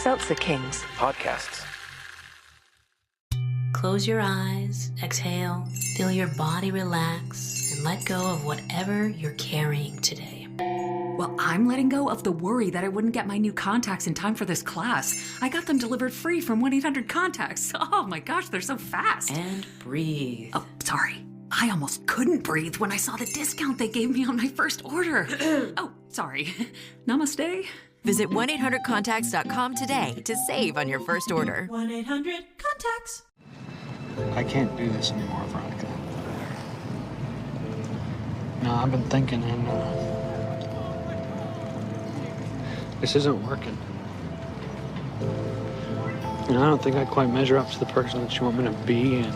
Seltzer Kings. Podcasts. Close your eyes, exhale, feel your body relax, and let go of whatever you're carrying today. Well, I'm letting go of the worry that I wouldn't get my new contacts in time for this class. I got them delivered free from 1-800-CONTACTS. Oh my gosh, they're so fast. And breathe. Oh, sorry. I almost couldn't breathe when I saw the discount they gave me on my first order. Oh, sorry. Namaste. Visit 1-800-CONTACTS.com today to save on your first order. 1-800-CONTACTS. I can't do this anymore, Veronica. No, I've been thinking, and this isn't working. And I don't think I quite measure up to the person that you want me to be, and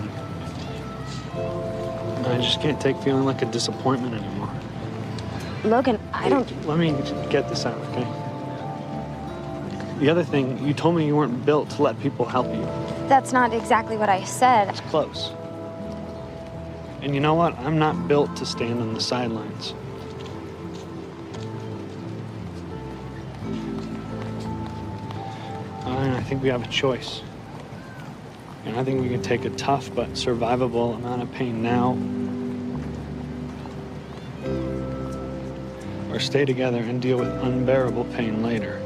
I just can't take feeling like a disappointment anymore. Logan, I don't... Let me get this out, okay? The other thing, you told me you weren't built to let people help you. That's not exactly what I said. It's close. And you know what? I'm not built to stand on the sidelines. I think we have a choice. And I think we can take a tough but survivable amount of pain now, or stay together and deal with unbearable pain later.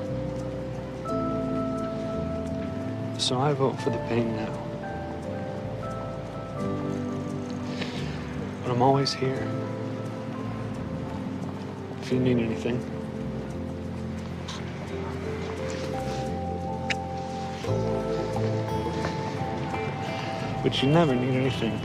So I vote for the pain now. But I'm always here if you need anything. But you never need anything.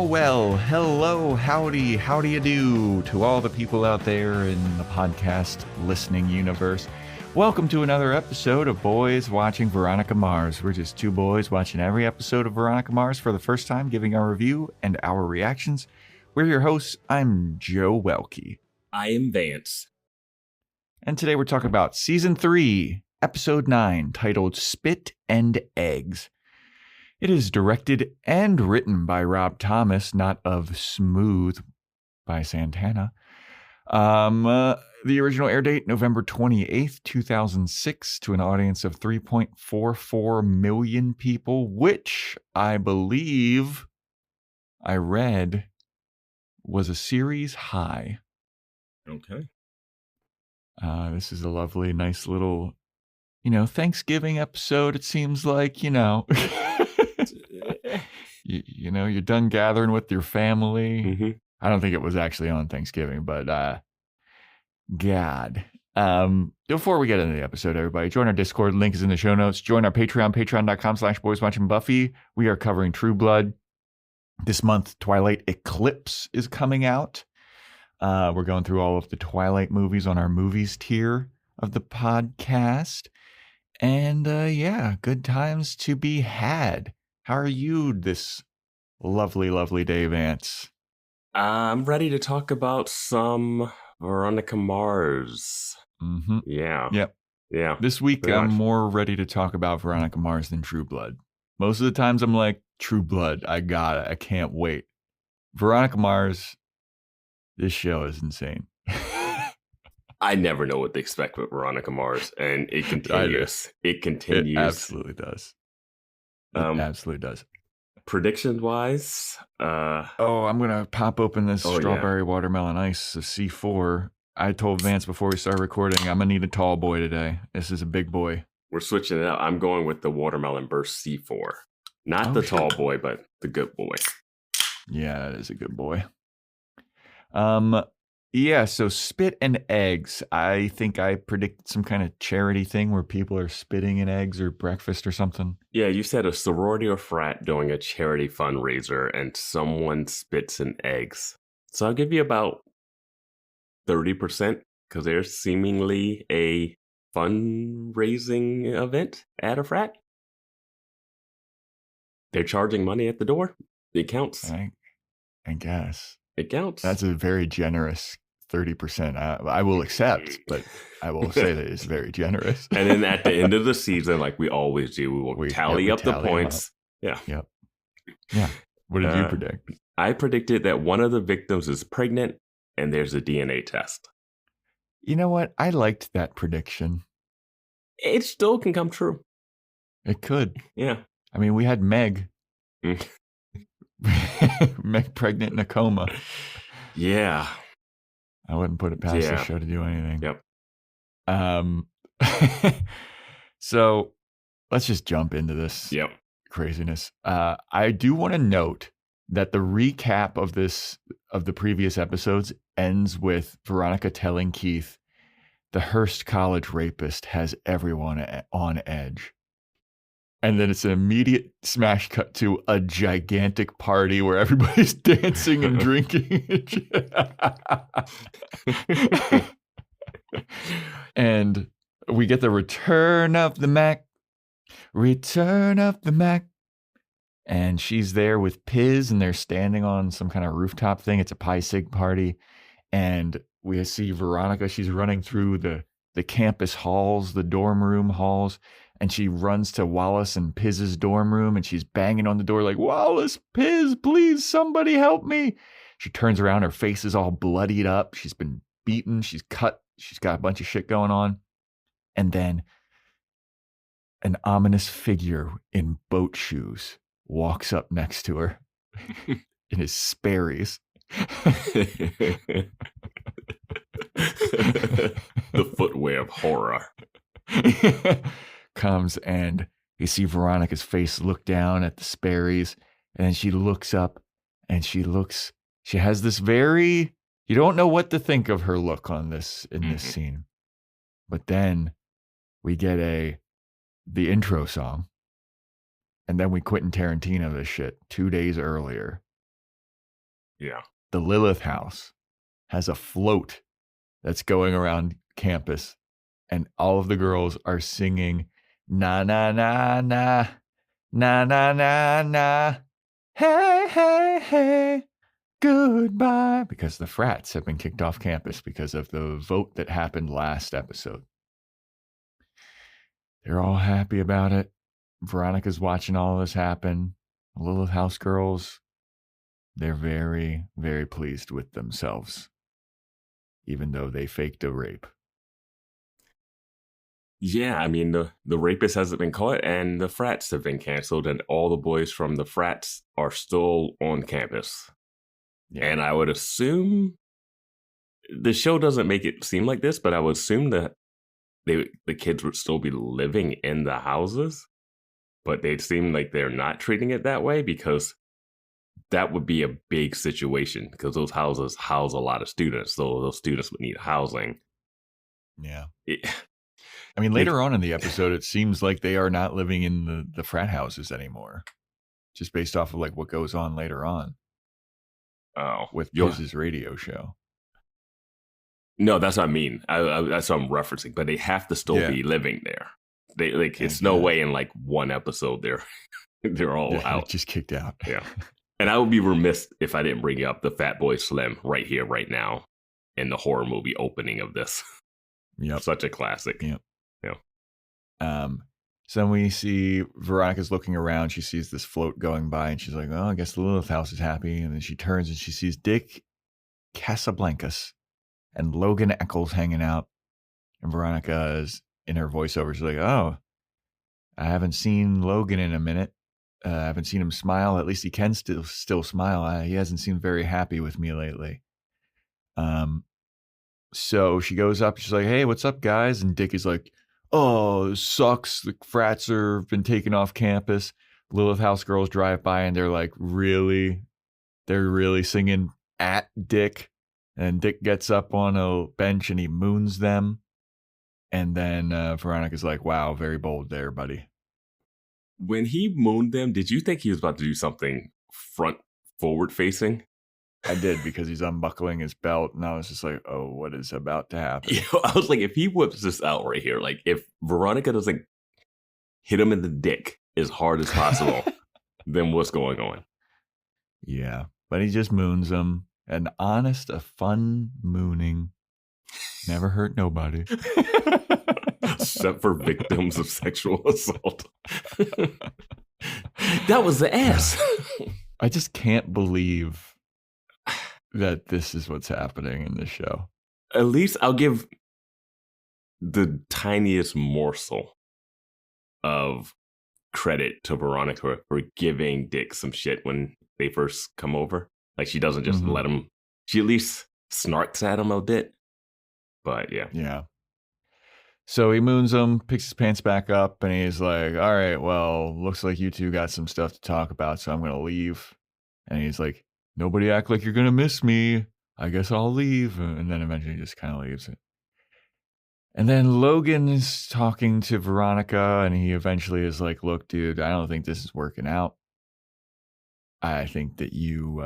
Well, hello, howdy, how do you do to all the people out there in the podcast listening universe. Welcome to another episode of Boys Watching Veronica Mars. We're just two boys watching every episode of Veronica Mars for the first time, giving our review and our reactions. We're your hosts. I'm Joe Welke. I am Vance. And today we're talking about Season 3, Episode 9, titled Spit and Eggs. It is directed and written by Rob Thomas, not of Smooth by Santana. The original air date, November 28th, 2006, to an audience of 3.44 million people, which I believe I read was a series high. Okay. This is a lovely, nice little, Thanksgiving episode, it seems like, you're done gathering with your family. Mm-hmm. I don't think it was actually on Thanksgiving, but God. Before we get into the episode, everybody, join our Discord. Link is in the show notes. Join our Patreon, patreon.com/boyswatchingbuffy. We are covering True Blood. This month, Twilight Eclipse is coming out. We're going through all of the Twilight movies on our movies tier of the podcast. And good times to be had. How are you this lovely, lovely day, Vance? I'm ready to talk about some Veronica Mars. Mm-hmm. Yeah. Yep. Yeah. This week, I'm more ready to talk about Veronica Mars than True Blood. Most of the times, I'm like, True Blood, I got it. I can't wait. Veronica Mars, this show is insane. I never know what to expect with Veronica Mars, and it continues. It continues. It absolutely does. It absolutely does. Predictions-wise, I'm gonna pop open this strawberry watermelon ice, a C4. I told Vance before we started recording, I'm gonna need a tall boy today. This is a big boy. We're switching it up. I'm going with the watermelon burst C4, not the tall boy, but the good boy. Yeah, that is a good boy. Yeah, so spit and eggs. I think I predicted some kind of charity thing where people are spitting in eggs or breakfast or something. Yeah, you said a sorority or frat doing a charity fundraiser and someone spits in eggs. So I'll give you about 30% because there's seemingly a fundraising event at a frat. They're charging money at the door. It counts. I guess. It counts. That's a very generous 30%. I will accept, but I will say that it's very generous. And then at the end of the season, like we always do, we will tally up the points. Yeah. Yep. Yeah. What did you predict? I predicted that one of the victims is pregnant and there's a DNA test. You know what? I liked that prediction. It still can come true. It could. Yeah. I mean, we had Meg. Meg pregnant in a coma. Yeah. I wouldn't put it past the show to do anything. Yep. So let's just jump into this craziness. I do want to note that the recap of the previous episodes ends with Veronica telling Keith the Hearst College rapist has everyone on edge. And then it's an immediate smash cut to a gigantic party where everybody's dancing and drinking. And we get the return of the Mac. Return of the Mac. And she's there with Piz, and they're standing on some kind of rooftop thing. It's a Pi Sig party. And we see Veronica. She's running through the campus halls, the dorm room halls. And she runs to Wallace and Piz's dorm room, and she's banging on the door like, Wallace, Piz, please, somebody help me. She turns around. Her face is all bloodied up. She's been beaten. She's cut. She's got a bunch of shit going on. And then an ominous figure in boat shoes walks up next to her in his Sperry's. The footwear of horror. Comes, and you see Veronica's face look down at the Sperry's, and then she looks up, and she has this very, you don't know what to think of her look in this scene. But then we get the intro song, and then we Quentin Tarantino this shit 2 days earlier. Yeah. The Lilith house has a float that's going around campus, and all of the girls are singing na na na na na na na na, hey hey hey, goodbye, because the frats have been kicked off campus because of the vote that happened last episode. They're all happy about it. Veronica's watching all this happen. The Lilith house girls, they're very, very pleased with themselves, even though they faked a rape. Yeah, I mean, the rapist hasn't been caught, and the frats have been canceled, and all the boys from the frats are still on campus. Yeah. And I would assume, the show doesn't make it seem like this, but I would assume that the kids would still be living in the houses, but they seem like they're not treating it that way, because that would be a big situation, because those houses house a lot of students, so those students would need housing. Yeah. I mean, later on in the episode, it seems like they are not living in the frat houses anymore, just based off of like what goes on later on. Oh, with Piz's radio show. No, that's what I mean. That's what I'm referencing. But they have to still be living there. They it's no way in like one episode they're all out, just kicked out. Yeah, and I would be remiss if I didn't bring up the Fat Boy Slim right here, right now, in the horror movie opening of this. Yep, such a classic. Yep. Yeah. So then we see Veronica's looking around. She sees this float going by, and she's like, "Oh, I guess the Lilith house is happy." And then she turns and she sees Dick Casablancas and Logan Eccles hanging out. And Veronica is in her voiceover. She's like, "Oh, I haven't seen Logan in a minute. I haven't seen him smile. At least he can still smile. He hasn't seemed very happy with me lately." So she goes up. She's like, "Hey, what's up, guys?" And Dick is like, "Oh, this sucks. The frats have been taken off campus." Lilith house girls drive by, and they're like, really? They're really singing at Dick. And Dick gets up on a bench, and he moons them. And then Veronica's like, "Wow, very bold there, buddy." When he mooned them, did you think he was about to do something forward facing? I did, because he's unbuckling his belt, and I was just like, "Oh, what is about to happen?" Yeah, I was like, if he whips this out right here, like if Veronica doesn't hit him in the dick as hard as possible, then what's going on? Yeah, but he just moons him, An honest, a fun mooning. Never hurt nobody. Except for victims of sexual assault. That was the ass. I just can't believe that this is what's happening in this show. At least I'll give the tiniest morsel of credit to Veronica for giving Dick some shit when they first come over. Like, she doesn't just let him, she at least snarks at him a bit. But yeah. Yeah. So he moons him, picks his pants back up, and he's like, all right, well, looks like you two got some stuff to talk about, so I'm going to leave. And he's like, nobody act like you're going to miss me. I guess I'll leave. And then eventually he just kind of leaves it. And then Logan is talking to Veronica, and he eventually is like, look, dude, I don't think this is working out. I think that you,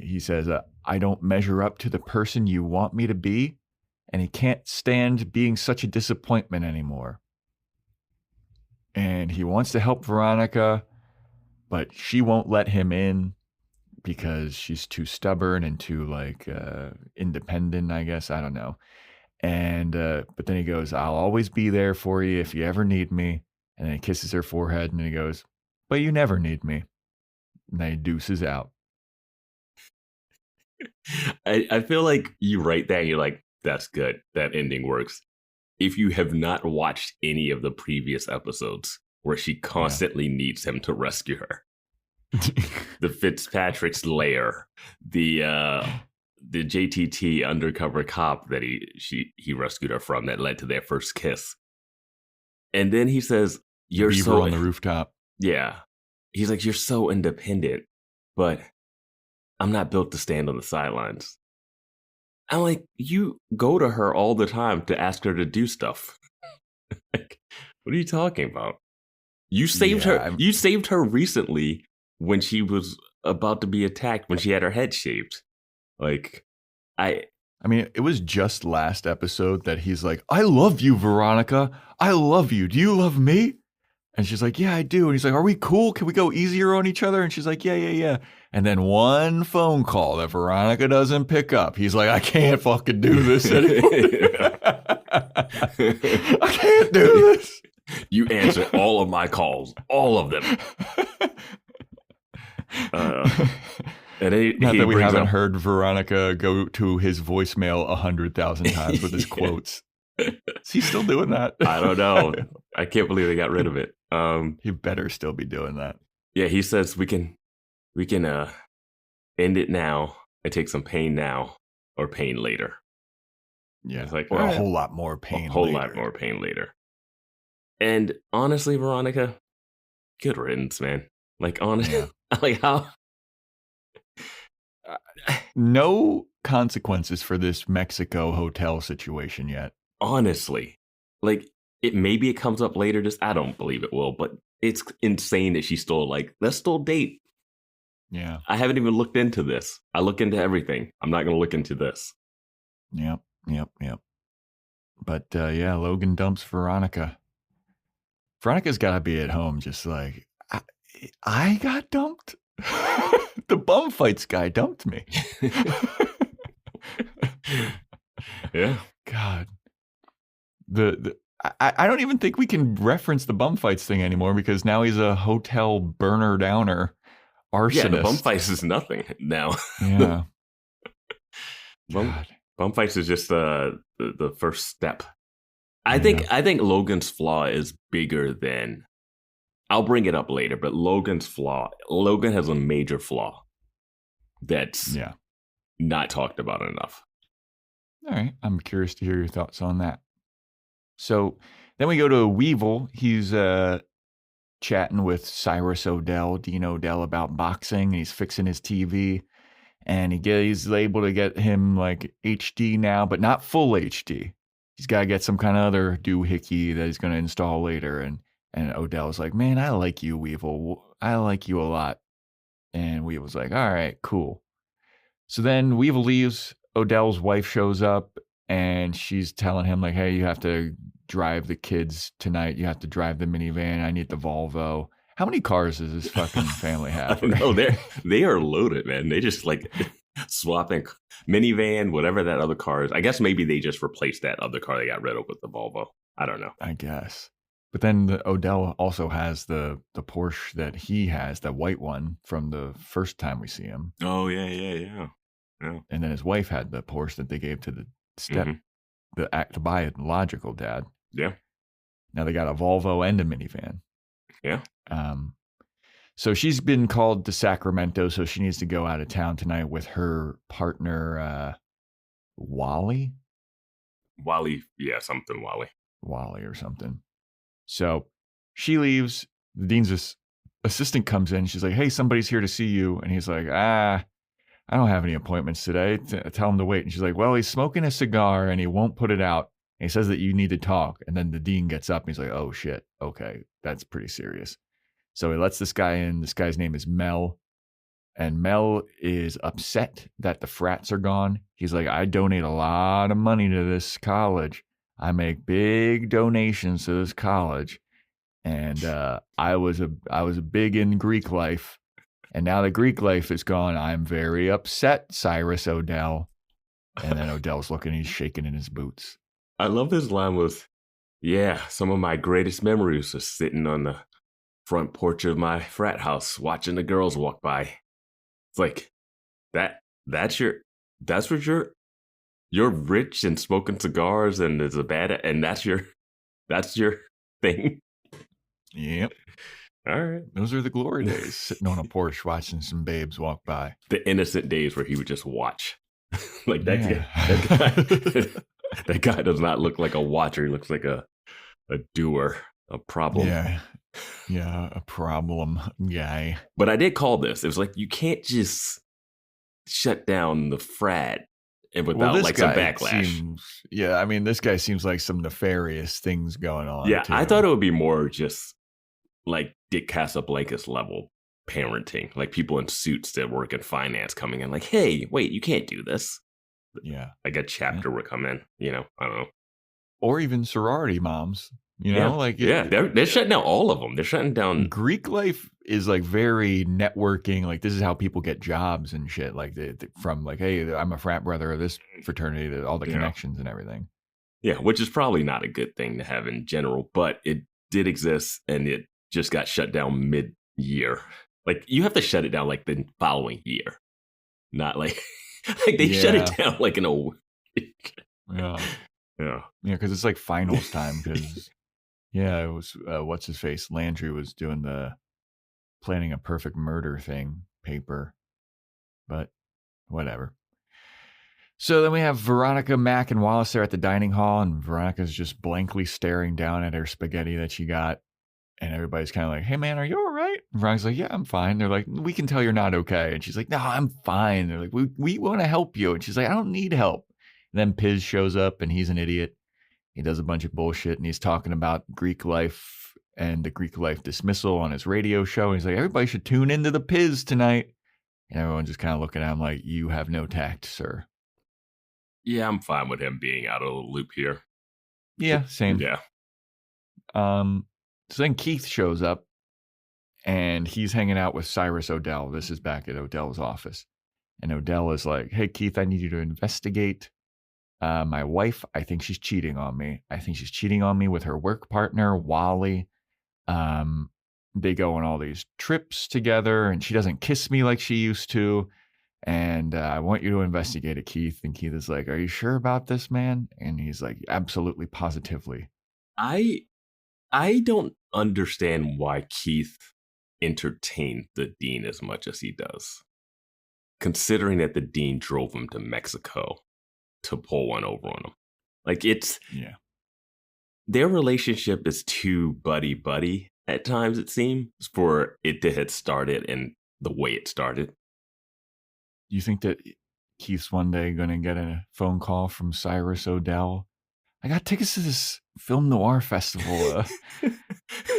he says, I don't measure up to the person you want me to be, and he can't stand being such a disappointment anymore. And he wants to help Veronica, but she won't let him in because she's too stubborn and too like independent, I guess. I don't know. And but then he goes, I'll always be there for you if you ever need me. And then he kisses her forehead and he goes, but you never need me. And then he deuces out. I feel like you write that and you're like, that's good. That ending works. If you have not watched any of the previous episodes where she constantly needs him to rescue her, the Fitzpatrick's lair, the JTT undercover cop that he rescued her from that led to their first kiss. And then he says, you're Beaver so on the rooftop. Yeah. He's like, you're so independent, but I'm not built to stand on the sidelines. I'm like, you go to her all the time to ask her to do stuff. Like, what are you talking about? You saved her. You saved her recently when she was about to be attacked, when she had her head shaved. Like, I mean, it was just last episode that he's like, I love you, Veronica. I love you. Do you love me? And she's like, yeah, I do. And he's like, are we cool? Can we go easier on each other? And she's like, yeah. And then one phone call that Veronica doesn't pick up. He's like, I can't fucking do this anymore. I can't do this. You answer all of my calls. All of them. And Not that we haven't heard Veronica go to his voicemail 100,000 times with his quotes. Is he still doing that? I don't know. I can't believe they got rid of it. He better still be doing that. Yeah, he says we can end it now and take some pain now or pain later. Yeah, it's like, or a whole lot more pain. A whole lot more pain later. And honestly, Veronica, good riddance, man. Like, honestly, like how. No consequences for this Mexico hotel situation yet. Honestly, like, maybe it comes up later. I don't believe it will, but it's insane that she's still like, let's still date. Yeah. I haven't even looked into this. I look into everything. I'm not going to look into this. Yep. But yeah, Logan dumps Veronica. Veronica's got to be at home just like, I got dumped? The bum fights guy dumped me. Yeah. God. I don't even think we can reference the bum fights thing anymore because now he's a hotel burner downer arsonist. Yeah, the bum fights is nothing now. Yeah. Bum fights is just the first step. I think Logan's flaw is bigger than. I'll bring it up later, but Logan has a major flaw that's not talked about enough. All right. I'm curious to hear your thoughts on that. So then we go to Weevil. He's chatting with Cyrus Odell, Dean Odell, about boxing. And he's fixing his TV. And he's able to get him like HD now, but not full HD. He's got to get some kind of other doohickey that he's going to install later. And Odell's like, man, I like you, Weevil. I like you a lot. And Weevil's like, all right, cool. So then Weevil leaves. Odell's wife shows up and she's telling him like, hey, you have to drive the kids tonight. You have to drive the minivan. I need the Volvo. How many cars does this fucking family have? No, they are loaded, man. They just like swapping minivan, whatever that other car is. I guess maybe they just replaced that other car they got rid of with the Volvo. I don't know. I guess. But then Odell also has the Porsche that he has, the white one from the first time we see him. Oh, yeah. And then his wife had the Porsche that they gave to the step, the biological dad. Yeah. Now they got a Volvo and a minivan. Yeah. So she's been called to Sacramento, so she needs to go out of town tonight with her partner, Wally. Yeah, something Wally or something. So she leaves. The dean's assistant comes in. She's like, hey, somebody's here to see you. And he's like, I don't have any appointments today. Tell him to wait. And she's like, well, he's smoking a cigar and he won't put it out. And he says that you need to talk. And then the dean gets up and he's like, oh, shit. Okay, that's pretty serious. So he lets this guy in. This guy's name is Mel. And Mel is upset that the frats are gone. He's like, I donate a lot of money to this college. I make big donations to this college. And I was big in Greek life. And now the Greek life is gone. I'm very upset, Cyrus Odell. And then Odell's looking, he's shaking in his boots. I love his line was, yeah, some of my greatest memories are sitting on the front porch of my frat house watching the girls walk by. It's like, that's what you're rich and smoking cigars and it's and that's your thing. Yep. All right. Those are the glory days, sitting on a porch watching some babes walk by. The innocent days where he would just watch. Like that guy does not look like a watcher. He looks like a doer, a problem. Yeah, a problem guy. But I did call this. It was like, you can't just shut down the frat and without some backlash. I mean, this guy seems like some nefarious things going on. Yeah, too. I thought it would be more just like Dick Casablancas level parenting, like people in suits that work in finance coming in like, hey, wait, you can't do this. Yeah. Like a chapter would come in, I don't know. Or even sorority moms, they're shutting down all of them. They're shutting down. Greek life is like very networking. Like this is how people get jobs and shit. Like from like, hey, I'm a frat brother of this fraternity, to all the connections and everything. Yeah, which is probably not a good thing to have in general, but it did exist and it just got shut down mid-year. Like you have to shut it down like the following year, not like they shut it down like in a week. Yeah, because it's like finals time. Because it was what's his face Landry was doing the planning a perfect murder thing paper, but whatever. So then we have Veronica, Mac, and Wallace there at the dining hall, and Veronica's just blankly staring down at her spaghetti that she got. And everybody's kind of like, hey, man, are you all right? And Veronica's like, yeah, I'm fine. They're like, we can tell you're not okay. And she's like, no, I'm fine. They're like, we want to help you. And she's like, I don't need help. And then Piz shows up, and he's an idiot. He does a bunch of bullshit, and he's talking about Greek life and the Greek life dismissal on his radio show. And he's like, everybody should tune into the Piz tonight. And everyone's just kind of looking at him like, you have no tact, sir. Yeah, I'm fine with him being out of the loop here. Yeah, same. Yeah. So then Keith shows up, and he's hanging out with Cyrus Odell. This is back at Odell's office. And Odell is like, hey, Keith, I need you to investigate my wife. I think she's cheating on me. I think she's cheating on me with her work partner, Wally. They go on all these trips together, and she doesn't kiss me like she used to. And I want you to investigate it, Keith. And Keith is like, are you sure about this, man? And he's like, absolutely, positively. I don't understand why Keith entertained the dean as much as he does, considering that the dean drove him to Mexico to pull one over on him. Like their relationship is too buddy-buddy at times, it seems, for it to have started and the way it started. You think that Keith's one day going to get a phone call from Cyrus Odell? I got tickets to this film noir festival.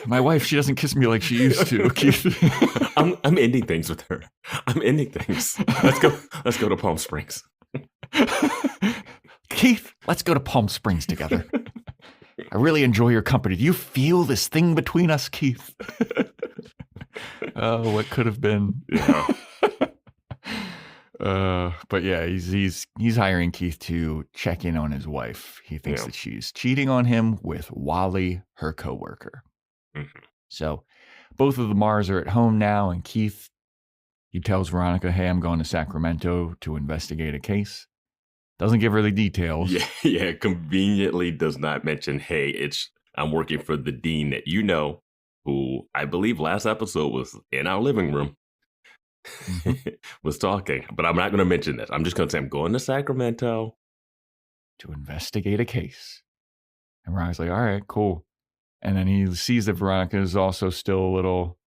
My wife, she doesn't kiss me like she used to. Keith. I'm ending things with her. I'm ending things. Let's go to Palm Springs. Keith, let's go to Palm Springs together. I really enjoy your company. Do you feel this thing between us, Keith? Oh, what could have been. Yeah. But yeah, he's hiring Keith to check in on his wife. He thinks that she's cheating on him with Wally, her coworker. Mm-hmm. So both of the Mars are at home now, and Keith, he tells Veronica, hey, I'm going to Sacramento to investigate a case. Doesn't give her the details. Yeah, conveniently does not mention, hey, I'm working for the dean that you know, who I believe last episode was in our living room, was talking. But I'm not going to mention this. I'm just going to say I'm going to Sacramento to investigate a case. And Veronica's like, all right, cool. And then he sees that Veronica is also still a little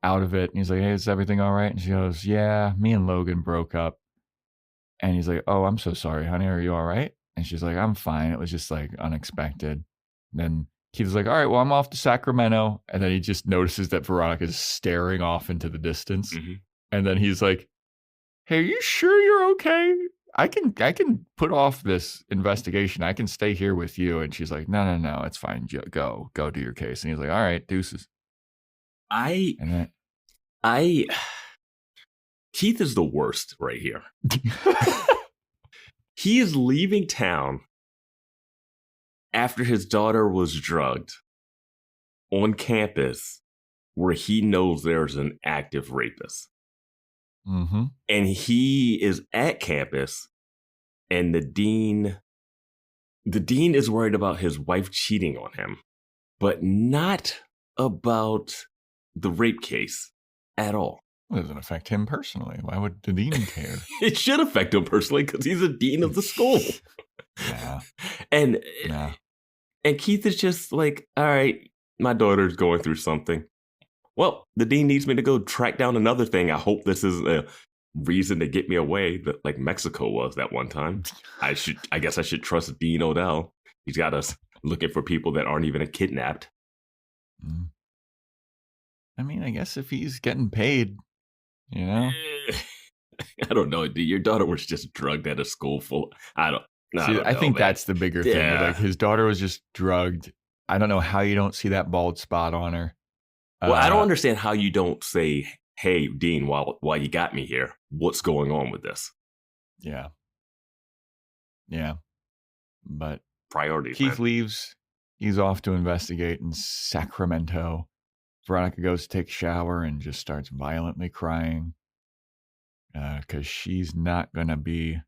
out of it. And he's like, hey, is everything all right? And she goes, yeah, me and Logan broke up. And he's like, oh, I'm so sorry, honey. Are you all right? And she's like, I'm fine. It was just like unexpected. And then Keith's like, all right, well, I'm off to Sacramento. And then he just notices that Veronica is staring off into the distance. Mm-hmm. And then he's like, hey, are you sure you're okay? I can put off this investigation. I can stay here with you. And she's like, no, it's fine. Go do your case. And he's like, all right, deuces. Keith is the worst right here. He is leaving town after his daughter was drugged on campus where he knows there's an active rapist. Mm-hmm. And he is at campus, and the dean is worried about his wife cheating on him, but not about the rape case at all. It doesn't affect him personally. Why would the dean care? It should affect him personally because he's a dean of the school. Yeah. And Keith is just like, all right, my daughter's going through something. Well, the dean needs me to go track down another thing. I hope this isn't a reason to get me away, like Mexico was that one time. I guess I should trust Dean Odell. He's got us looking for people that aren't even kidnapped. I mean, I guess if he's getting paid, you know. I don't know. Your daughter was just drugged at a school full. I think that's the bigger thing. Like his daughter was just drugged. I don't know how you don't see that bald spot on her. Well, I don't understand how you don't say, hey, Dean, while you got me here, what's going on with this? Yeah. But priorities. Keith leaves. He's off to investigate in Sacramento. Veronica goes to take a shower and just starts violently crying because she's not going to be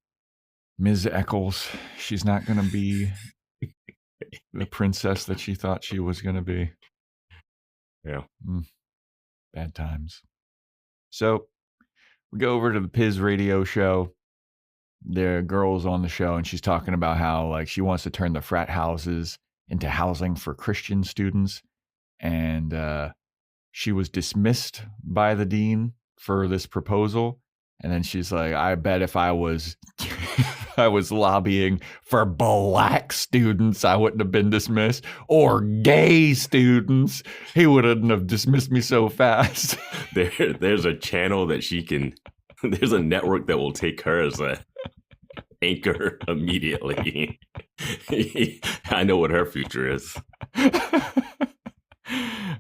Ms. Eccles. She's not going to be the princess that she thought she was going to be. Yeah. Bad times. So we go over to the Piz radio show. The girl's on the show and she's talking about how like she wants to turn the frat houses into housing for Christian students. And she was dismissed by the dean for this proposal. And then she's like, I bet if I was lobbying for black students, I wouldn't have been dismissed. Or gay students, he wouldn't have dismissed me so fast. There's a channel that she can, there's a network that will take her as a anchor immediately. I know what her future is.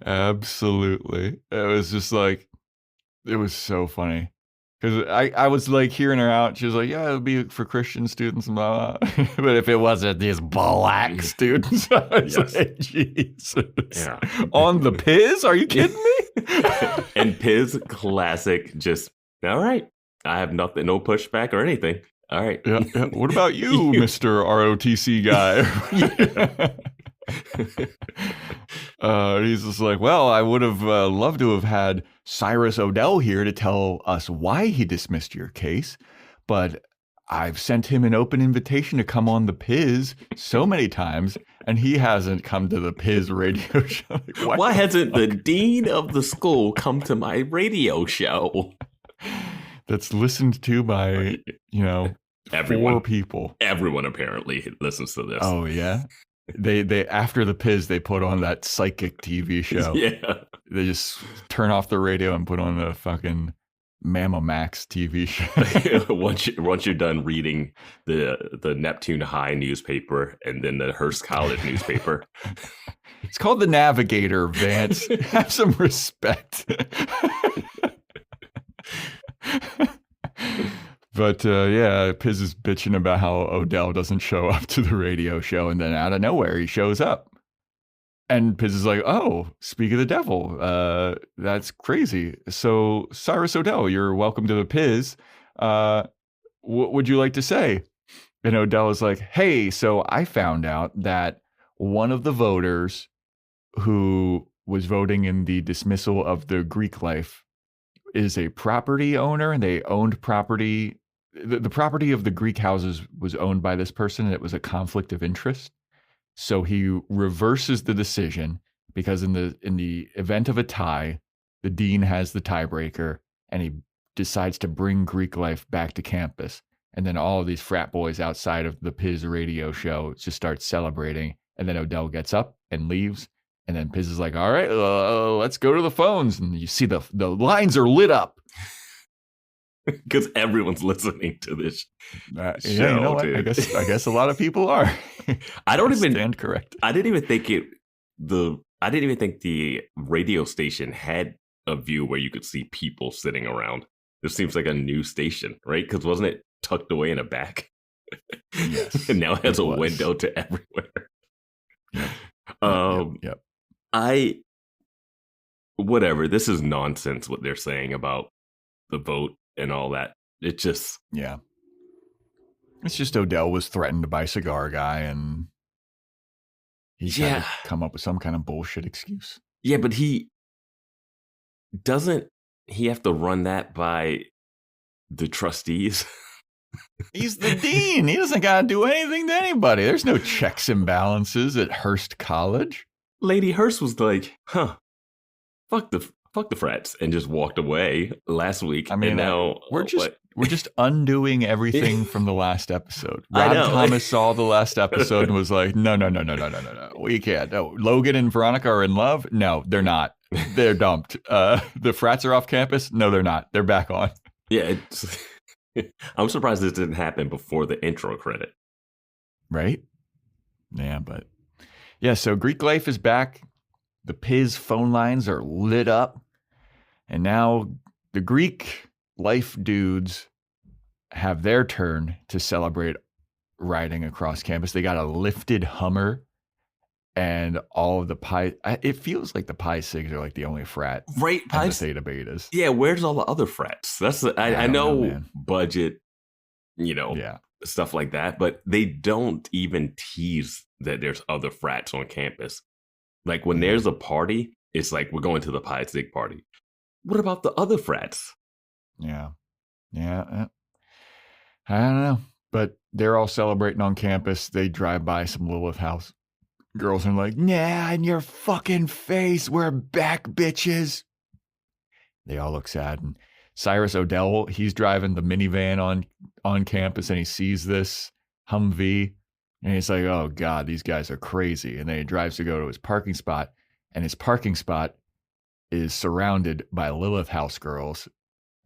Absolutely. It was just like, it was so funny. Because I was like hearing her out. She was like, yeah, it'll be for Christian students and blah, blah. But if it wasn't these black students, I was like, Jesus. Yeah. On the Piz? Are you kidding me? And Piz, classic, just, all right. I have nothing, no pushback or anything. All right. Yeah. What about you, Mr. ROTC guy? He's just like, well, I would have loved to have had Cyrus Odell here to tell us why he dismissed your case, but I've sent him an open invitation to come on the Piz so many times, and he hasn't come to the Piz radio show. Like, why hasn't the dean of the school come to my radio show? That's listened to by, everyone. 4 people. Everyone apparently listens to this. Oh, yeah? They after the Piz, they put on that psychic TV show. Yeah. They just turn off the radio and put on the fucking Mama Max TV show. once you're done reading the Neptune High newspaper and then the Hearst College newspaper. It's called The Navigator, Vance. Have some respect. But yeah, Piz is bitching about how Odell doesn't show up to the radio show, and then out of nowhere he shows up. And Piz is like, oh, speak of the devil. That's crazy. So Cyrus Odell, you're welcome to the Piz. What would you like to say? And Odell is like, hey, so I found out that one of the voters who was voting in the dismissal of the Greek life is a property owner, and they owned property. The property of the Greek houses was owned by this person, and it was a conflict of interest. So he reverses the decision because in the event of a tie, the dean has the tiebreaker, and he decides to bring Greek life back to campus. And then all of these frat boys outside of the Piz radio show just start celebrating. And then Odell gets up and leaves. And then Piz is like, all right, let's go to the phones. And you see the lines are lit up. Because everyone's listening to this show, yeah, you know what? dude. I guess a lot of people are. I don't even stand correct. I didn't even think the radio station had a view where you could see people sitting around. This seems like a new station, right? Because wasn't it tucked away in a back? Yes. And now it has a was. window to everywhere. Yep. Whatever. This is nonsense what they're saying about the vote and all that. It just, Yeah. It's just Odell was threatened by Cigar Guy, and he's had to come up with some kind of bullshit excuse. yeah, but doesn't he have to run that by the trustees? He's the dean. He doesn't got to do anything to anybody. There's no checks and balances at Hearst College. Lady Hearst was like, fuck the frats, and just walked away last week. I mean, and now we're just undoing everything from the last episode. I Rob know. Thomas saw the last episode and was like, no. We can't. No, Logan and Veronica are in love. No, they're not. They're dumped. The frats are off campus. No, they're not. They're back on. Yeah, I'm surprised this didn't happen before the intro credit. Right? Yeah, but yeah, so Greek life is back. The Piz phone lines are lit up. And now the Greek life dudes have their turn to celebrate riding across campus. They got a lifted Hummer, and all of the it feels like the Pi Sigs are like the only frat. Right, and the Theta Betas. Yeah, where's all the other frats? I know budget, stuff like that, but they don't even tease that there's other frats on campus. Like when there's a party, it's like we're going to the Pi Sig party. What about the other frats? Yeah. I don't know, but they're all celebrating on campus. They drive by some Lilith house. Girls are like, nah, in your fucking face. We're back, bitches. They all look sad. And Cyrus Odell, he's driving the minivan on campus, and he sees this Humvee, and he's like, oh God, these guys are crazy. And then he drives to go to his parking spot, and his parking spot is surrounded by Lilith house girls,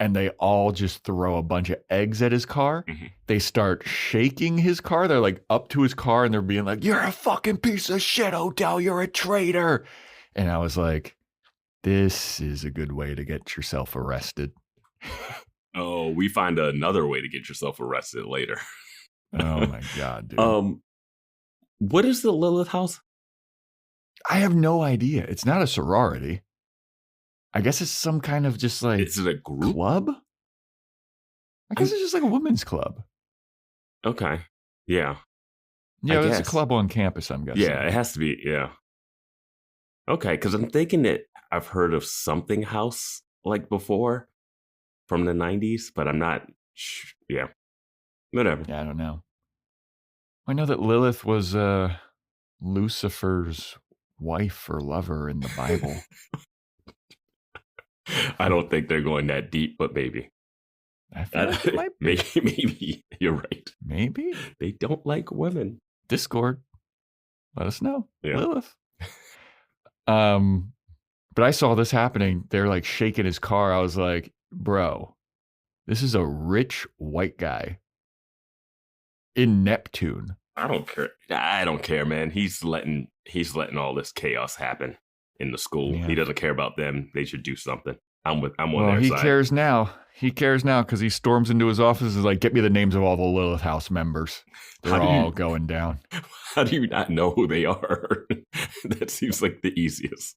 and they all just throw a bunch of eggs at his car. Mm-hmm. They start shaking his car. They're like up to his car, and they're being like, you're a fucking piece of shit, Odell. You're a traitor. And I was like, this is a good way to get yourself arrested. Oh, we find another way to get yourself arrested later. Oh my God, dude. What is the Lilith house? I have no idea. It's not a sorority. I guess it's some kind of just like, is it a group club? I guess it's just like a women's club. Okay. Yeah. Yeah, it's a club on campus, I'm guessing. Yeah, it has to be. Yeah. Okay, because I'm thinking that I've heard of something house like before from the 90s, but I'm not. Yeah. Whatever. Yeah, I don't know. I know that Lilith was Lucifer's wife or lover in the Bible. I don't think they're going that deep, but maybe. I feel like it might be. Maybe you're right. Maybe. They don't like women. Discord. Let us know. Yeah. Lilith. But I saw this happening. They're like shaking his car. I was like, bro, this is a rich white guy in Neptune. I don't care, man. He's letting all this chaos happen in the school. Yeah. He doesn't care about them. They should do something. I'm on Well, their he side. cares now. He cares now because he storms into his office and is like, get me the names of all the Lilith House members. They're all going down. How do you not know who they are? That seems like the easiest.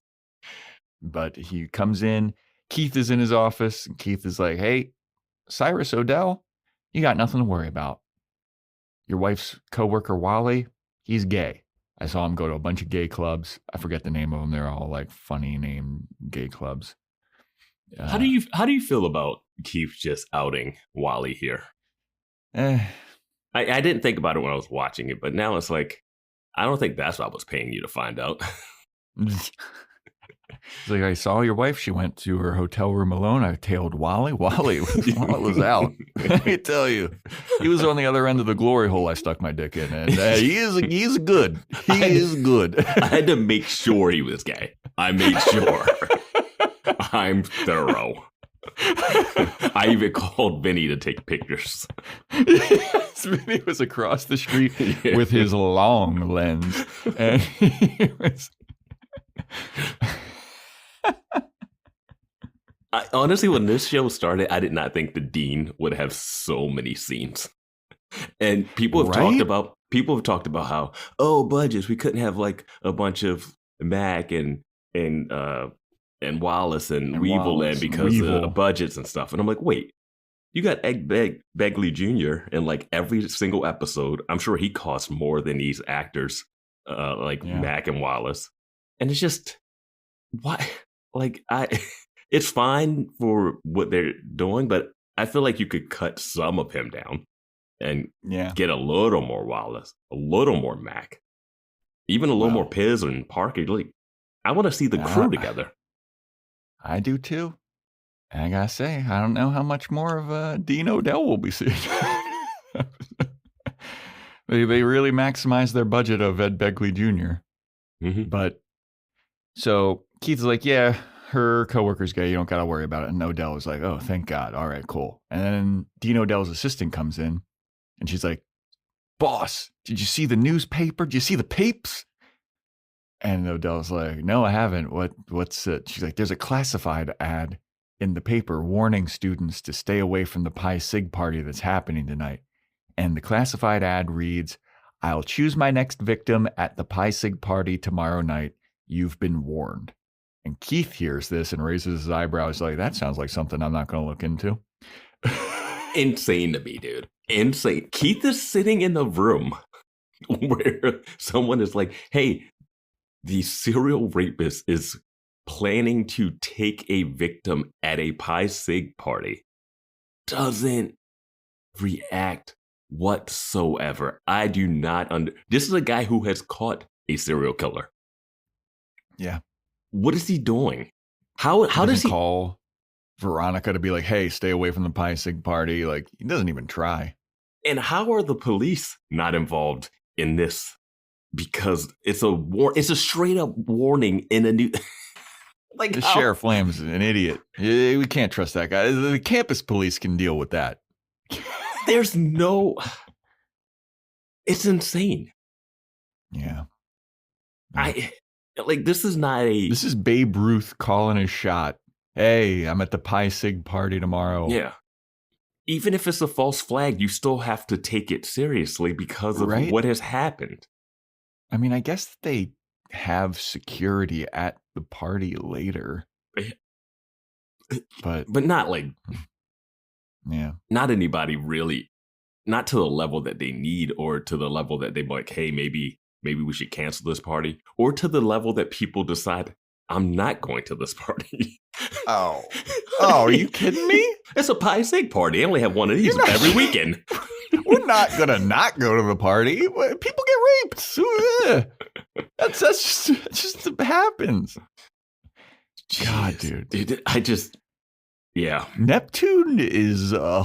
But he comes in. Keith is in his office. And Keith is like, hey, Cyrus Odell, you got nothing to worry about. Your wife's coworker, Wally, he's gay. I saw him go to a bunch of gay clubs. I forget the name of them. They're all like funny name gay clubs. How do you feel about Keith just outing Wally here? I didn't think about it when I was watching it, but now it's like, I don't think that's what I was paying you to find out. It's like, I saw your wife. She went to her hotel room alone. I tailed Wally. Wally was out. Let me tell you. He was on the other end of the glory hole I stuck my dick in. And he's good. He is good. I had to make sure he was gay. I made sure. I'm thorough. I even called Vinny to take pictures. Yes, Vinny was across the street with his long lens. And he was... Honestly, when this show started, I did not think the Dean would have so many scenes. And people have talked about how, budgets, we couldn't have like a bunch of Mac and Wallace and Weevil in because of budgets and stuff. And I'm like, wait, you got Begley Jr. in like every single episode. I'm sure he costs more than these actors, Mac and Wallace. And it's just, why? Like, it's fine for what they're doing, but I feel like you could cut some of him down and get a little more Wallace, a little more Mac, even a little more Piz and Parker. Like, I want to see the crew together. I do too. And I gotta say, I don't know how much more of Dean Odell we'll be seeing. They really maximized their budget of Ed Begley Jr. Mm-hmm. But so Keith's like, yeah, her coworker's gay. You don't got to worry about it. And Odell was like, oh, thank God. All right, cool. And then Dean Odell's assistant comes in and she's like, boss, did you see the newspaper? Did you see the papes? And Odell's like, no, I haven't. What's it? She's like, there's a classified ad in the paper warning students to stay away from the Pi Sig party that's happening tonight. And the classified ad reads, I'll choose my next victim at the Pi Sig party tomorrow night. You've been warned. And Keith hears this and raises his eyebrows like, that sounds like something I'm not going to look into. Insane to me, dude. Insane. Keith is sitting in the room where someone is like, hey, the serial rapist is planning to take a victim at a Pi Sig party. Doesn't react whatsoever. I do not This is a guy who has caught a serial killer. Yeah. What is he doing? How does he call Veronica to be like, hey, stay away from the Pi Sig party? Like, he doesn't even try. And how are the police not involved in this? Because it's a straight up warning in a new like the Sheriff Lamb's an idiot. We can't trust that guy. The campus police can deal with that. There's no it's insane. Yeah. This is not This is Babe Ruth calling his shot. Hey, I'm at the Pi Sig party tomorrow. Yeah. Even if it's a false flag, you still have to take it seriously because of what has happened. I mean, I guess they have security at the party later. But not like not anybody really, not to the level that they need or to the level that they're like, hey, maybe we should cancel this party, or to the level that people decide, I'm not going to this party. Oh, are you kidding me? It's a Pi Sig party. I only have one of these every weekend. We're not going to not go to the party. People get raped. That's just happens. Jeez. God, dude. Yeah. Neptune is a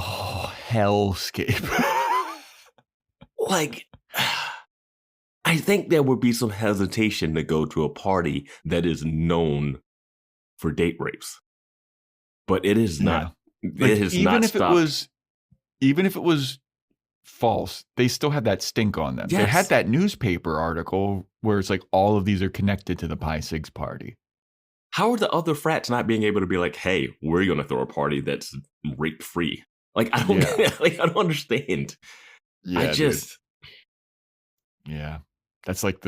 hellscape. Like, I think there would be some hesitation to go to a party that is known for date rapes. But it is not. Like, it has not stopped. Even if it was false, they still had that stink on them. Yes. They had that newspaper article where it's like all of these are connected to the Pi Sigs party. How are the other frats not being able to be like, hey, we're going to throw a party that's rape free? Like, I don't, I don't understand. Yeah, yeah. That's like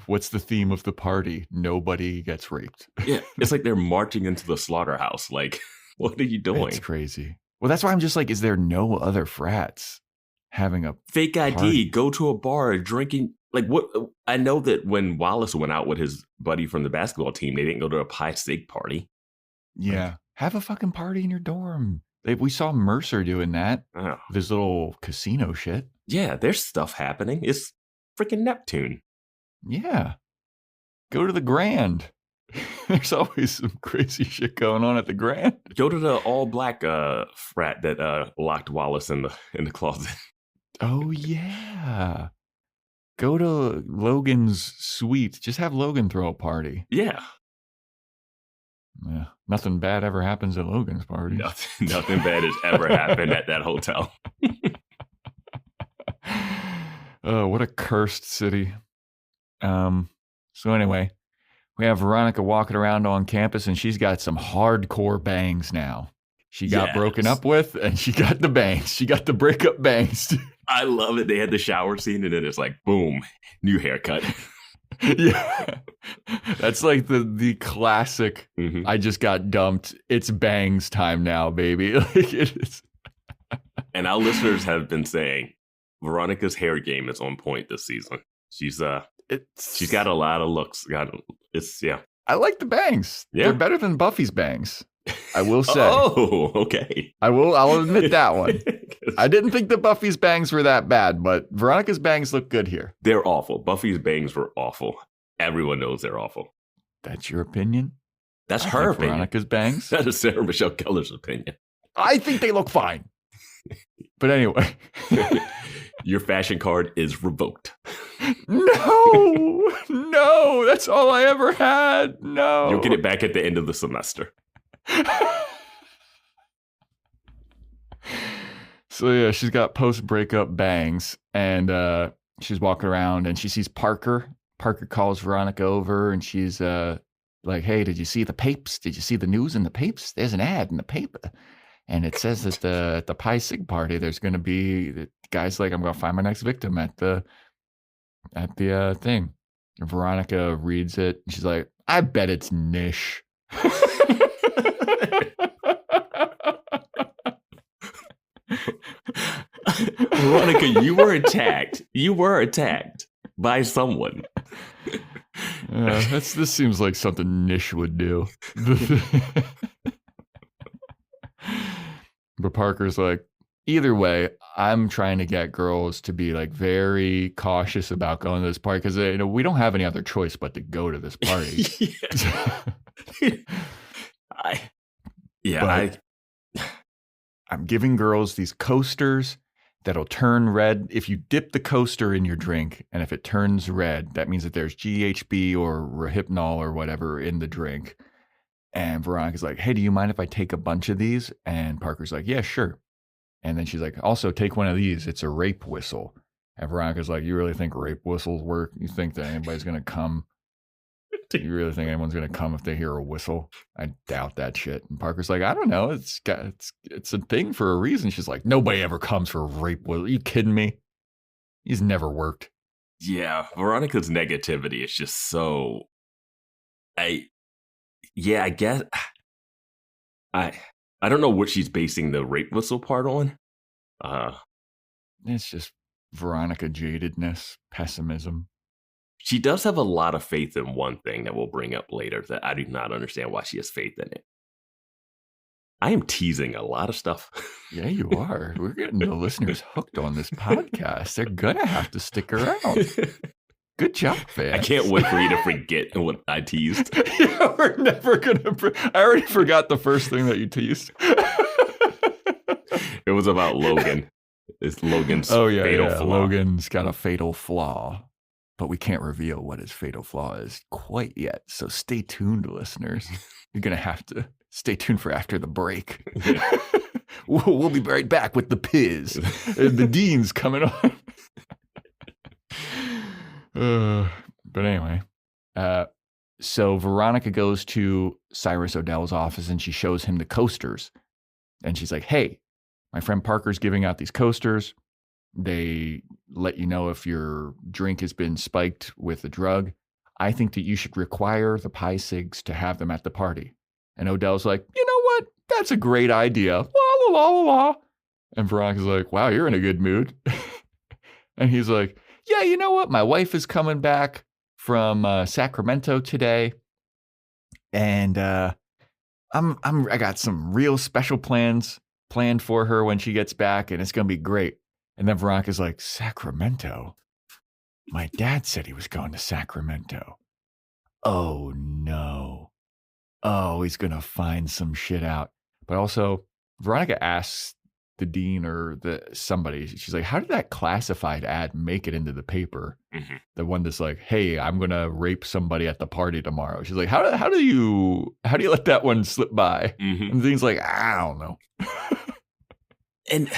what's the theme of the party? Nobody gets raped. Yeah, it's like they're marching into the slaughterhouse. Like, what are you doing? It's crazy. Well, that's why I'm just like, is there no other frats having a fake ID? Party? Go to a bar drinking. Like, what? I know that when Wallace went out with his buddy from the basketball team, they didn't go to a Pi Sig party. Yeah, like, have a fucking party in your dorm. We saw Mercer doing that. Oh. This little casino shit. Yeah, there's stuff happening. It's freaking Neptune. Yeah. Go to the Grand. There's always some crazy shit going on at the Grand. Go to the all black frat that locked Wallace in the closet. Oh yeah. Go to Logan's suite. Just have Logan throw a party. Yeah. Yeah. Nothing bad ever happens at Logan's party. Nothing bad has ever happened at that hotel. Oh, what a cursed city. So anyway, we have Veronica walking around on campus, and she's got some hardcore bangs now. She got broken up with, and she got the bangs. She got the breakup bangs. I love it. They had the shower scene, and then it's like, boom, new haircut. Yeah. That's like the classic, I just got dumped. It's bangs time now, baby. Like it is. And our listeners have been saying Veronica's hair game is on point this season. She's got a lot of looks. I like the bangs. Yeah. They're better than Buffy's bangs. I will say. Oh, okay. I'll admit that one. I didn't think the Buffy's bangs were that bad, but Veronica's bangs look good here. They're awful. Buffy's bangs were awful. Everyone knows they're awful. That's your opinion? That's her opinion. Veronica's bangs? That is Sarah Michelle Gellar's opinion. I think they look fine. But anyway. Your fashion card is revoked. No, that's all I ever had. No. You'll get it back at the end of the semester. So yeah, she's got post-breakup bangs, and she's walking around, and she sees Parker. Parker calls Veronica over, and she's like, "Hey, did you see the papes? Did you see the news in the papes? There's an ad in the paper, and it says that at the Pi Sig party, there's going to be the guy's like, I'm going to find my next victim at the thing." And Veronica reads it, and she's like, "I bet it's Nish." Veronica, you were attacked. You were attacked by someone. This seems like something Nish would do. But Parker's like, either way, I'm trying to get girls to be like very cautious about going to this party because we don't have any other choice but to go to this party. I'm giving girls these coasters that'll turn red. If you dip the coaster in your drink, and if it turns red, that means that there's GHB or Rohypnol or whatever in the drink. And Veronica's like, "Hey, do you mind if I take a bunch of these?" And Parker's like, "Yeah, sure." And then she's like, "Also, take one of these. It's a rape whistle." And Veronica's like, "You really think rape whistles work? You think that anybody's going to come? You really think anyone's going to come if they hear a whistle?" I doubt that shit. And Parker's like, "I don't know. It's a thing for a reason." She's like, "Nobody ever comes for a rape whistle. Are you kidding me? He's never worked." Yeah, Veronica's negativity is just so. I guess I don't know what she's basing the rape whistle part on. It's just Veronica jadedness, pessimism. She does have a lot of faith in one thing that we'll bring up later that I do not understand why she has faith in it. I am teasing a lot of stuff. Yeah, you are. We're getting the listeners hooked on this podcast. They're going to have to stick around. Good job, Vance. I can't wait for you to forget what I teased. Yeah, we're never going to... I already forgot the first thing that you teased. It was about Logan. It's Logan's fatal flaw. Logan's got a fatal flaw. But we can't reveal what his fatal flaw is quite yet. So stay tuned, listeners. You're going to have to stay tuned for after the break. Yeah. We'll be right back with the Piz. The Dean's coming on. But anyway, So Veronica goes to Cyrus Odell's office and she shows him the coasters. And she's like, hey, my friend Parker's giving out these coasters. They let you know if your drink has been spiked with a drug. I think that you should require the Pi Sigs to have them at the party. And Odell's like, you know what? That's a great idea. La, la, la, la, la. And Veronica's like, wow, you're in a good mood. And he's like, yeah, you know what? My wife is coming back from Sacramento today. And I got some real special plans planned for her when she gets back, and it's going to be great. And then Veronica's like, Sacramento? My dad said he was going to Sacramento. Oh, no. Oh, he's going to find some shit out. But also, Veronica asks the dean or somebody, she's like, how did that classified ad make it into the paper? Mm-hmm. The one that's like, hey, I'm going to rape somebody at the party tomorrow. She's like, how do you let that one slip by? Mm-hmm. And the dean's like, I don't know. And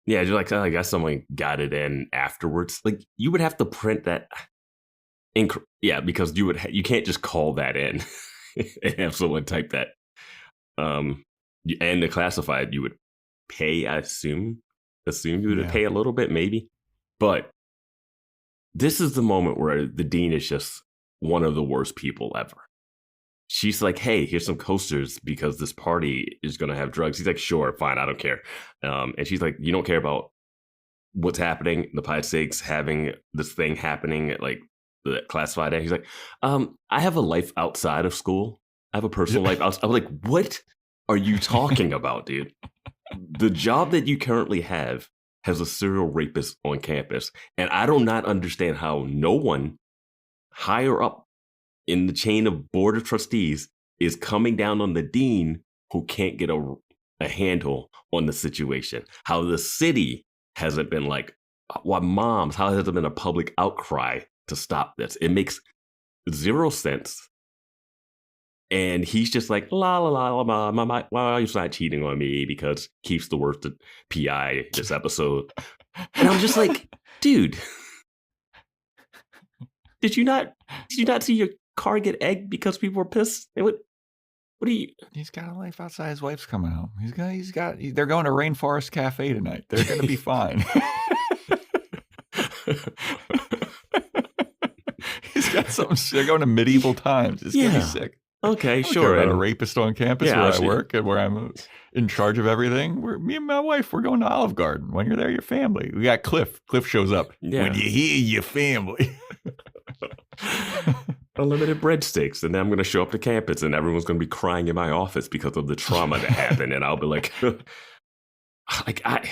yeah, you're like, oh, I guess someone got it in afterwards. Like, you would have to print that. Because you can't just call that in and have someone type that. And the classified, you would pay, I assume you would pay a little bit, maybe. But this is the moment where the dean is just one of the worst people ever. She's like, hey, here's some coasters because this party is going to have drugs. He's like, sure, fine, I don't care. And she's like, you don't care about what's happening, the Pi Sigs having this thing happening, like the classified ad. He's like, I have a life outside of school. I have a personal life outside. I'm like, what are you talking about, dude? The job that you currently have has a serial rapist on campus. And I do not understand how no one higher up in the chain of board of trustees is coming down on the dean who can't get a handle on the situation. How the city hasn't been like, how hasn't been a public outcry to stop this? It makes zero sense. And he's just like, la, la, la, la, la, why you're not cheating on me because Keith's the worst at PI this episode. And I'm just like, dude, did you not see your car get egged because people were pissed? What do you? He's got a life outside. His wife's coming home. They're going to Rainforest Cafe tonight. They're going to be fine. He's got something. They're going to medieval times. It's going to be sick. Okay, sure. About a rapist on campus where I work and where I'm in charge of everything. Me and my wife, we're going to Olive Garden. When you're there, your family. We got Cliff. Cliff shows up. Yeah. When you hear your family. Unlimited breadsticks. And then I'm going to show up to campus and everyone's going to be crying in my office because of the trauma that happened. And I'll be like, I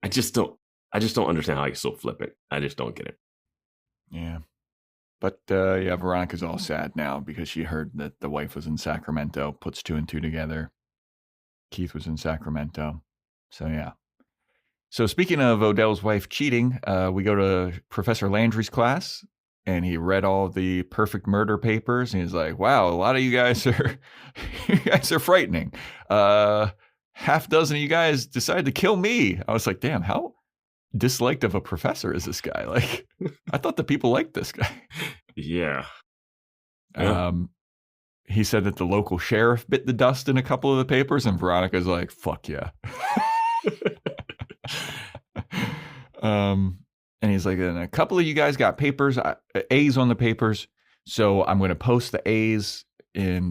just don't understand how you're so flippant. I just don't get it. Yeah. But Veronica's all sad now because she heard that the wife was in Sacramento, puts two and two together. Keith was in Sacramento. So, yeah. So, speaking of Odell's wife cheating, we go to Professor Landry's class, and he read all the perfect murder papers, and he's like, wow, a lot of you guys are frightening. Half dozen of you guys decided to kill me. I was like, damn, how disliked of a professor is this guy? Like, I thought the people liked this guy. Yeah. He said that the local sheriff bit the dust in a couple of the papers, and Veronica's like, fuck yeah. And he's like, and a couple of you guys got papers, A's on the papers, so I'm going to post the A's in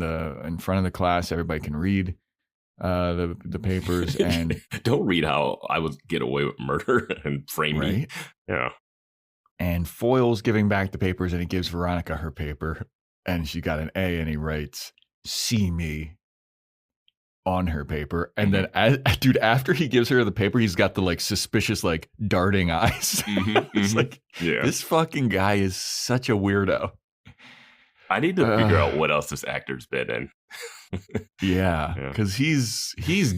front of the class. Everybody can read the papers, and don't read how I would get away with murder and frame me. Yeah. And Foyle's giving back the papers, and he gives Veronica her paper, and she got an A, and he writes, "See me," on her paper. And then, dude, after he gives her the paper, he's got the like suspicious, like darting eyes. It's like, this fucking guy is such a weirdo. I need to figure out what else this actor's been in. Yeah, because he's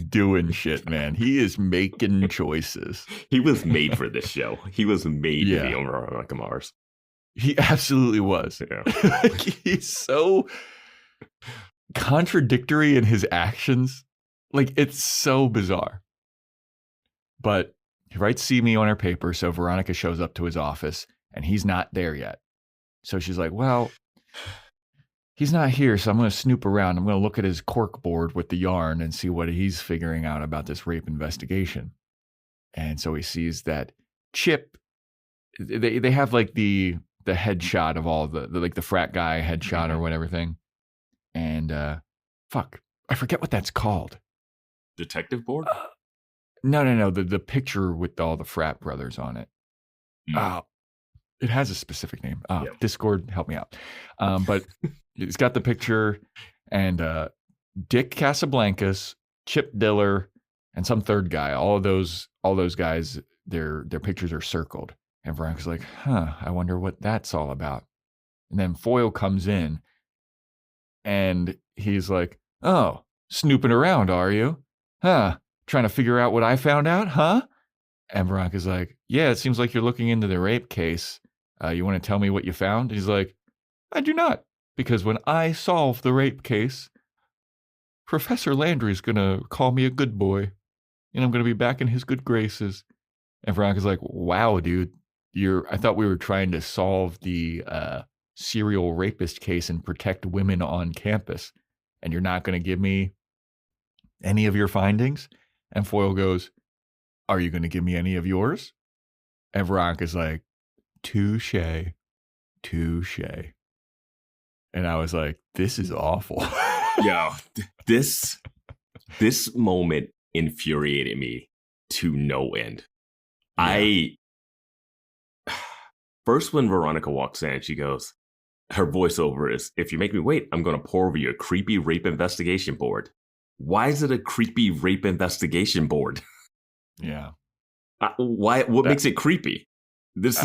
doing shit, man. He is making choices. He was made for this show. He was made to be on Veronica Mars. He absolutely was. Yeah. He's so contradictory in his actions. Like, it's so bizarre. But he writes "see me" on her paper, so Veronica shows up to his office, and he's not there yet. So she's like, well, he's not here, so I'm going to snoop around. I'm going to look at his cork board with the yarn and see what he's figuring out about this rape investigation. And so he sees that Chip, they have like the headshot of all the frat guy headshot or whatever thing. And fuck, I forget what that's called. Detective board? No. The picture with all the frat brothers on it. It has a specific name. Yeah. Discord, help me out. But it's got the picture and Dick Casablancas, Chip Diller, and some third guy. All those guys, their pictures are circled. And Veronica's like, I wonder what that's all about. And then Foyle comes in and he's like, oh, snooping around, are you? Huh? Trying to figure out what I found out, huh? And Veronica's like, yeah, it seems like you're looking into the rape case. You want to tell me what you found? And he's like, I do not. Because when I solve the rape case, Professor Landry's going to call me a good boy. And I'm going to be back in his good graces. And Veronica's like, wow, dude. I thought we were trying to solve the serial rapist case and protect women on campus. And you're not going to give me any of your findings? And Foyle goes, are you going to give me any of yours? And Veronica's like, touche. And I was like, this is awful. Yo, this moment infuriated me to no end. Yeah. First, when Veronica walks in, she goes, her voiceover is, if you make me wait, I'm going to pour over your creepy rape investigation board. Why is it a creepy rape investigation board? Yeah. What makes it creepy? This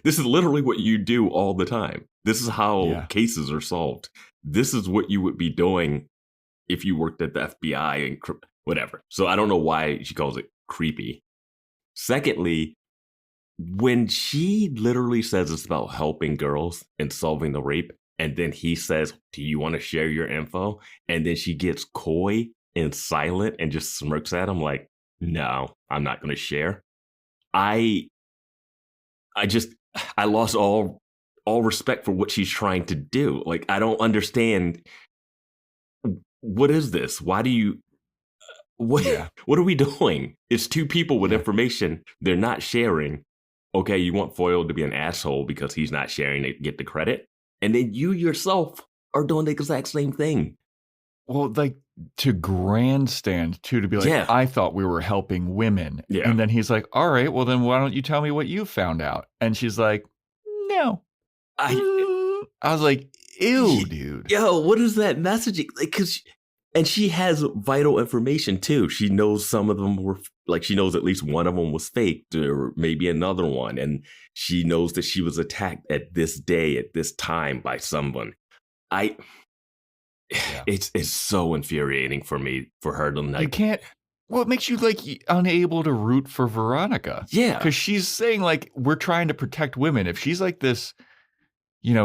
is literally what you do all the time. This is how cases are solved. This is what you would be doing if you worked at the FBI and whatever. So I don't know why she calls it creepy. Secondly, when she literally says it's about helping girls and solving the rape, and then he says, do you want to share your info? And then she gets coy and silent and just smirks at him like, no, I'm not going to share. I lost all respect for what she's trying to do. Like, I don't understand. What is this? Why do you, what are we doing? It's two people with information. They're not sharing. Okay, you want Foyle to be an asshole because he's not sharing to get the credit. And then you yourself are doing the exact same thing. Well, like to grandstand too, to be like, I thought we were helping women. Yeah. And then he's like, all right, well then why don't you tell me what you found out? And she's like, no. I was like, ew, dude. Yo, what is that messaging? Like, and she has vital information too. She knows some of them were like, she knows at least one of them was faked or maybe another one. And she knows that she was attacked at this day, at this time by someone. It's so infuriating for me, for her to like. You can't. Well, it makes you like unable to root for Veronica. Yeah. Because she's saying like, we're trying to protect women. If she's like this,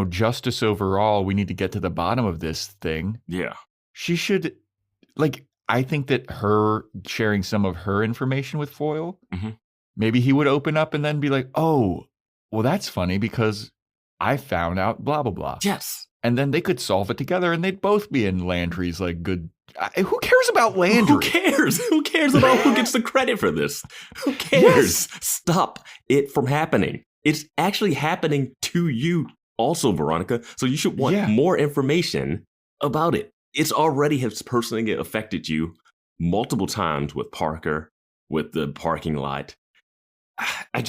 justice overall, we need to get to the bottom of this thing. Yeah. She should, like, I think that her sharing some of her information with Foyle, maybe he would open up and then be like, oh, well, that's funny because I found out blah, blah, blah. Yes. And then they could solve it together and they'd both be in Landry's like good. Who cares about Landry? Who cares? Who cares about who gets the credit for this? Who cares? Yes. Stop it from happening. It's actually happening to you also, Veronica. So you should want more information about it. It's already has personally affected you multiple times with Parker, with the parking lot. I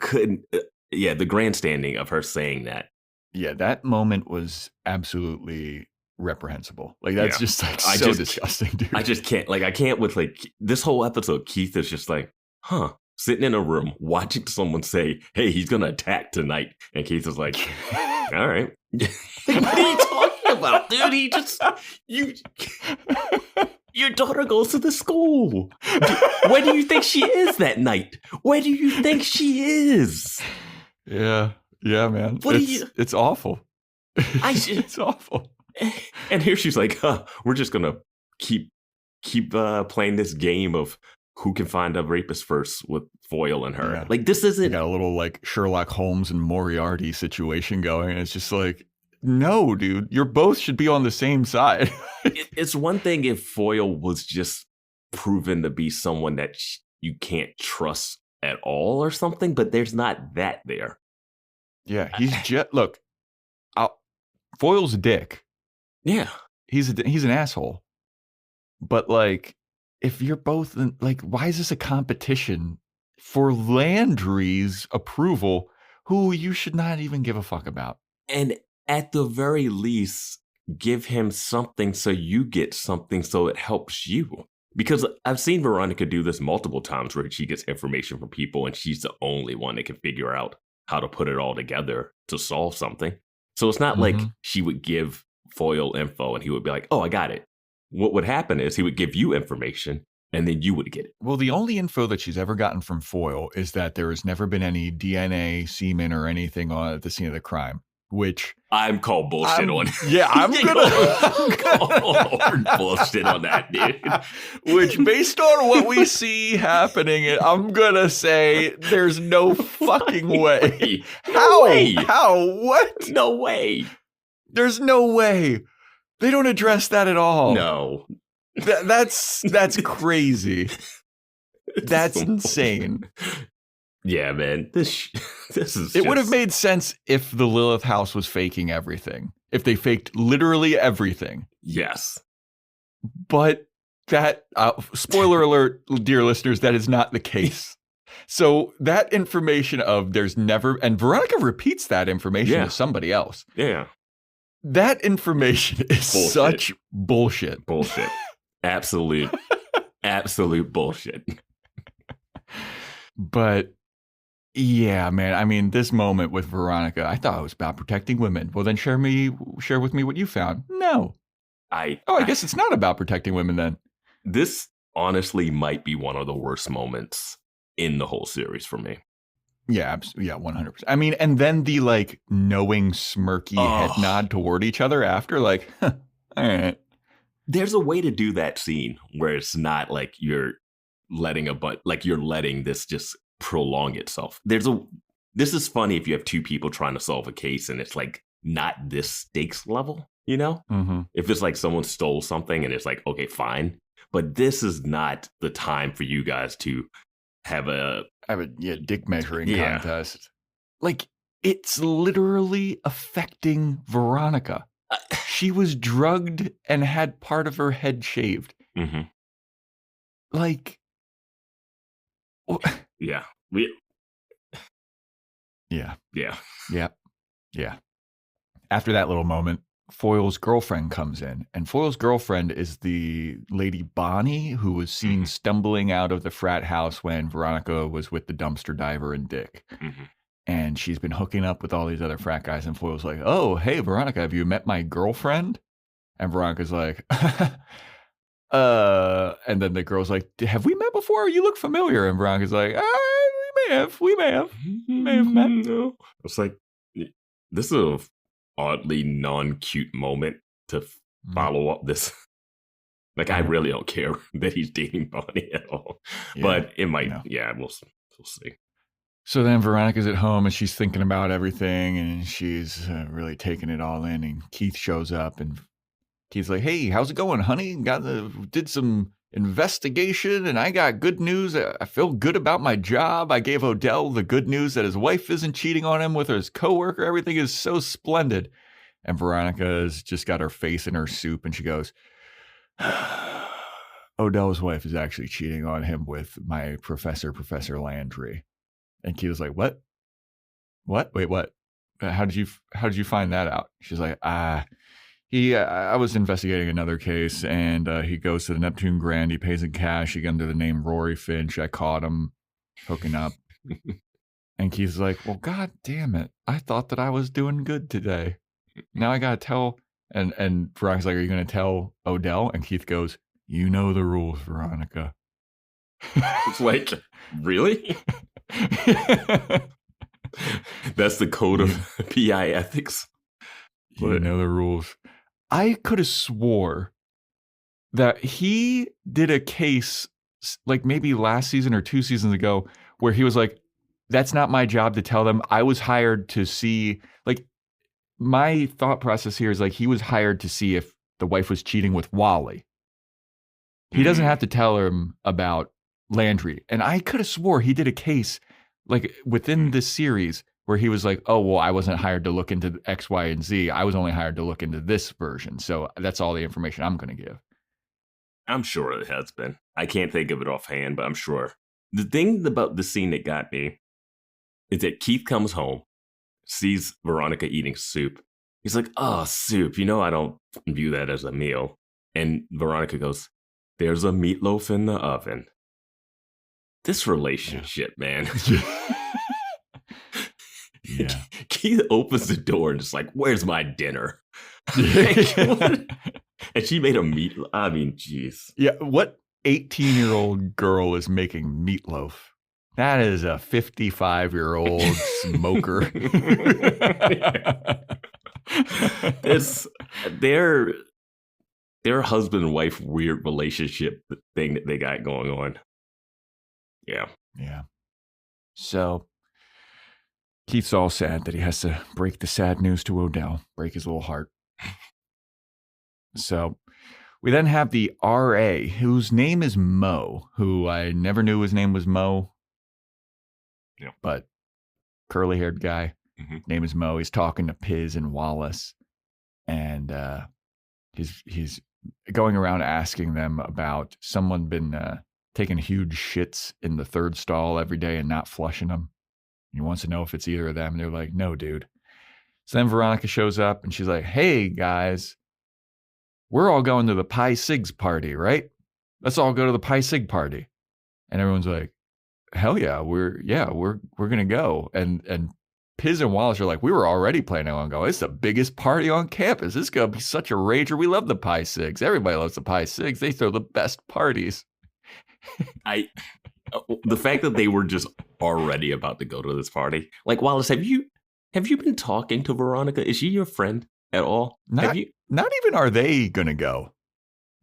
couldn't. The grandstanding of her saying that. Yeah, that moment was absolutely reprehensible. Like, that's just like so disgusting, dude. I just can't. Like, I can't with like this whole episode. Keith is just like, sitting in a room watching someone say, hey, he's going to attack tonight. And Keith is like, all right. What are you talking about, dude? Your daughter goes to the school. Where do you think she is that night? Where do you think she is? Yeah, man. It's awful. It's awful. And here she's like, we're just going to keep playing this game of who can find a rapist first with Foyle and her. Yeah. Like, this isn't... You got a little, like, Sherlock Holmes and Moriarty situation going. And it's just like, no, dude. You're both should be on the same side. It's one thing if Foyle was just proven to be someone that you can't trust at all or something, but there's not that there. Yeah, he's just look. Foyle's a dick. Yeah, he's an asshole. But like, if you're both like, why is this a competition for Landry's approval, who you should not even give a fuck about? And at the very least, give him something so you get something so it helps you. Because I've seen Veronica do this multiple times where she gets information from people and she's the only one that can figure out how to put it all together to solve something. So it's not like she would give Foyle info and he would be like, oh, I got it. What would happen is he would give you information and then you would get it. Well, the only info that she's ever gotten from Foyle is that there has never been any DNA, semen, or anything at the scene of the crime, which I'm called bullshit on. Yeah, I'm gonna bullshit on that, dude. Which, based on what we see happening, I'm gonna say there's no fucking way. No way. How? What? No way. There's no way. They don't address that at all. No. That's crazy. That's insane. Yeah, man. This is. It would have made sense if the Lilith house was faking everything. If they faked literally everything. Yes. But that, spoiler alert, dear listeners, that is not the case. So that information of there's never, and Veronica repeats that information to somebody else. Yeah. That information is bullshit. Such bullshit. Bullshit. Absolute bullshit. But yeah, man. I mean, this moment with Veronica, I thought it was about protecting women. Well, then share with me what you found. No. I guess it's not about protecting women then. This honestly might be one of the worst moments in the whole series for me. Yeah, 100%. I mean, and then the like knowing smirky head nod toward each other after, like, all right. There's a way to do that scene where it's not like you're letting you're letting this just prolong itself. This is funny if you have two people trying to solve a case and it's like not this stakes level, you know? Mm-hmm. If it's like someone stole something and it's like, okay, fine. But this is not the time for you guys to have a dick measuring contest. Like, it's literally affecting Veronica. She was drugged and had part of her head shaved. Mm-hmm. Like, yeah. After that little moment, Foyle's girlfriend comes in, and Foyle's girlfriend is the lady Bonnie who was seen stumbling out of the frat house when Veronica was with the dumpster diver and Dick. Mm-hmm. And she's been hooking up with all these other frat guys, and Foyle's like, oh, hey, Veronica, have you met my girlfriend? And Veronica's like, and then the girl's like, have we met before? You look familiar. And Veronica's like, we may have met. No. It's like, this is a oddly non-cute moment to follow up this. Like, I really don't care that he's dating Bonnie at all. Yeah, but it might, we'll see. So then Veronica's at home and she's thinking about everything and she's really taking it all in. And Keith shows up and Keith's like, hey, how's it going, honey? Did some investigation and I got good news. I feel good about my job. I gave Odell the good news that his wife isn't cheating on him with his coworker. Everything is so splendid. And Veronica's just got her face in her soup and she goes, Odell's wife is actually cheating on him with my Professor Landry. And Keith was like, what? Wait, what? How did you find that out? She's like, I was investigating another case, and he goes to the Neptune Grand. He pays in cash. He under the name Rory Finch. I caught him hooking up. And Keith's like, well, God damn it. I thought that I was doing good today. Now I got to tell. And Veronica's like, are you going to tell Odell? And Keith goes, you know the rules, Veronica. It's like, really? That's the code of PI ethics. You know the rules. I could have swore that he did a case like maybe last season or 2 seasons ago where he was like, that's not my job to tell them. I was hired to see, like, my thought process here is like he was hired to see if the wife was cheating with Wally. He doesn't have to tell him about Landry. And I could have swore he did a case like within this series where he was like, oh, well, I wasn't hired to look into X, Y, and Z. I was only hired to look into this version. So that's all the information I'm going to give. I'm sure it has been. I can't think of it offhand, but I'm sure. The thing about the scene that got me is that Keith comes home, sees Veronica eating soup. He's like, oh, soup. I don't view that as a meal. And Veronica goes, there's a meatloaf in the oven. This relationship, man. Yeah. Keith opens the door and just like, where's my dinner? And she made a meat. I mean, jeez. Yeah. What 18-year-old girl is making meatloaf? That is a 55-year-old smoker. It's their husband and wife weird relationship thing that they got going on. Yeah. Yeah. So Keith's all sad that he has to break the sad news to Odell, break his little heart. So we then have the RA, whose name is Mo, who I never knew his name was Mo. Yeah. But curly-haired guy, name is Mo. He's talking to Piz and Wallace. And he's going around asking them about someone been taking huge shits in the third stall every day and not flushing them. He wants to know if it's either of them. And they're like, no, dude. So then Veronica shows up and she's like, hey, guys, we're all going to the Pi Sigs party, right? Let's all go to the Pi Sig party. And everyone's like, hell yeah, we're going to go. And Piz and Wallace are like, we were already planning on going. It's the biggest party on campus. It's going to be such a rager. We love the Pi Sigs. Everybody loves the Pi Sigs. They throw the best parties. The fact that they were just already about to go to this party. Like, Wallace, have you been talking to Veronica? Is she your friend at all? Not even are they going to go.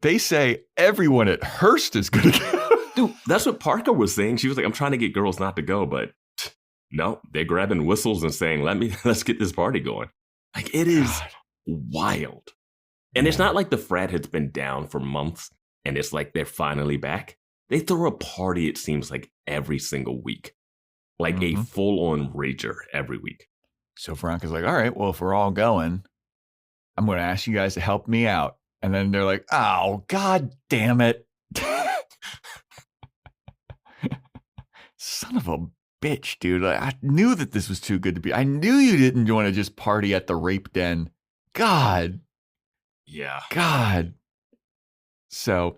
They say everyone at Hearst is going to go. Dude, that's what Parker was saying. She was like, I'm trying to get girls not to go, but no, they're grabbing whistles and saying, let's get this party going. Like, it is wild. And it's not like the frat has been down for months and it's like they're finally back. They throw a party, it seems like, every single week. Like a full-on rager every week. So Veronica's like, all right, well, if we're all going, I'm going to ask you guys to help me out. And then they're like, oh, God damn it. Son of a bitch, dude. Like, I knew that this was too good to be. I knew you didn't want to just party at the rape den. God. Yeah. God. So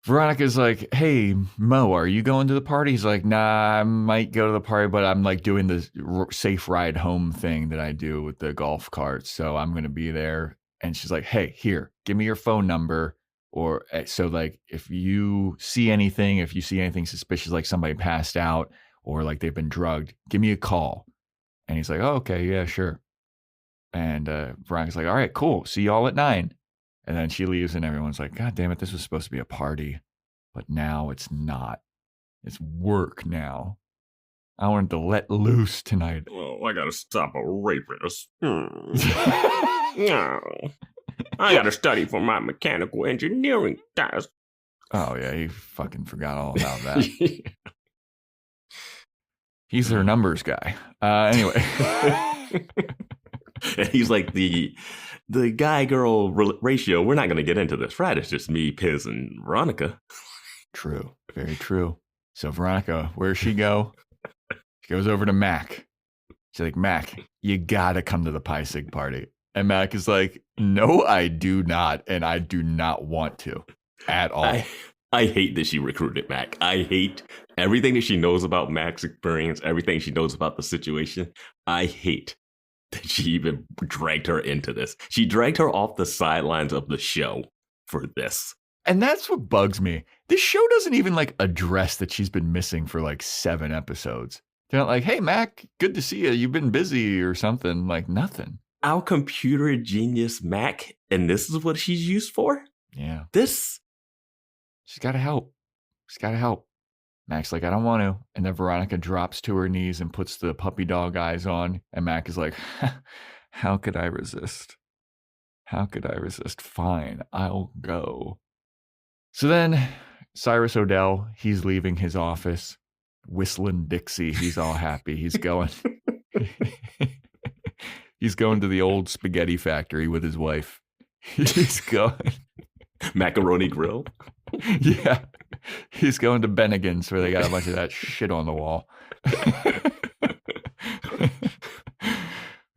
Veronica's like, hey, Mo, are you going to the party? He's like, nah, I might go to the party, but I'm like doing the safe ride home thing that I do with the golf carts. So I'm going to be there. And she's like, hey, here, give me your phone number. Or so like if you see anything suspicious, like somebody passed out or like they've been drugged, give me a call. And he's like, oh, okay, yeah, sure. And Veronica's like, all right, cool. See y'all at 9. And then she leaves and everyone's like, God damn it, this was supposed to be a party. But now it's not. It's work now. I wanted to let loose tonight. Oh, I got to stop a rapist. No. I got to study for my mechanical engineering test. Oh, yeah, he fucking forgot all about that. He's their numbers guy. Anyway. And he's like the guy-girl ratio. We're not going to get into this, right? It's just me, Piz, and Veronica. True. Very true. So Veronica, where's she go? She goes over to Mac. She's like, Mac, you got to come to the Pi Sig party. And Mac is like, no, I do not. And I do not want to at all. I hate that she recruited Mac. I hate everything that she knows about Mac's experience, everything she knows about the situation. I hate that she even dragged her into this. She dragged her off the sidelines of the show for this. And that's what bugs me. This show doesn't even like address that she's been missing for like 7 episodes. They're not like, hey, Mac, good to see you. You've been busy or something. Like nothing. Our computer genius Mac, and this is what she's used for? Yeah. She's got to help. She's got to help. Mac's like, I don't want to. And then Veronica drops to her knees and puts the puppy dog eyes on. And Mac is like, how could I resist? How could I resist? Fine, I'll go. So then Cyrus Odell, he's leaving his office, whistling Dixie. He's all happy. He's going. He's going to the old spaghetti factory with his wife. He's going. Macaroni Grill. Yeah. He's going to Bennigan's where they got a bunch of that shit on the wall.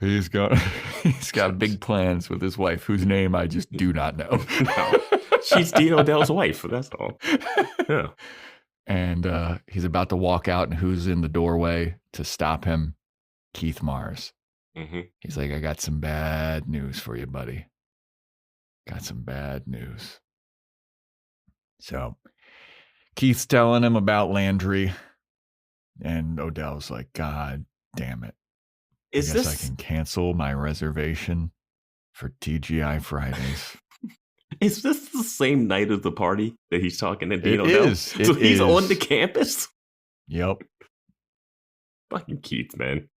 He's got big plans with his wife, whose name I just do not know. No. She's Dean Odell's wife, that's all. Yeah. And he's about to walk out, and who's in the doorway to stop him? Keith Mars. Mm-hmm. He's like, I got some bad news for you, buddy. Got some bad news. So Keith's telling him about Landry, and Odell's like, God damn it. I guess I can cancel my reservation for TGI Fridays. Is this the same night as the party that he's talking to Dean It Odell? is. So he's on the campus? Yep. Fucking Keith, man.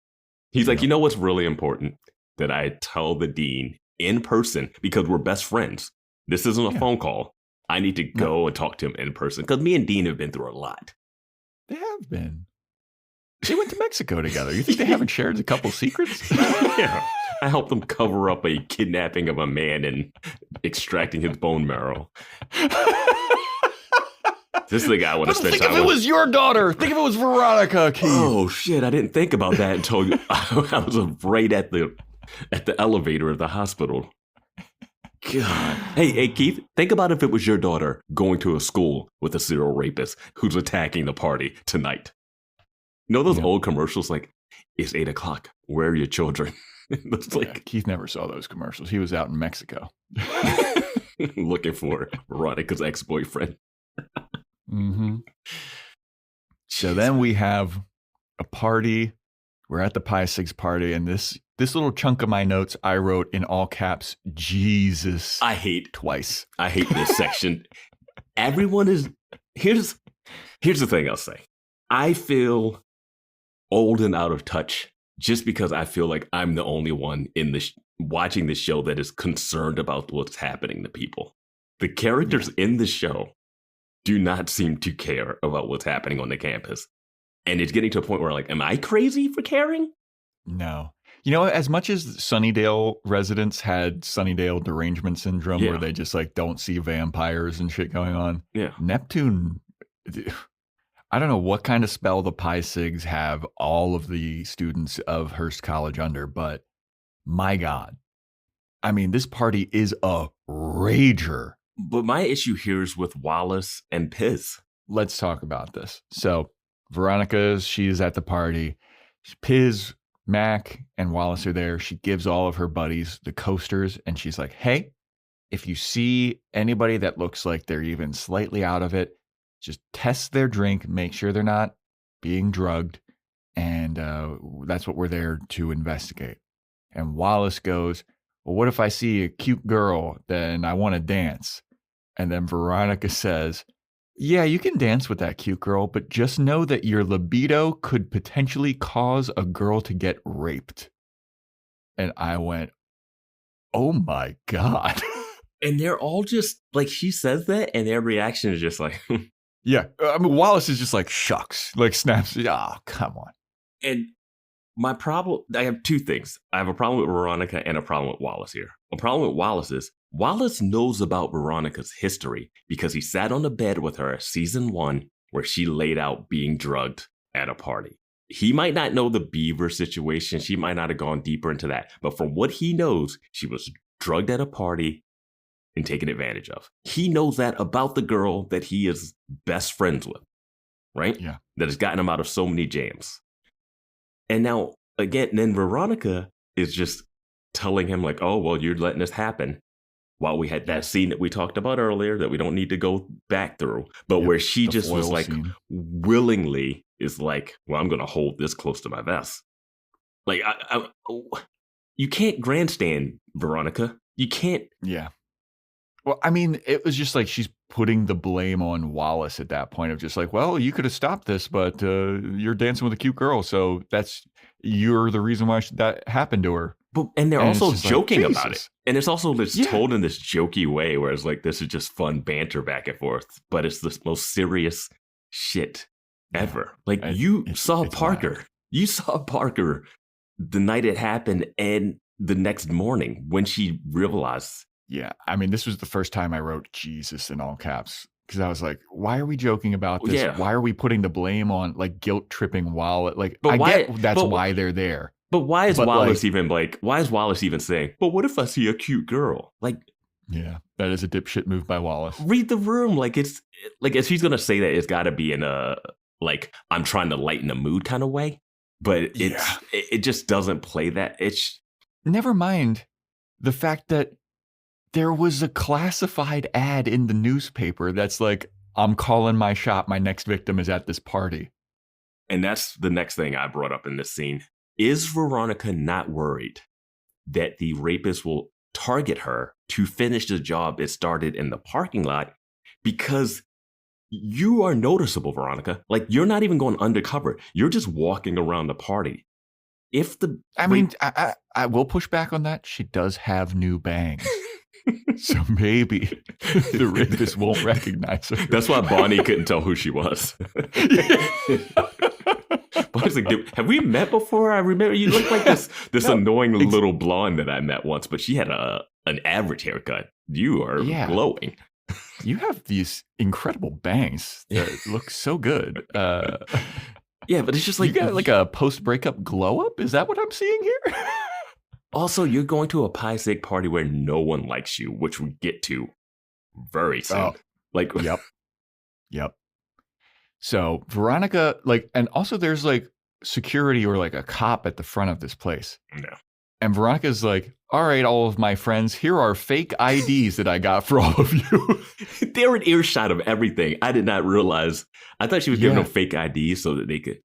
He's like, you know what's really important? That I tell the dean in person because we're best friends. This isn't a phone call. I need to go and talk to him in person because me and Dean have been through a lot. They have been. They went to Mexico together. You think they haven't shared a couple secrets? Yeah. I helped them cover up a kidnapping of a man and extracting his bone marrow. This is the guy I want to spend time with. Think if it was your daughter. Think if it was Veronica, Keith. Oh, shit. I didn't think about that until I was right at the elevator at the hospital. God. Hey, Keith, think about if it was your daughter going to a school with a serial rapist who's attacking the party tonight. You know those old commercials like, it's 8 o'clock. Where are your children? It's like Keith never saw those commercials. He was out in Mexico. looking for Veronica's ex-boyfriend. Mm-hmm. So then we have a party. We're at the Pi Sigs party, and this little chunk of my notes I wrote in all caps, Jesus. I hate this section. Everyone is here's the thing I'll say. I feel old and out of touch just because I feel like I'm the only one in the watching the show that is concerned about what's happening to people. The characters in the show do not seem to care about what's happening on the campus. And it's getting to a point where like, am I crazy for caring? No. You know, as much as Sunnydale residents had Sunnydale derangement syndrome where they just like don't see vampires and shit going on. Yeah. Neptune, I don't know what kind of spell the Pi Sigs have all of the students of Hearst College under, but my God. I mean, this party is a rager. But my issue here is with Wallace and Piz. Let's talk about this. So Veronica, she's at the party. Piz, Mac, and Wallace are there. She gives all of her buddies the coasters, and she's like, hey, if you see anybody that looks like they're even slightly out of it, just test their drink, make sure they're not being drugged, and that's what we're there to investigate. And Wallace goes, well, what if I see a cute girl, then I want to dance? And then Veronica says, yeah, you can dance with that cute girl, but just know that your libido could potentially cause a girl to get raped. And I went, oh my God. And they're all just like, she says that, and their reaction is just like, yeah. I mean, Wallace is just like, shucks, like snaps. Oh, come on. And my problem, I have two things. I have a problem with Veronica and a problem with Wallace here. A problem with Wallace is Wallace knows about Veronica's history because he sat on the bed with her season 1 where she laid out being drugged at a party. He might not know the Beaver situation. She might not have gone deeper into that. But from what he knows, she was drugged at a party and taken advantage of. He knows that about the girl that he is best friends with, right? Yeah. That has gotten him out of so many jams. And now, again, then Veronica is just telling him like, oh, well, you're letting this happen. While we had that scene that we talked about earlier that we don't need to go back through, but where she just was like willingly is like, well, I'm going to hold this close to my vest. Like, you can't grandstand, Veronica. You can't. Yeah. Well, I mean, it was just like she's putting the blame on Wallace at that point of just like, well, you could have stopped this, but you're dancing with a cute girl, so you're the reason why that happened to her. And they're also joking like, about it. And it's also told in this jokey way, where it's like, this is just fun banter back and forth, but it's the most serious shit ever. Like, you saw Parker. Wild. You saw Parker the night it happened and the next morning when she realized. Yeah, I mean, this was the first time I wrote Jesus in all caps because I was like, why are we joking about this? Yeah. Why are we putting the blame on like guilt tripping Wallace? Like, get that's why they're there. But why is Wallace even saying, but what if I see a cute girl? Like, yeah, that is a dipshit move by Wallace. Read the room. Like, it's like, if he's going to say that, it's got to be in a, like, I'm trying to lighten the mood kind of way. But it just doesn't play that. It's never mind the fact that there was a classified ad in the newspaper that's like, I'm calling my shot. My next victim is at this party. And that's the next thing I brought up in this scene. Is Veronica not worried that the rapist will target her to finish the job it started in the parking lot? Because you are noticeable, Veronica. Like, you're not even going undercover. You're just walking around the party. I will push back on that. She does have new bangs. So maybe the rapist won't recognize her. That's why Bonnie couldn't tell who she was. Bonnie's like, have we met before? I remember you look like this annoying little blonde that I met once, but she had an average haircut. You are glowing. You have these incredible bangs that look so good. Yeah, but it's just like, you got like a post-breakup glow up? Is that what I'm seeing here? Also, you're going to a Pi Sig party where no one likes you, which we get to very soon. Oh, like, yep. So Veronica, like, and also there's like security or like a cop at the front of this place. No. And Veronica's like, all right, all of my friends, here are fake IDs that I got for all of you. They're in earshot of everything. I did not realize. I thought she was giving them fake IDs so that they could.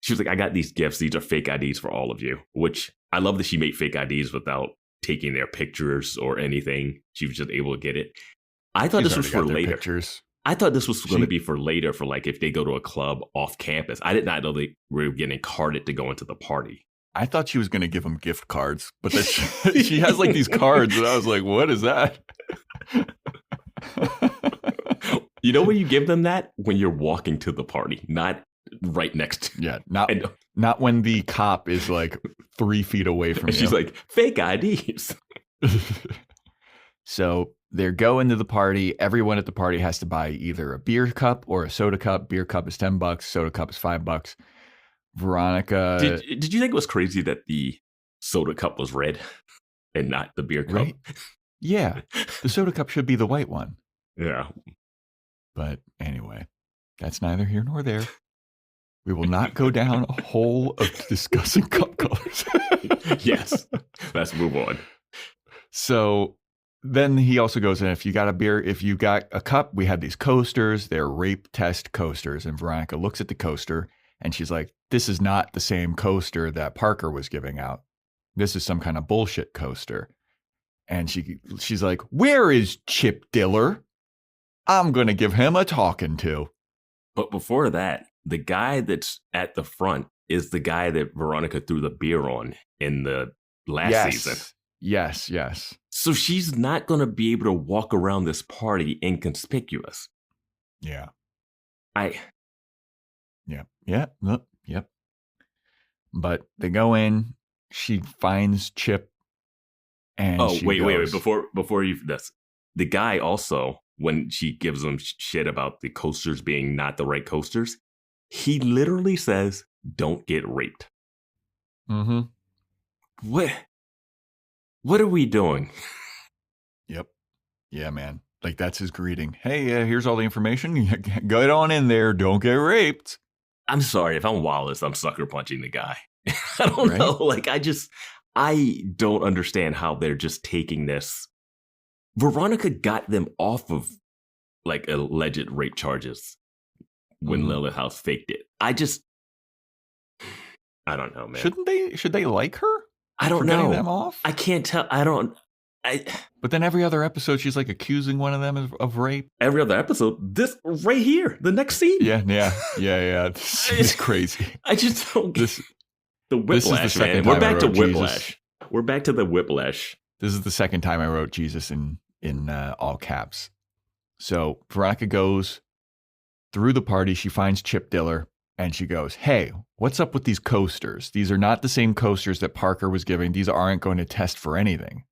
She was like, I got these gifts. These are fake IDs for all of you, which I love that she made fake IDs without taking their pictures or anything. She was just able to get it. I thought this was for later. Pictures. I thought this was going to be for later, for like if they go to a club off campus. I did not know they were getting carded to go into the party. I thought she was going to give them gift cards, but then she has like these cards, and I was like, what is that? You know when you give them that? When you're walking to the party, not right next to. Yeah, not when the cop is like 3 feet away from you. She's like, fake IDs. So they're going to the party. Everyone at the party has to buy either a beer cup or a soda cup. Beer cup is $10. Soda cup is $5. Veronica. Did you think it was crazy that the soda cup was red and not the beer cup? Right? Yeah. The soda cup should be the white one. Yeah. But anyway, that's neither here nor there. We will not go down a hole of discussing cup colors. Yes. Let's move on. So then he also goes in, if you got a cup, we had these coasters. They're rape test coasters. And Veronica looks at the coaster and she's like, this is not the same coaster that Parker was giving out. This is some kind of bullshit coaster. And she's like, where is Chip Diller? I'm going to give him a talking to. But before that, the guy that's at the front is the guy that Veronica threw the beer on in the last season. Yes. So she's not going to be able to walk around this party inconspicuous. Yeah. Yep. But they go in. She finds Chip. And wait. Before you, the guy also, when she gives him shit about the coasters being not the right coasters, he literally says, "Don't get raped." Mm-hmm. What are we doing? Yep. Yeah, man. Like, that's his greeting. Hey, here's all the information. Get on in there. Don't get raped. I'm sorry. If I'm Wallace, I'm sucker punching the guy. I don't know. Like, I don't understand how they're just taking this. Veronica got them off of, like, alleged rape charges when Lilith House faked it. I don't know, man. Should they like her? I don't know. Getting them off? I can't tell. But then every other episode, she's like accusing one of them of rape. Every other episode, this right here, the next scene. Yeah. This is crazy. I just don't get the This is the whiplash, second man. time We're back I to wrote whiplash. Jesus. We're back to the whiplash. This is the second time I wrote Jesus in all caps. So Veronica goes through the party. She finds Chip Diller and she goes, "Hey, what's up with these coasters? These are not the same coasters that Parker was giving. These aren't going to test for anything."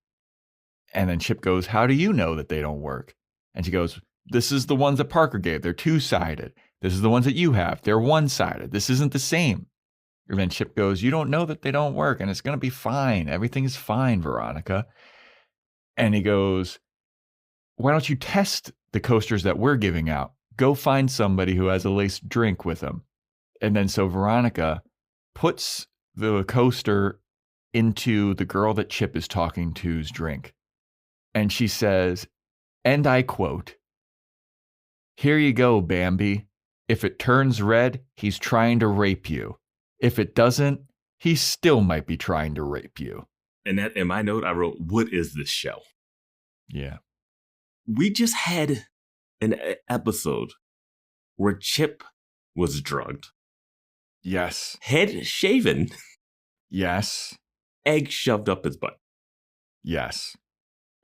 And then Chip goes, "How do you know that they don't work?" And she goes, "This is the ones that Parker gave. They're two-sided. This is the ones that you have. They're one-sided. This isn't the same." And then Chip goes, "You don't know that they don't work, and it's going to be fine. Everything is fine, Veronica." And he goes, "Why don't you test the coasters that we're giving out? Go find somebody who has a laced drink with them." And then so Veronica puts the coaster into the girl that Chip is talking to's drink. And she says, and I quote, "Here you go, Bambi. If it turns red, he's trying to rape you. If it doesn't, he still might be trying to rape you." And that in my note, I wrote, "What is this show?" Yeah. We just had an episode where Chip was drugged, Yes. head shaven, Yes. egg shoved up his butt. Yes.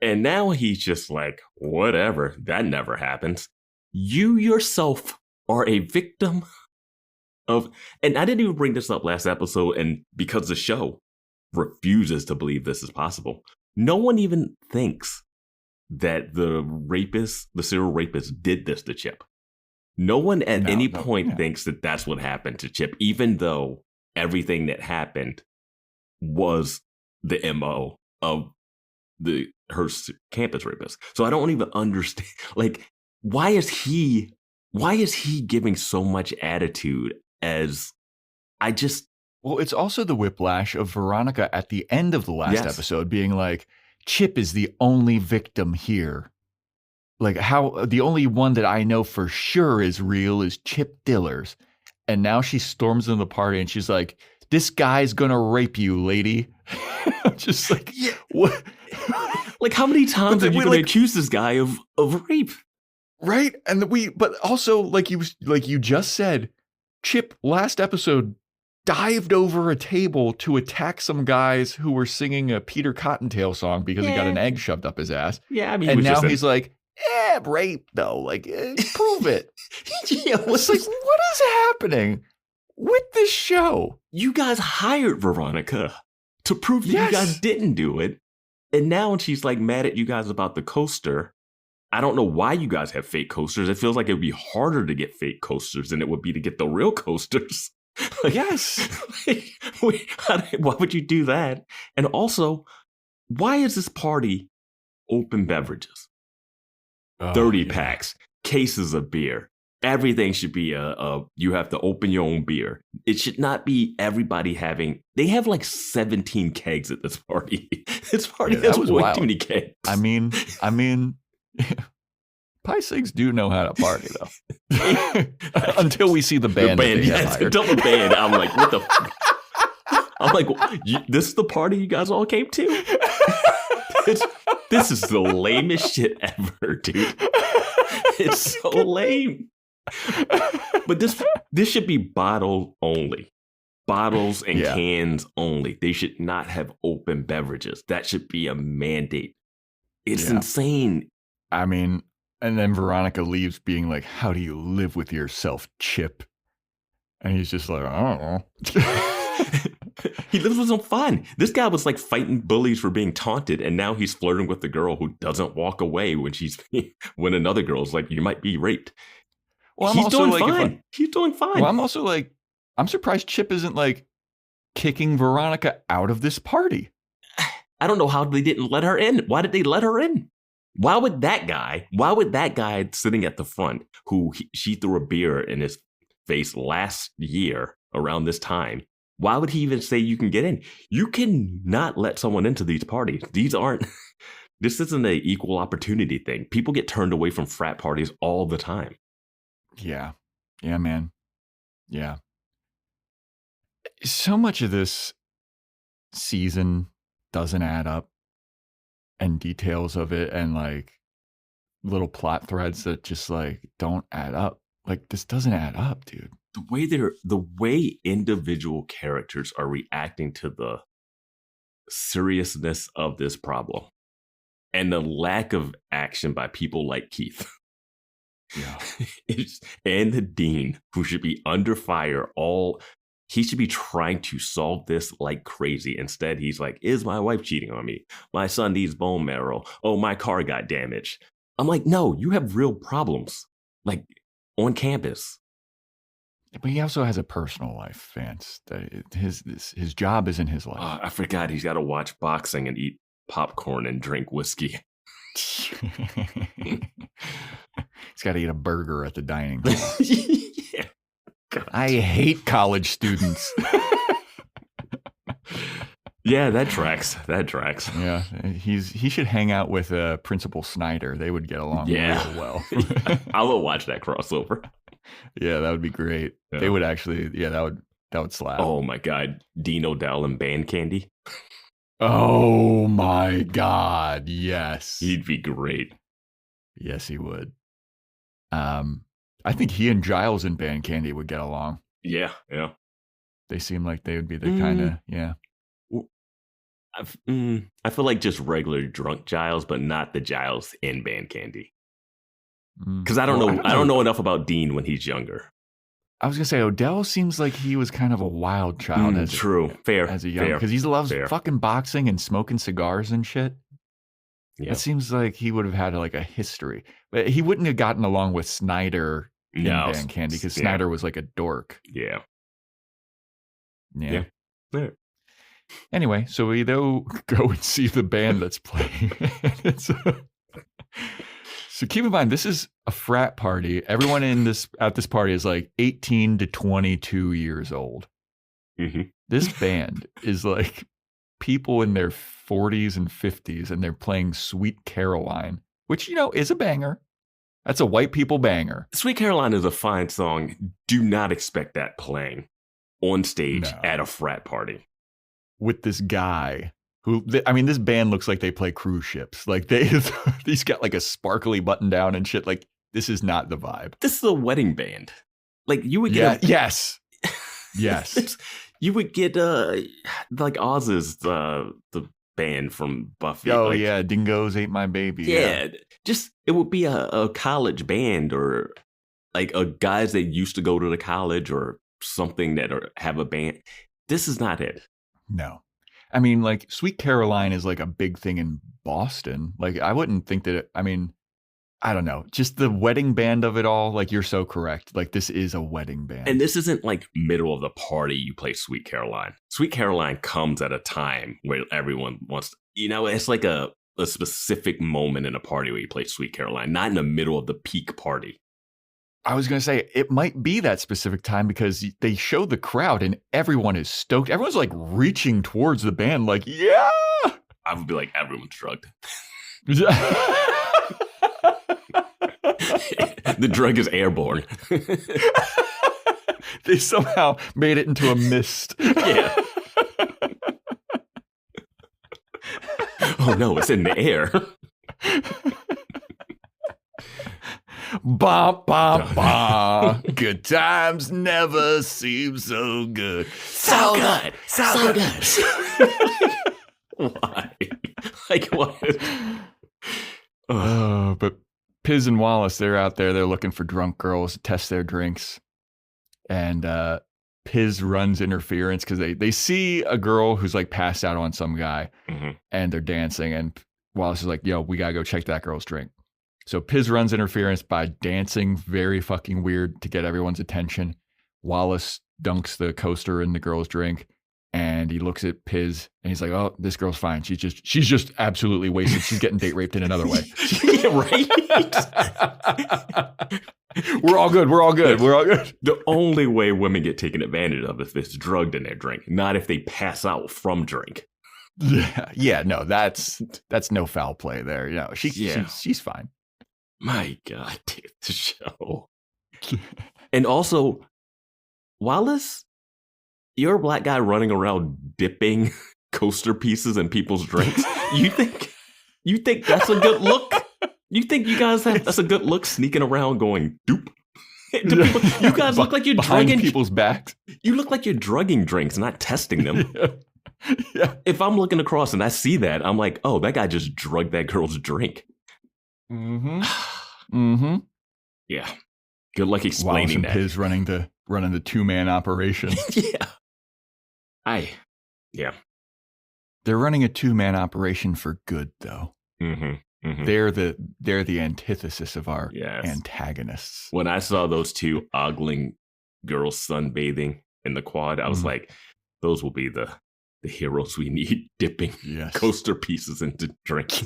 And now he's just like, whatever, that never happens. You yourself are a victim of, and I didn't even bring this up last episode, and because the show refuses to believe this is possible, no one even thinks that the serial rapist did this to Chip. No one at any point thinks that that's what happened to Chip, even though everything that happened was the MO of the Hearst campus rapist. So I don't even understand. Like, why is he giving so much attitude as Well, it's also the whiplash of Veronica at the end of the last episode being like, Chip is the only victim here. Like, how the only one that I know for sure is real is Chip Diller's. And now she storms into the party and she's like, "This guy's gonna rape you, lady." Just like, yeah. What? Like, how many times are you going to accuse this guy of rape? Right? And but also, like you just said, Chip last episode dived over a table to attack some guys who were singing a Peter Cottontail song because he got an egg shoved up his ass. Yeah, I mean, and now he's like, rape though. Like, prove it. It's like, what is happening with this show? You guys hired Veronica to prove that you guys didn't do it. And now she's like mad at you guys about the coaster. I don't know why you guys have fake coasters. It feels like it would be harder to get fake coasters than it would be to get the real coasters. Like, yes. Why would you do that? And also, why is this party open beverages? 30 packs, cases of beer. Everything should be you have to open your own beer. It should not be everybody having. They have like 17 kegs at this party. This party has way too many kegs. I mean, Pi Sigs do know how to party though. Until we see the band. Until the band. I'm like, what the? I'm like, this is the party you guys all came to? This is the lamest shit ever, dude. It's so lame. But this should be bottle only. Bottles and cans only. They should not have open beverages. That should be a mandate. It's insane. I mean, and then Veronica leaves being like, "How do you live with yourself, Chip?" And he's just like, "I don't know." He lives with some fun. This guy was like fighting bullies for being taunted, and now he's flirting with the girl who doesn't walk away when another girl's like, "You might be raped." Well, he's doing fine. He's doing fine. Well, I'm also like, I'm surprised Chip isn't like kicking Veronica out of this party. I don't know how they didn't let her in. Why did they let her in? Why would that guy sitting at the front she threw a beer in his face last year around this time, why would he even say you can get in? You cannot let someone into these parties. This isn't an equal opportunity thing. People get turned away from frat parties all the time. Yeah. Yeah, man. Yeah. So much of this season doesn't add up. and details of it and like little plot threads that just like don't add up. Like this doesn't add up, dude. The way individual characters are reacting to the seriousness of this problem and the lack of action by people like Keith. Yeah. And the dean, who should be under fire he should be trying to solve this like crazy. Instead, he's like, is my wife cheating on me? My son needs bone marrow. Oh, my car got damaged. I'm like, no, you have real problems, like on campus. But he also has a personal life, Vance. His job isn't his life. I forgot he's got to watch boxing and eat popcorn and drink whiskey. He's got to eat a burger at the dining hall. Yeah. God. I hate college students. Yeah, that tracks. Yeah, he should hang out with Principal Snyder. They would get along real well. I will watch that crossover. Yeah, that would be great. Yeah. They would actually, that would slap. Oh my God, Dean O'Dell and Band Candy. Oh my God, yes. He'd be great. Yes, he would. I think he and Giles and Band Candy would get along. Yeah. They seem like they would be the kind of, yeah. I feel like just regular drunk Giles, but not the Giles in Band Candy. Because I don't know enough about Dean when he's younger. I was gonna say O'Dell seems like he was kind of a wild child as a young, because he loves fucking boxing and smoking cigars and shit. Yeah. It seems like he would have had like a history, but he wouldn't have gotten along with Snyder in Band Candy because Snyder was like a dork. Yeah. Anyway, so we go and see the band that's playing. So keep in mind, this is a frat party. Everyone at this party is like 18 to 22 years old. Mm-hmm. This band is like people in their 40s and 50s, and they're playing Sweet Caroline, which, is a banger. That's a white people banger. Sweet Caroline is a fine song. Do not expect that playing on stage at a frat party. With this guy who, this band looks like they play cruise ships. Like he's got like a sparkly button down and shit. Like this is not the vibe. This is a wedding band. Like you would get yes. You would get like Oz's the band from Buffy. Oh yeah, Dingoes Ate My Baby. Yeah, just it would be a college band or like a guys that used to go to the college or something that have a band. This is not it. No. Like Sweet Caroline is like a big thing in Boston. Like I wouldn't think that I don't know. Just the wedding band of it all. Like you're so correct. Like this is a wedding band. And this isn't like middle of the party you play Sweet Caroline. Sweet Caroline comes at a time where everyone wants, it's like a specific moment in a party where you play Sweet Caroline, not in the middle of the peak party. I was going to say it might be that specific time because they show the crowd and everyone is stoked. Everyone's like reaching towards the band like, yeah. I would be like, everyone's drugged. The drug is airborne. They somehow made it into a mist. Yeah. Oh no, it's in the air. Ba ba ba. Good times never seem so good. So good. Why? Like what? But Piz and Wallace, they're out there. They're looking for drunk girls to test their drinks. And Piz runs interference because they see a girl who's like passed out on some guy. Mm-hmm. And they're dancing. And Wallace is like, yo, we got to go check that girl's drink. So Piz runs interference by dancing very fucking weird to get everyone's attention. Wallace dunks the coaster in the girl's drink. And he looks at Piz and he's like, oh, this girl's fine. She's just absolutely wasted. She's getting date raped in another way. Yeah, right? We're all good. The only way women get taken advantage of is if it's drugged in their drink, not if they pass out from drink. Yeah, no, that's no foul play there. She's fine. My God, dude, the show. And also, Wallace, you're a black guy running around dipping coaster pieces in people's drinks. You think You think that's a good look? You think you guys have that's a good look sneaking around going doop? You guys look like you're drugging people's backs. You look like you're drugging drinks, not testing them. Yeah. If I'm looking across and I see that, I'm like, oh, that guy just drugged that girl's drink. Mm-hmm. Mm-hmm. Yeah. Good luck explaining that. Piz running the 2-man operation. Yeah. They're running a 2-man operation for good, though. Mm-hmm. Mm-hmm. They're the antithesis of our antagonists. When I saw those two ogling girls sunbathing in the quad, I was like, those will be the heroes we need dipping coaster pieces into drinks.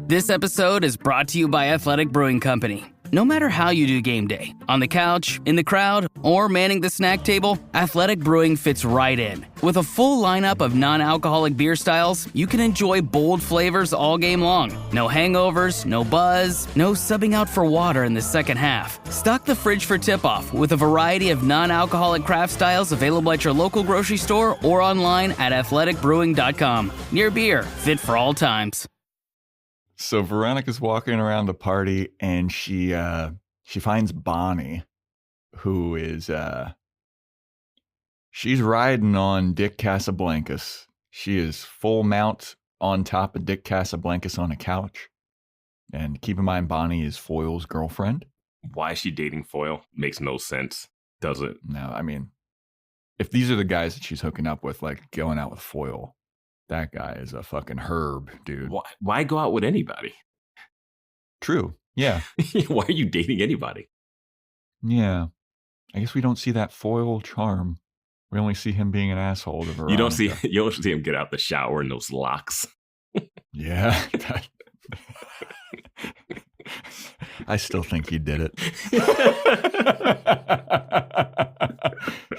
This episode is brought to you by Athletic Brewing Company. No matter how you do game day, on the couch, in the crowd, or manning the snack table, Athletic Brewing fits right in. With a full lineup of non-alcoholic beer styles, you can enjoy bold flavors all game long. No hangovers, no buzz, no subbing out for water in the second half. Stock the fridge for tip-off with a variety of non-alcoholic craft styles available at your local grocery store or online at athleticbrewing.com. Near beer, fit for all times. So Veronica's walking around the party and she finds Bonnie, who is she's riding on Dick Casablancas. She is full mount on top of Dick Casablancas on a couch. And keep in mind, Bonnie is Foyle's girlfriend. Why is she dating Foyle? Makes no sense, does it? No, I mean, if these are the guys that she's hooking up with, like going out with Foyle, that guy is a fucking herb, dude. Why go out with anybody? True. Yeah. Why are you dating anybody? Yeah. I guess we don't see that Foyle charm. We only see him being an asshole to Veronica. You don't see him get out the shower in those locks. Yeah. I still think he did it.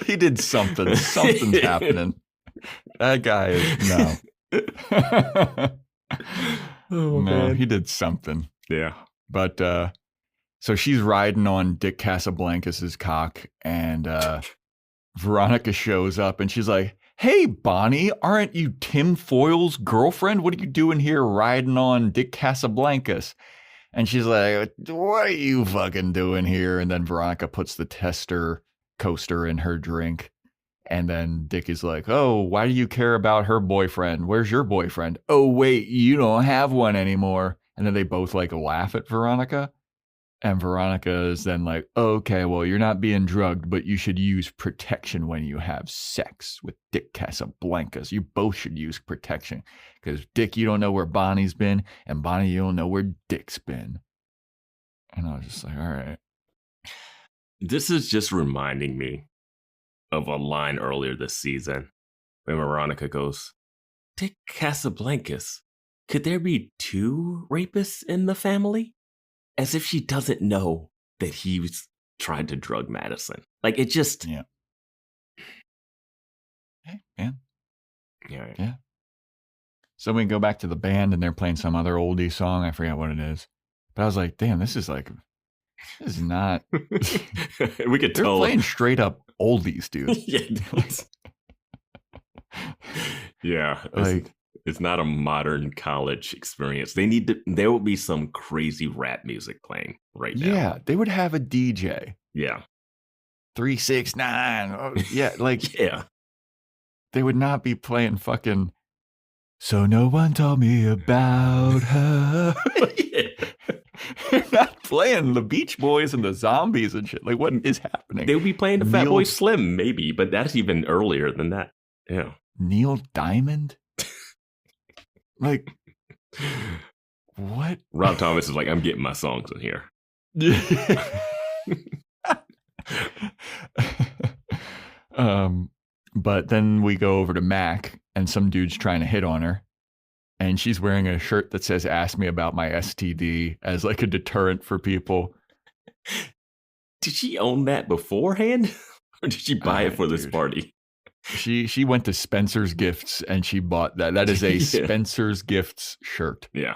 He did something. Something's happening. That guy is no, he did something. Yeah. But so she's riding on Dick Casablancas's cock, and Veronica shows up and she's like, "Hey, Bonnie, aren't you Tim Foyle's girlfriend? What are you doing here riding on Dick Casablancas?" And she's like, "What are you fucking doing here?" And then Veronica puts the tester coaster in her drink. And then Dick is like, "Oh, why do you care about her boyfriend? Where's your boyfriend? Oh, wait, you don't have one anymore." And then they both like laugh at Veronica. And Veronica is then like, "Okay, well, you're not being drugged, but you should use protection when you have sex with Dick Casablancas. You both should use protection. Because Dick, you don't know where Bonnie's been. And Bonnie, you don't know where Dick's been." And I was just like, all right. This is just reminding me of a line earlier this season when Veronica goes, "Dick Casablancas, could there be 2 rapists in the family?" As if she doesn't know that he was trying to drug Madison. Like, it just... Yeah. Hey, man. Yeah. So we go back to the band and they're playing some other oldie song. I forget what it is. But I was like, damn, this is not... We could tell. They're playing straight up oldies, dude. Yeah. It's not a modern college experience. There will be some crazy rap music playing right now. Yeah, they would have a DJ. Yeah. 369. Oh, yeah, like yeah. They would not be playing fucking "So No One Told Me About Her." They're not playing the Beach Boys and the Zombies and shit. Like, what is happening? They would be playing the Fatboy Slim, maybe, but that's even earlier than that. Yeah. Neil Diamond? Like, what? Rob Thomas is like, "I'm getting my songs in here." But then we go over to Mac and some dude's trying to hit on her. And she's wearing a shirt that says "Ask me about my STD" as like a deterrent for people. Did she own that beforehand? Or did she buy it for this party? She went to Spencer's Gifts and she bought that. That is a Spencer's Gifts shirt. Yeah.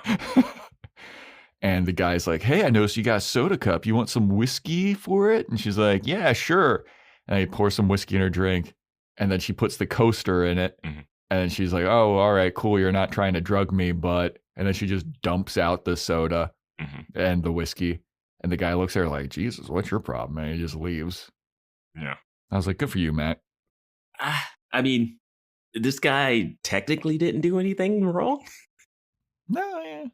And the guy's like, "Hey, I noticed you got a soda cup. You want some whiskey for it?" And she's like, "Yeah, sure." And he pours some whiskey in her drink. And then she puts the coaster in it. Mm-hmm. And she's like, oh, all right, cool. You're not trying to drug me, but... And then she just dumps out the soda and the whiskey. And the guy looks at her like, Jesus, what's your problem? And he just leaves. Yeah. I was like, good for you, Matt. I mean, this guy technically didn't do anything wrong. No, yeah.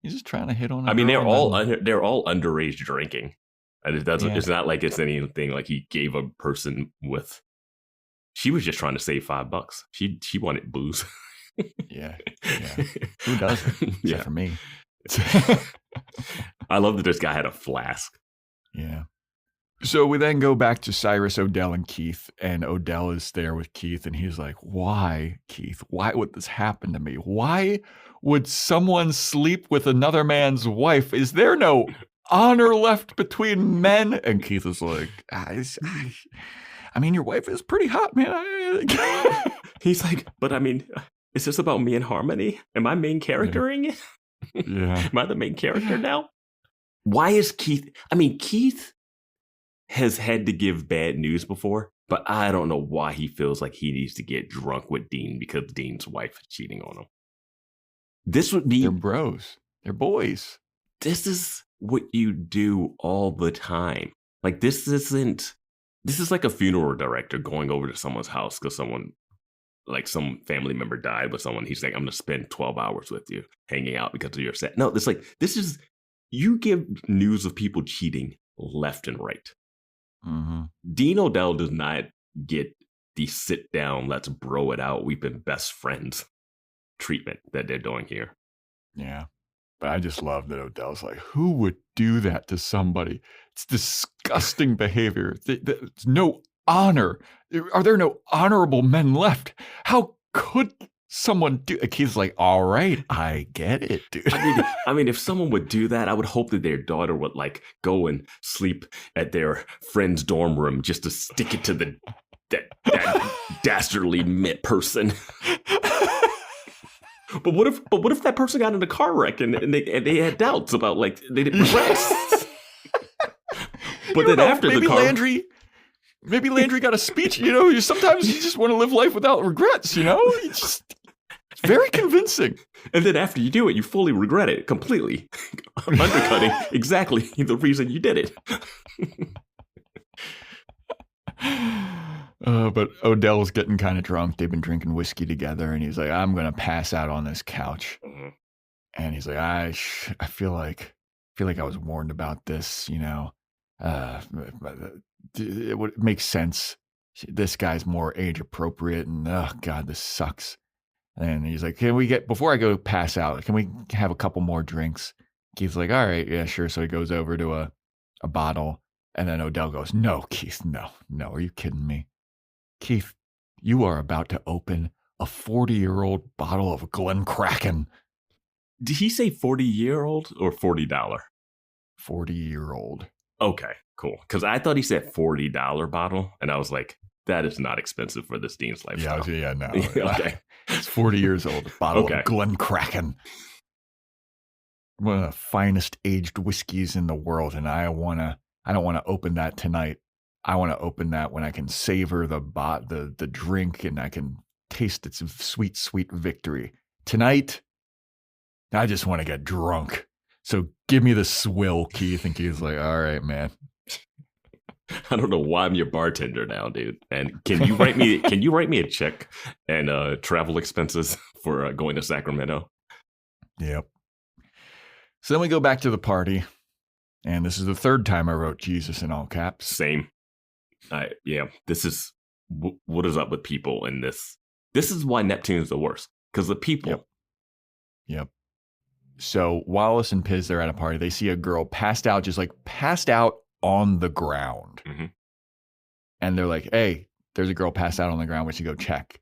He's just trying to hit on her. I mean, they're all underage drinking. And it doesn't. Yeah. It's not like it's anything like he gave a person with... She was just trying to save $5. She wanted booze. Yeah. Who doesn't? Except for me. I love that this guy had a flask. Yeah. So we then go back to Cyrus, Odell, and Keith. And Odell is there with Keith. And he's like, why, Keith? Why would this happen to me? Why would someone sleep with another man's wife? Is there no honor left between men? And Keith is like, I mean, your wife is pretty hot, man. He's like, but I mean, is this about me and Harmony? Am I main charactering it? Yeah. Am I the main character now? Why is Keith... I mean, Keith has had to give bad news before, but I don't know why he feels like he needs to get drunk with Dean because Dean's wife is cheating on him. This would be... They're bros. They're boys. This is what you do all the time. Like, this isn't... This is like a funeral director going over to someone's house because someone... Like some family member died with someone. He's like, I'm going to spend 12 hours with you hanging out because of your set. No, it's like, this is, you give news of people cheating left and right. Mm-hmm. Dean Odell does not get the sit down, let's bro it out, we've been best friends treatment that they're doing here. Yeah. But I just love that Odell's like, who would do that to somebody? It's disgusting behavior. There's no honor. Are there no honorable men left? How could someone do it? Keith's like, all right, I get it, dude. I mean, if someone would do that, I would hope that their daughter would like go and sleep at their friend's dorm room just to stick it to that dastardly person. But what if that person got in a car wreck and they had doubts about like they didn't regrets? But then after the car, Maybe Landry got a speech, sometimes you just want to live life without regrets, It's very convincing. And then after you do it, you fully regret it completely. Undercutting exactly the reason you did it. But Odell's getting kind of drunk. They've been drinking whiskey together. And he's like, I'm going to pass out on this couch. Mm-hmm. And he's like, I feel like I was warned about this, it would make sense. This guy's more age appropriate, and oh god, this sucks. And he's like, before I go pass out, can we have a couple more drinks? Keith's like, all right, yeah, sure. So he goes over to a bottle, and then Odell goes, no, Keith, no, are you kidding me? Keith, you are about to open a 40-year-old bottle of Glenkraken. Did he say 40-year-old or $40? 40-year-old. Okay, cool. Because I thought he said $40 bottle, and I was like, that is not expensive for this Dean's lifestyle. Yeah, no. Okay. It's 40 years old. Bottle of Glenkraken. One of the finest aged whiskeys in the world, and I don't want to open that tonight. I want to open that when I can savor the drink and I can taste its sweet, sweet victory. Tonight, I just want to get drunk. So give me the swill, Keith. And Keith's like, all right, man. I don't know why I'm your bartender now, dude. And can you write me a check and travel expenses for going to Sacramento? Yep. So then we go back to the party, and this is the third time I wrote Jesus in all caps. Same. This is what is up with people in this. This is why Neptune's the worst, because the people. Yep. So Wallace and Piz, they're at a party. They see a girl passed out on the ground. Mm-hmm. And they're like, hey, there's a girl passed out on the ground. We should go check.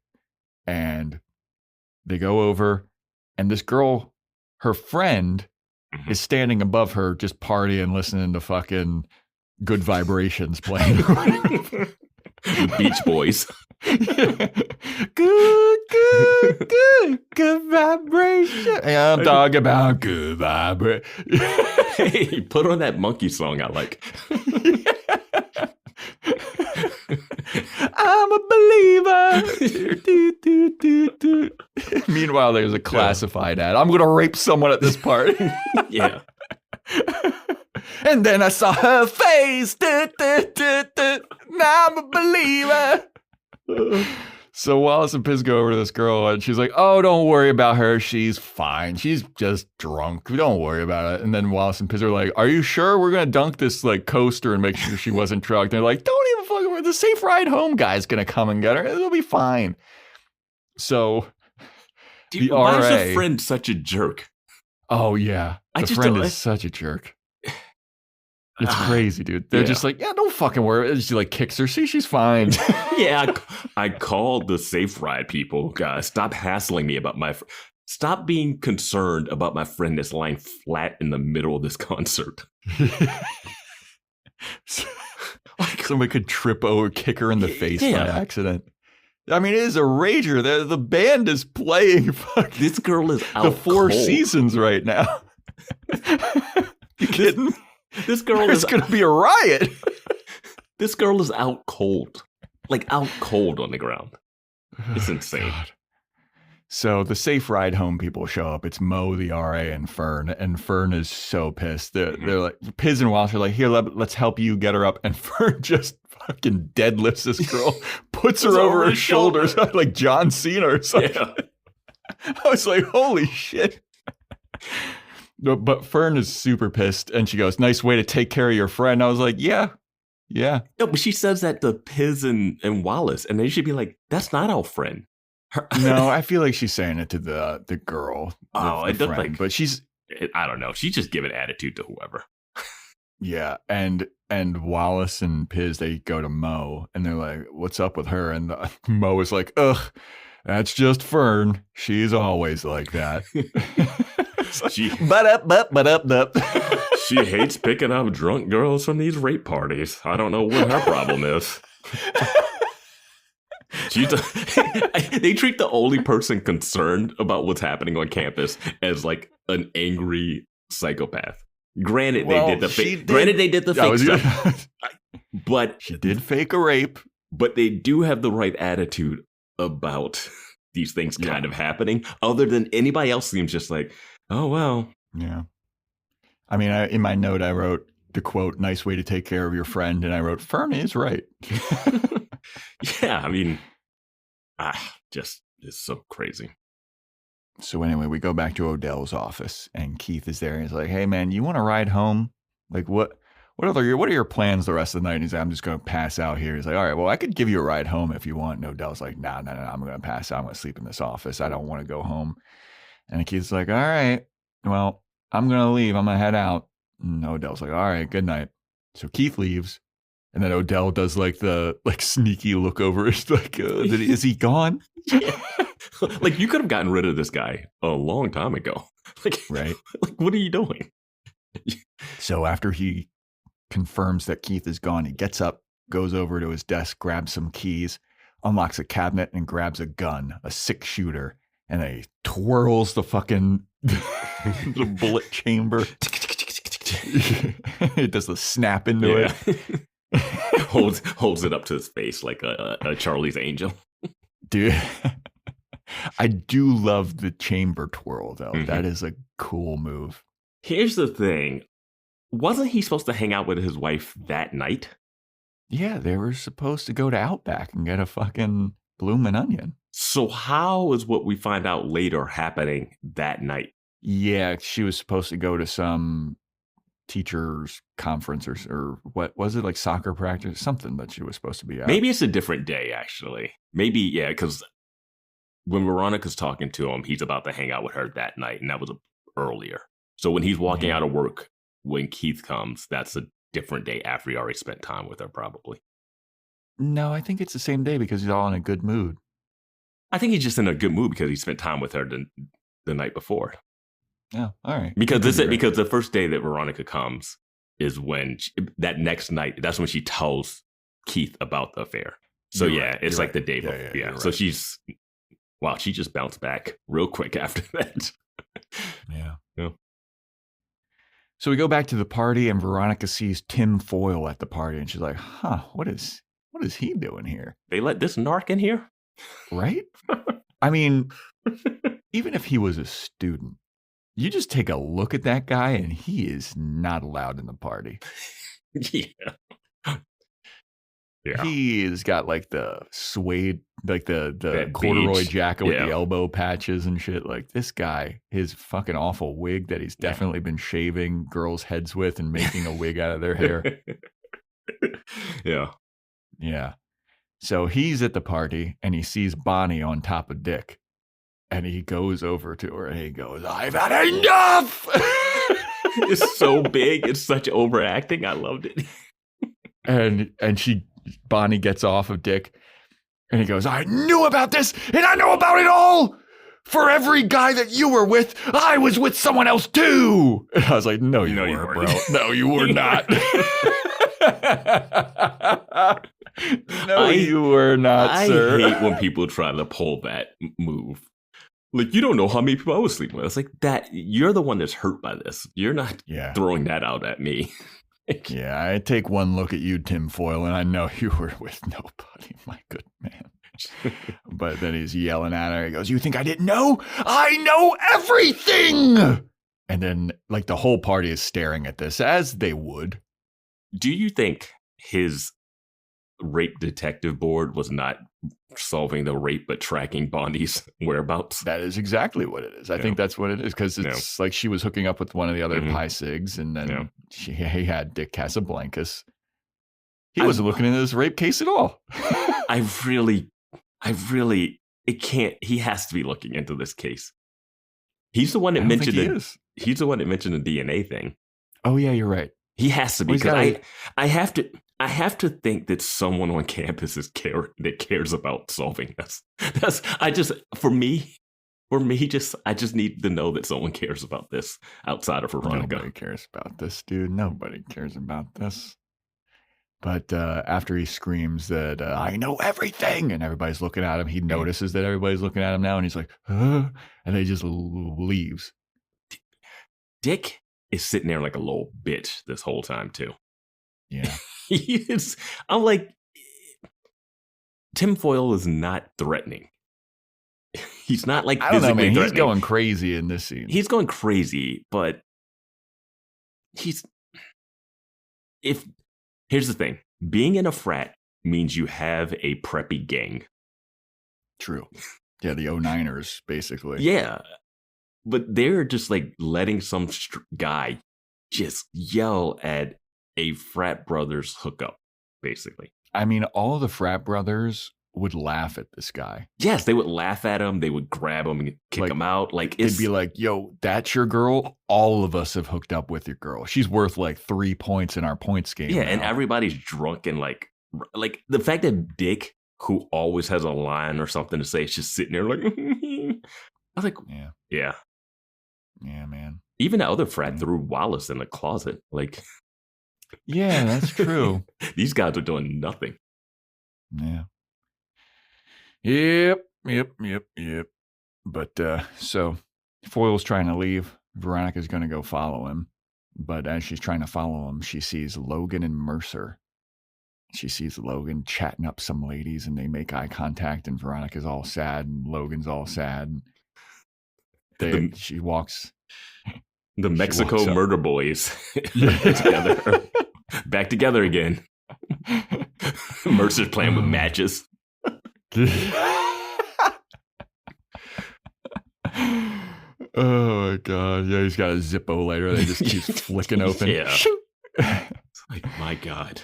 And they go over, and this girl, her friend, is standing above her, just partying, listening to fucking Good Vibrations playing. Beach Boys. Good vibration. I'm talking about good vibration. Hey, put on that monkey song I like. I'm a believer. Do, do, do, do. Meanwhile, there's a classified ad. I'm going to rape someone at this party. Yeah. And then I saw her face. Do, do, do, do. Now I'm a believer. So Wallace and Piz go over to this girl and she's like, oh, don't worry about her. She's fine. She's just drunk. Don't worry about it. And then Wallace and Piz are like, are you sure we're going to dunk this like coaster and make sure she wasn't drugged? They're like, don't even fucking worry. The safe ride home guy's going to come and get her. It'll be fine. So Dude, the why RA. is her friend such a jerk? Oh, yeah. The friend is such a jerk. It's crazy, dude. They're just like, yeah, don't fucking worry. And she like kicks her. See, she's fine. Yeah, I called the safe ride people. Guys, stop hassling me about stop being concerned about my friend that's lying flat in the middle of this concert. Somebody could trip over, kick her in the face by accident. I mean, it is a rager. The band is playing. This girl is out the Four cold. Seasons right now. You kidding? This girl There's going to be a riot. This girl is out cold. Like out cold on the ground. It's insane. God. So the safe ride home people show up. It's Mo, the RA, and Fern is so pissed. They're like, Piz and Wallace are like, here, let's help you get her up. And Fern just fucking deadlifts this girl, puts her over her shoulders like John Cena or something. Yeah. I was like, holy shit. But Fern is super pissed, and she goes, nice way to take care of your friend. I was like, yeah. No, but she says that to Piz and Wallace, and they should be like, that's not our friend. No, I feel like she's saying it to the girl. It does like, but I don't know. She's just giving attitude to whoever. Yeah, and Wallace and Piz, they go to Mo, and they're like, what's up with her? And Mo is like, ugh, that's just Fern. She's always like that. She She hates picking up drunk girls from these rape parties. I don't know what her problem is. They treat the only person concerned about what's happening on campus as like an angry psychopath. Granted, they did the fake stuff. But she did fake a rape. But they do have the right attitude about these things kind of happening. Other than anybody else seems just like, oh, well. Yeah. I mean, in my note, I wrote the quote, nice way to take care of your friend. And I wrote, Fern is right. Yeah, I mean, just it's so crazy. So anyway, we go back to Odell's office and Keith is there. And he's like, hey, man, you want to ride home? Like, what are your plans the rest of the night? And he's like, I'm just going to pass out here. He's like, all right, well, I could give you a ride home if you want. And Odell's like, no, I'm going to pass out. I'm going to sleep in this office. I don't want to go home. And Keith's like, all right, well, I'm going to leave. I'm going to head out. And Odell's like, all right, good night. So Keith leaves. And then Odell does like the sneaky look over. It's like, is he gone? Yeah. Like, you could have gotten rid of this guy a long time ago. Like, right? Like, what are you doing? So after he confirms that Keith is gone, he gets up, goes over to his desk, grabs some keys, unlocks a cabinet, and grabs a gun, a 6-shooter, and he twirls the fucking the bullet chamber. It does the snap into it. holds it up to his face like a Charlie's Angel. Dude, I do love the chamber twirl, though. Mm-hmm. That is a cool move. Here's the thing. Wasn't he supposed to hang out with his wife that night? Yeah, they were supposed to go to Outback and get a fucking bloomin' onion. So how is what we find out later happening that night? Yeah, she was supposed to go to some teachers conference or what was it, like soccer practice, something that she was supposed to be at. Maybe it's a different day, actually. Maybe, yeah, because when Veronica's talking to him, he's about to hang out with her that night, and that was earlier. So when he's walking out of work, when Keith comes, that's a different day after he already spent time with her, probably. No, I think it's the same day because he's all in a good mood. I think he's just in a good mood because he spent time with her the night before. Oh, all right. Because because the first day that Veronica comes is when that next night. That's when she tells Keith about the affair. So it's like the day before. Yeah. So she just bounced back real quick after that. Yeah. So we go back to the party, and Veronica sees Tim Foyle at the party, and she's like, "Huh, what is what is he doing here? They let this narc in here? Right? I mean, even if he was a student, you just take a look at that guy and he is not allowed in the party. Yeah. Yeah. He's got like the suede, like the That corduroy beige. jacket with Yeah. the elbow patches and shit. Like this guy, his fucking awful wig that he's definitely been shaving girls' heads with and making a wig out of their hair. Yeah. Yeah. So he's at the party and he sees Bonnie on top of Dick. And he goes over to her and he goes, I've had enough. It's so big. It's such overacting. I loved it. And Bonnie gets off of Dick and he goes, I knew about this and I know about it all. For every guy that you were with, I was with someone else too. And I was like, no, you weren't, bro. No, you were not. No, you were not, sir. I hate when people try to pull that move. Like, you don't know how many people I was sleeping with. It's like that. You're the one that's hurt by this. You're not throwing that out at me. Yeah, I take one look at you, Tim Foyle, and I know you were with nobody. My good man. But then he's yelling at her. He goes, you think I didn't know? I know everything. And then, like, the whole party is staring at this, as they would. Do you think his rape detective board was not solving the rape but tracking Bonnie's whereabouts? That is exactly what it is. I think that's what it is, because it's like she was hooking up with one of the other Pi Sigs, and then he had Dick Casablancas. He wasn't looking into this rape case at all. I really, it can't. He has to be looking into this case. He's the one that mentioned he's the one that mentioned the DNA thing. Oh yeah, you're right. He has to be, because I have to think that someone on campus that cares about solving this. I just need to know that someone cares about this outside of Veronica. Nobody cares about this, dude. Nobody cares about this. But after he screams that I know everything, and everybody's looking at him, he notices that everybody's looking at him now, and he's like, huh? And he just leaves. Dick is sitting there like a little bitch this whole time too. Yeah. I'm like, Tim Foyle is not threatening. He's not like I don't know, man. threatening. He's going crazy in this scene. He's going crazy, but here's the thing. Being in a frat means you have a preppy gang. True. Yeah, the 09ers, basically. Yeah. But they're just like letting some guy just yell at a frat brothers hookup, basically. I mean, all the frat brothers would laugh at this guy. Yes, they would laugh at him. They would grab him and kick him out. Like, it'd be like, yo, that's your girl. All of us have hooked up with your girl. She's worth like 3 points in our points game. Yeah, now. and everybody's drunk and like the fact that Dick, who always has a line or something to say, is just sitting there like, I was like, yeah, man. Even the other frat threw Wallace in the closet. Like, yeah, that's true. These guys are doing nothing. Yeah. Yep. But so Foyle's trying to leave. Veronica's going to go follow him. But as she's trying to follow him, she sees Logan and Mercer. She sees Logan chatting up some ladies, and they make eye contact, and Veronica's all sad, and Logan's all sad. She walks. The Mexico murder boys together. Back together again. Mercer's playing with matches. Oh my god. Yeah, he's got a Zippo lighter that just keeps flicking open. Yeah. It's like, my god.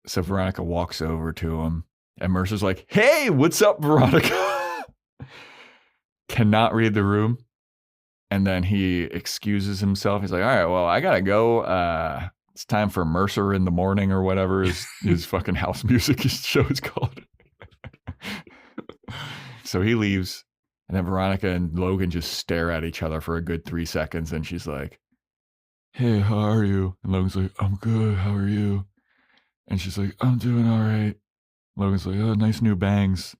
So Veronica walks over to him, and Mercer's like, hey, what's up, Veronica? Cannot read the room. And then he excuses himself. He's like, all right, well, I gotta go. It's time for Mercer in the Morning or whatever his fucking house music show is called. So he leaves, and then Veronica and Logan just stare at each other for a good 3 seconds, and she's like, hey, how are you? And Logan's like, I'm good, how are you? And she's like, I'm doing all right. Logan's like, oh, nice new bangs.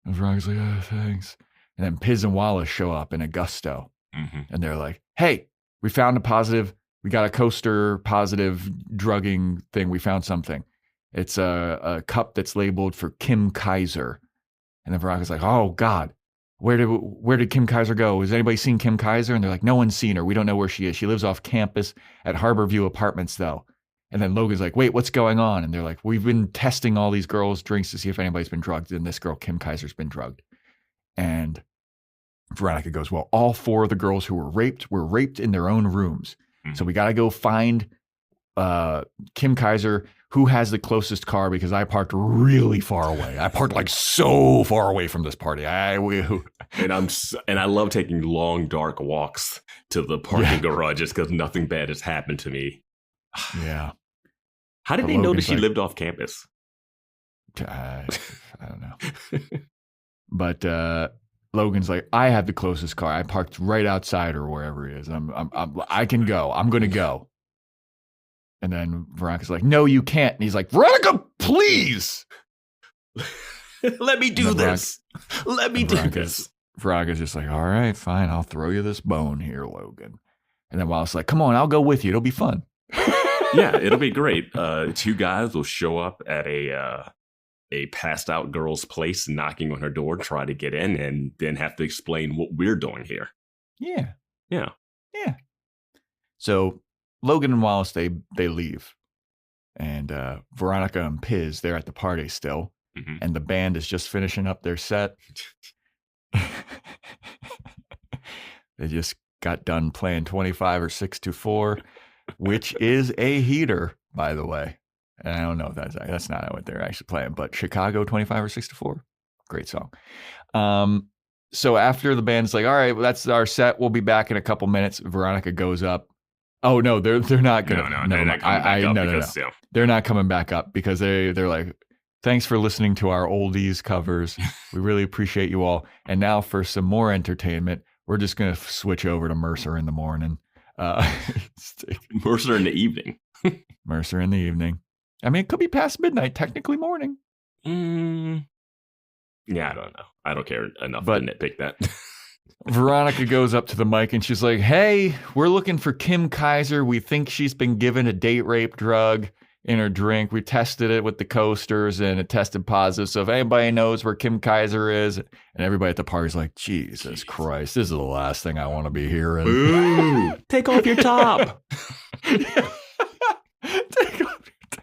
And Veronica's like, oh, thanks. And then Piz and Wallace show up in a gusto. Mm-hmm. And they're like, hey, we found a positive. We got a coaster positive drugging thing. We found something. It's a cup that's labeled for Kim Kaiser. And then Veronica's like, oh, God, where did Kim Kaiser go? Has anybody seen Kim Kaiser? And they're like, no one's seen her. We don't know where she is. She lives off campus at Harborview Apartments, though. And then Logan's like, wait, what's going on? And they're like, we've been testing all these girls' drinks to see if anybody's been drugged. And this girl, Kim Kaiser's been drugged. And Veronica goes, well, all 4 of the girls who were raped in their own rooms. Mm-hmm. So we got to go find Kim Kaiser, who has the closest car, because I parked really far away. I parked like so far away from this party. And I love taking long, dark walks to the parking garage just because nothing bad has happened to me. Yeah. How did they know that she lived off campus? I don't know. But Logan's like, I have the closest car. I parked right outside or wherever he is. I can go. I'm going to go. And then Veronica's like, no, you can't. And he's like, Veronica, please. Let me do this. Let me do this. Veronica's just like, all right, fine. I'll throw you this bone here, Logan. And then Wallace's like, come on, I'll go with you. It'll be fun. Yeah, it'll be great. 2 guys will show up at a passed out girl's place, knocking on her door, try to get in, and then have to explain what we're doing here. Yeah. Yeah. Yeah. So Logan and Wallace, they leave. And Veronica and Piz, they're at the party still. Mm-hmm. And the band is just finishing up their set. They just got done playing 25 or 6-4, which is a heater, by the way. And I don't know if that's not what they're actually playing, but Chicago 25 or 6-4, great song. So after the band's like, all right, well, that's our set. We'll be back in a couple minutes. Veronica goes up. Oh no, they're not gonna. No, they're not coming back up. No. They're not coming back up because they're like, thanks for listening to our oldies covers. We really appreciate you all. And now for some more entertainment, we're just gonna switch over to Mercer in the morning. Mercer in the evening. Mercer in the evening. I mean, it could be past midnight, technically morning. Yeah, I don't know. I don't care enough to nitpick that. Veronica goes up to the mic and she's like, hey, we're looking for Kim Kaiser. We think she's been given a date rape drug in her drink. We tested it with the coasters and it tested positive. So if anybody knows where Kim Kaiser is, and everybody at the party's like, Jesus Christ, this is the last thing I want to be hearing. Ooh, take off your top. Take off your top.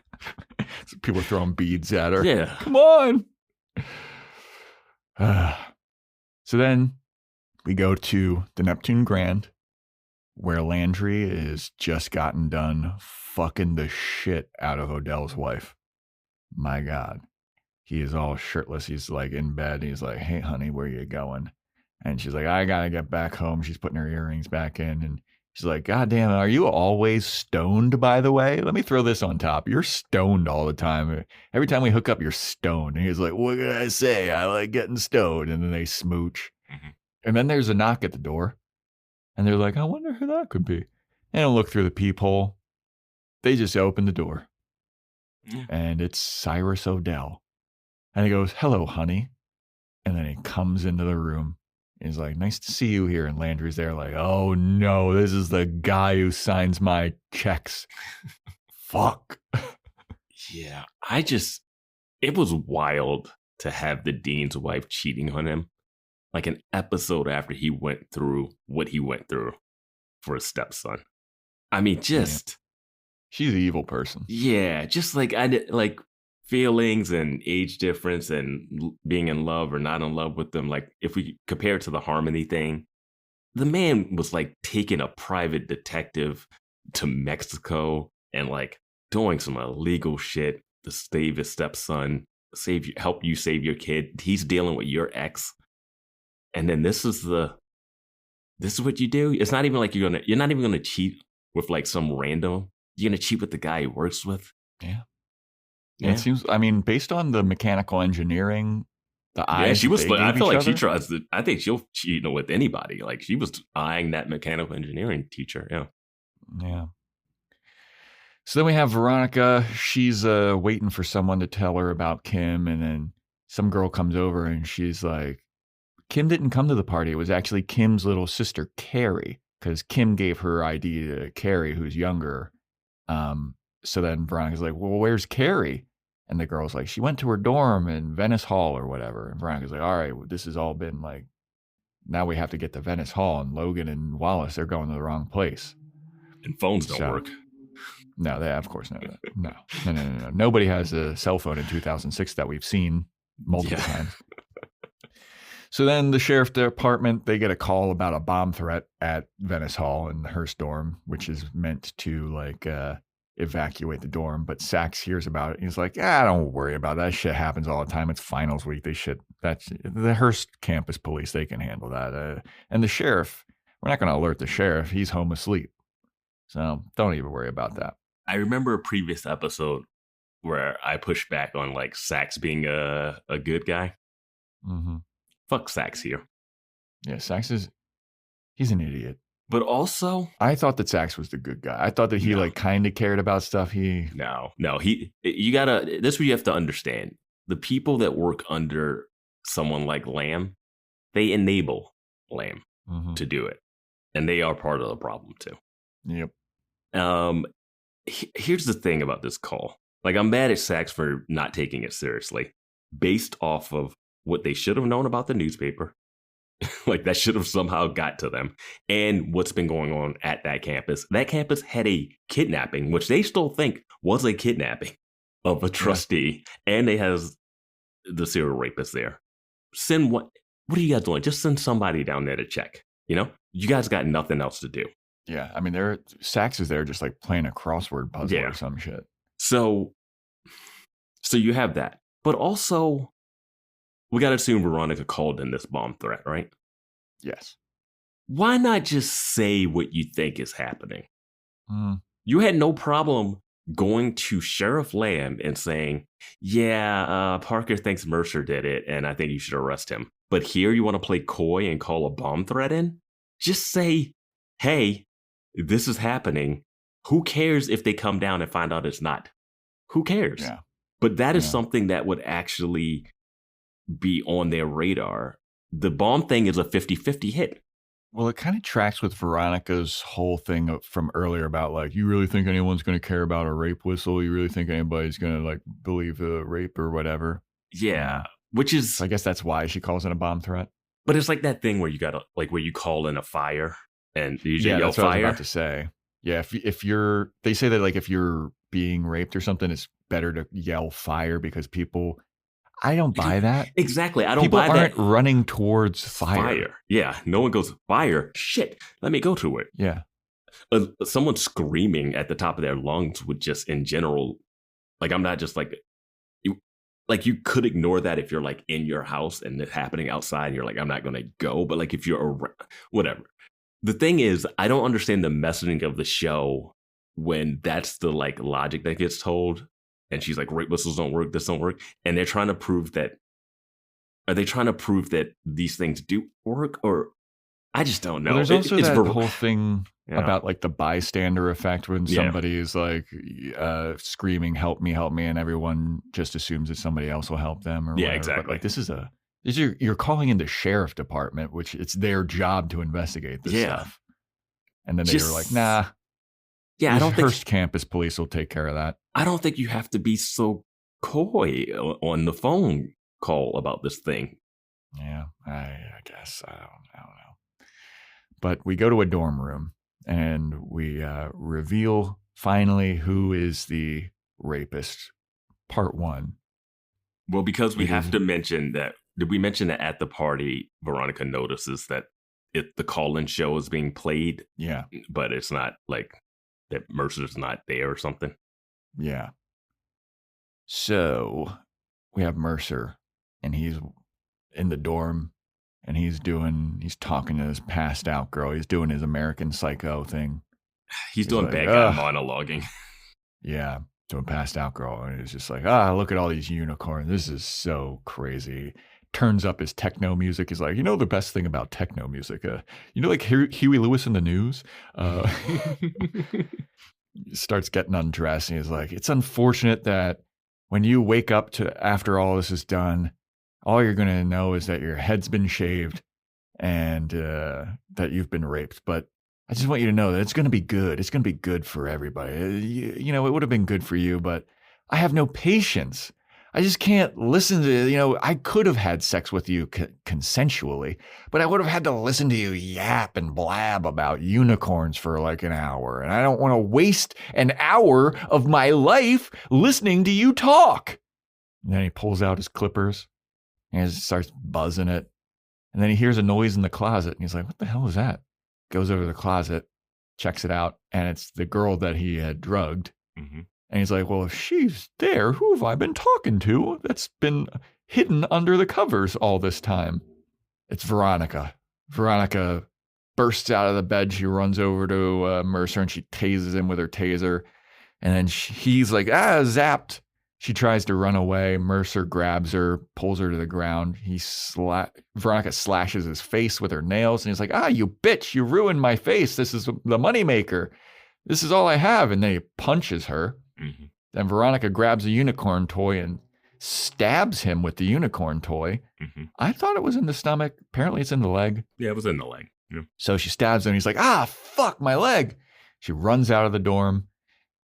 So people are throwing beads at her. Yeah. Come on. So then we go to the Neptune Grand, where Landry is just gotten done fucking the shit out of Odell's wife. My God. He is all shirtless. He's like in bed. He's like, hey, honey, where you going? And she's like, I got to get back home. She's putting her earrings back in. And she's like, God damn it. Are you always stoned, by the way? Let me throw this on top. You're stoned all the time. Every time we hook up, you're stoned. And he's like, what can I say? I like getting stoned. And then they smooch. Mm-hmm. And then there's a knock at the door. And they're like, I wonder who that could be. They don't look through the peephole. They just open the door. Yeah. And it's Cyrus Odell. And he goes, hello, honey. And then he comes into the room. He's like, nice to see you here. And Landry's there like, oh, no, this is the guy who signs my checks. Fuck. Yeah, it was wild to have the dean's wife cheating on him. Like an episode after he went through what he went through for his stepson. I mean, just... She's an evil person. Yeah, just like feelings and age difference and being in love or not in love with them. Like if we compare it to the Harmony thing, the man was like taking a private detective to Mexico and like doing some illegal shit to save his stepson, help you save your kid. He's dealing with your ex. And then this is what you do. It's not even like you're not even gonna cheat with like some random. You're gonna cheat with the guy he works with. Yeah. It seems. I mean, based on the mechanical engineering, the eyes. Yeah, she was. I feel like she tries to. I think she'll cheat with anybody. Like she was eyeing that mechanical engineering teacher. Yeah. Yeah. So then we have Veronica. She's waiting for someone to tell her about Kim, and then some girl comes over and she's like, Kim didn't come to the party. It was actually Kim's little sister, Carrie, because Kim gave her ID to Carrie, who's younger. So then Veronica's like, well, where's Carrie? And the girl's like, she went to her dorm in Venice Hall or whatever. And Veronica's like, all right, well, this has all been like, now we have to get to Venice Hall. And Logan and Wallace, they're going to the wrong place. And phones don't work. No, they of course not. No. Nobody has a cell phone in 2006 that we've seen multiple times. So then the sheriff department, they get a call about a bomb threat at Venice Hall in the Hearst dorm, which is meant to like evacuate the dorm. But Sachs hears about it. He's like, don't worry about that. Shit happens all the time. It's finals week. That's the Hearst campus police. They can handle that. And the sheriff, we're not going to alert the sheriff. He's home asleep. So don't even worry about that. I remember a previous episode where I pushed back on like Sachs being a good guy. Mm-hmm. Fuck Sachs here. Yeah, he's an idiot. But also, I thought that Sachs was the good guy. I thought that he like kind of cared about stuff. You gotta, this is what you have to understand. The people that work under someone like Lamb, they enable Lamb to do it. And they are part of the problem too. Yep. Here's the thing about this call. Like, I'm mad at Sachs for not taking it seriously based off of what they should have known about the newspaper. Like, that should have somehow got to them. And what's been going on at that campus. That campus had a kidnapping, which they still think was a kidnapping of a trustee. And they has the serial rapist there. Send what are you guys doing? Just send somebody down there to check. You know, you guys got nothing else to do. Yeah, I mean, Sachs is there just like playing a crossword puzzle or some shit. So you have that. But also, we got to assume Veronica called in this bomb threat, right? Yes. Why not just say what you think is happening? You had no problem going to Sheriff Lamb and saying, Parker thinks Mercer did it, and I think you should arrest him. But here you want to play coy and call a bomb threat in? Just say, hey, this is happening. Who cares if they come down and find out it's not? Who cares? Yeah. But that is something that would actually be on their radar. The bomb thing is a 50-50 hit. Well, it kind of tracks with Veronica's whole thing from earlier about like, you really think anyone's going to care about a rape whistle? You really think anybody's going to like believe a rape or whatever? Yeah. Which is, I guess that's why she calls it a bomb threat. But it's like that thing where you got to like where you call in a fire and you yell that's fire. What I was about to say. Yeah. If you're, they say that like if you're being raped or something, it's better to yell fire because people, I don't buy that. Exactly. I don't people buy that. People aren't running towards fire. Yeah. No one goes, fire. Shit. Let me go to it. Yeah. Someone screaming at the top of their lungs would just in general, like, I'm not just like, you could ignore that if you're like in your house and it's happening outside and you're like, I'm not going to go. But like if you're around, whatever. The thing is, I don't understand the messaging of the show when that's the like logic that gets told. And she's like, rape whistles don't work. This don't work. And they're trying to prove that. Are they trying to prove that these things do work? Or I just don't know. Well, there's also that whole thing about like the bystander effect when somebody is like screaming, help me. And everyone just assumes that somebody else will help them. Or whatever. Exactly. But like you're calling in the sheriff department, which it's their job to investigate this stuff. And then they were like, nah. Yeah, I don't think Hearst campus police will take care of that. I don't think you have to be so coy on the phone call about this thing. Yeah, I guess. I don't know. But we go to a dorm room and we reveal finally who is the rapist. Part 1. Well, because we have to mention that. Did we mention that at the party, Veronica notices that the call-in show is being played? Yeah. But it's not like that Mercer's not there or something. Yeah. So we have Mercer and he's in the dorm and he's talking to this passed out girl. He's doing his American Psycho thing. He's doing like, bad guy monologuing. Yeah. To a passed out girl. And he's just like, look at all these unicorns. This is so crazy. Turns up his techno music. He's like, the best thing about techno music, like Huey Lewis in the News, starts getting undressed. And he's like, it's unfortunate that when you wake up to after all this is done, all you're going to know is that your head's been shaved and that you've been raped. But I just want you to know that it's going to be good. It's going to be good for everybody. It would have been good for you, but I have no patience I just can't listen to, I could have had sex with you consensually, but I would have had to listen to you yap and blab about unicorns for like an hour. And I don't want to waste an hour of my life listening to you talk. And then he pulls out his clippers and he starts buzzing it. And then he hears a noise in the closet and he's like, what the hell is that? Goes over to the closet, checks it out, and it's the girl that he had drugged. Mm-hmm. And he's like, well, if she's there, who have I been talking to that's been hidden under the covers all this time? It's Veronica. Veronica bursts out of the bed. She runs over to Mercer and she tases him with her taser. And then he's like, zapped. She tries to run away. Mercer grabs her, pulls her to the ground. Veronica slashes his face with her nails. And he's like, you bitch, you ruined my face. This is the moneymaker. This is all I have. And then he punches her. Mm-hmm. Then Veronica grabs a unicorn toy and stabs him with the unicorn toy. Mm-hmm. I thought it was in the stomach. Apparently it's in the leg. Yeah, it was in the leg. Yeah. So she stabs him. He's like, fuck my leg. She runs out of the dorm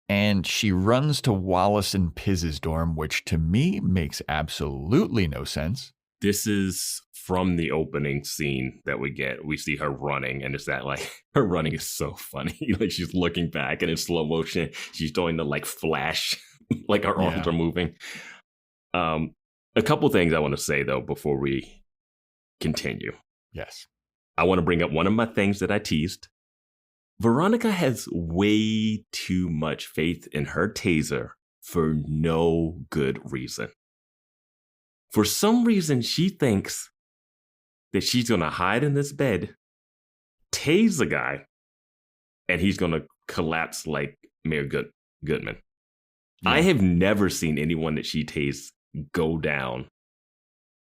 and she runs to Wallace and Piz's dorm, which to me makes absolutely no sense. This is from the opening scene that we get. We see her running, and it's that like her running is so funny. Like she's looking back and in slow motion, she's doing the like flash, like her arms are moving. A couple things I want to say though before we continue. Yes. I want to bring up one of my things that I teased. Veronica has way too much faith in her taser for no good reason. For some reason, she thinks that she's going to hide in this bed, tase the guy, and he's going to collapse like Mayor Goodman. Yeah. I have never seen anyone that she tased go down,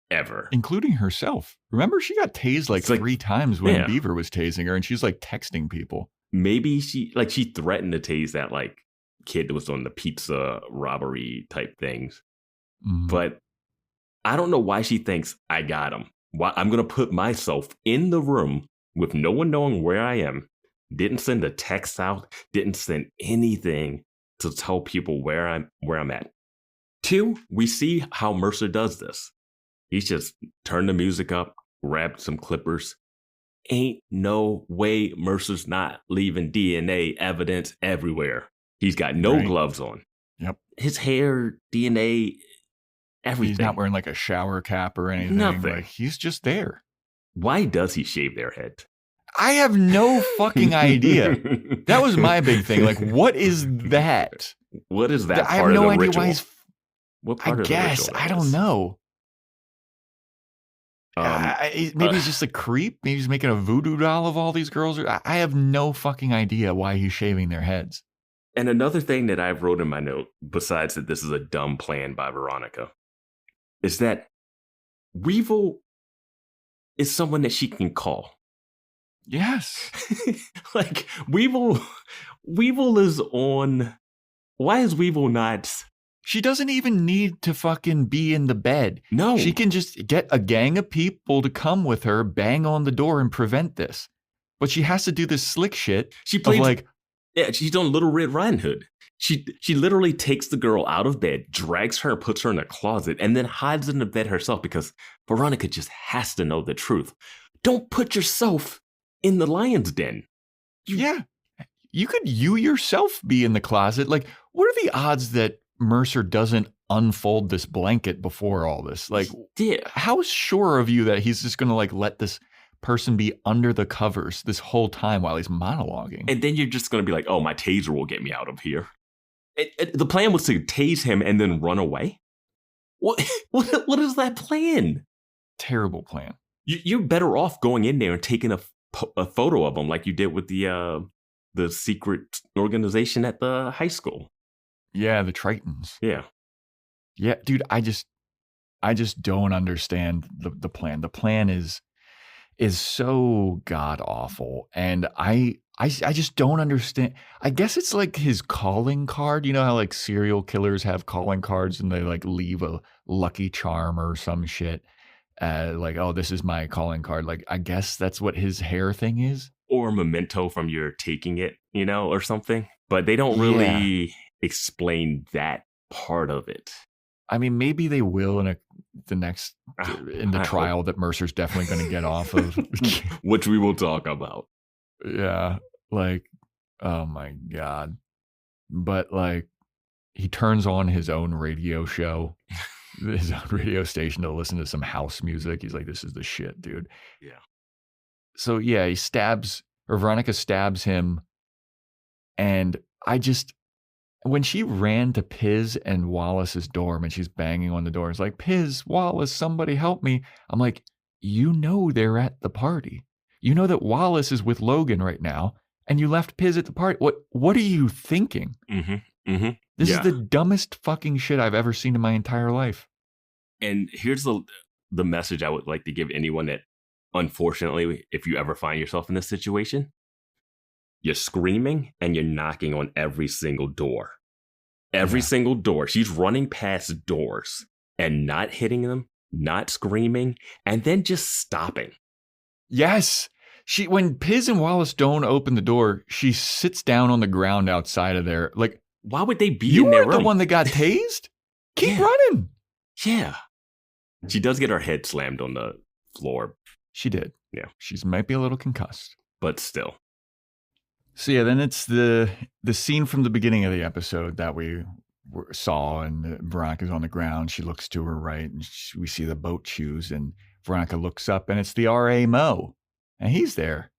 ever. Including herself. Remember, she got tased like 3 times when Beaver was tasing her, and she's like texting people. Maybe she threatened to tase that like kid that was on the pizza robbery type things. Mm-hmm. But I don't know why she thinks I got him. Why I'm going to put myself in the room with no one knowing where I am. Didn't send a text out. Didn't send anything to tell people where I'm at. 2, we see how Mercer does this. He's just turned the music up, grabbed some clippers. Ain't no way Mercer's not leaving DNA evidence everywhere. He's got no gloves on. Yep. His hair, DNA, everything. He's not wearing like a shower cap or anything. Nothing. Like, he's just there. Why does he shave their head? I have no fucking idea. That was my big thing. Like, what is that? What is that? I have no idea why he's. What part I of guess the ritual I don't know. Maybe he's just a creep. Maybe he's making a voodoo doll of all these girls. I have no fucking idea why he's shaving their heads. And another thing that I've wrote in my note, besides that this is a dumb plan by Veronica, is that Weevil is someone that she can call. Yes. Like, Weevil is on. Why is Weevil not? She doesn't even need to fucking be in the bed. No. She can just get a gang of people to come with her, bang on the door, and prevent this. But she has to do this slick shit. She plays she's on Little Red Riding Hood. She literally takes the girl out of bed, drags her, puts her in a closet, and then hides in the bed herself because Veronica just has to know the truth. Don't put yourself in the lion's den. You could yourself be in the closet. Like, what are the odds that Mercer doesn't unfold this blanket before all this? Like, how sure of you that he's just going to like let this person be under the covers this whole time while he's monologuing? And then you're just going to be like, oh, my taser will get me out of here. The plan was to tase him and then run away. What is that plan? Terrible plan. You're better off going in there and taking a photo of him like you did with the secret organization at the high school. Yeah, the Tritons. Yeah. Yeah, dude, I just don't understand the plan. The plan is so god awful, and I just don't understand. I guess it's like his calling card. You know how like serial killers have calling cards and they like leave a lucky charm or some shit. Like, oh, this is my calling card. Like, I guess that's what his hair thing is. Or a memento from your taking it, or something. But they don't really explain that part of it. I mean, maybe they will in the trial that Mercer's definitely going to get off of. Which we will talk about. Yeah. Like, oh my God. But like, he turns on his own radio show, his own radio station to listen to some house music. He's like, this is the shit, dude. Yeah. So yeah, Veronica stabs him. And when she ran to Piz and Wallace's dorm and she's banging on the door, it's like, Piz, Wallace, somebody help me. I'm like, they're at the party. You know that Wallace is with Logan right now, and you left Piz at the party. What are you thinking? Mm-hmm. Mm-hmm. This is the dumbest fucking shit I've ever seen in my entire life. And here's the message I would like to give anyone that, unfortunately, if you ever find yourself in this situation, you're screaming and you're knocking on every single door. Every single door. She's running past doors and not hitting them, not screaming, and then just stopping. Yes. When Piz and Wallace don't open the door, she sits down on the ground outside of there. Like, why would they be you in their weren't room? the one that got tased? Keep running. Yeah. She does get her head slammed on the floor. She did. Yeah. She might be a little concussed. But still. So yeah, then it's the scene from the beginning of the episode that we saw, and Veronica's on the ground. She looks to her right, and we see the boat shoes, and Veronica looks up, and it's the R.A. Mo, and he's there.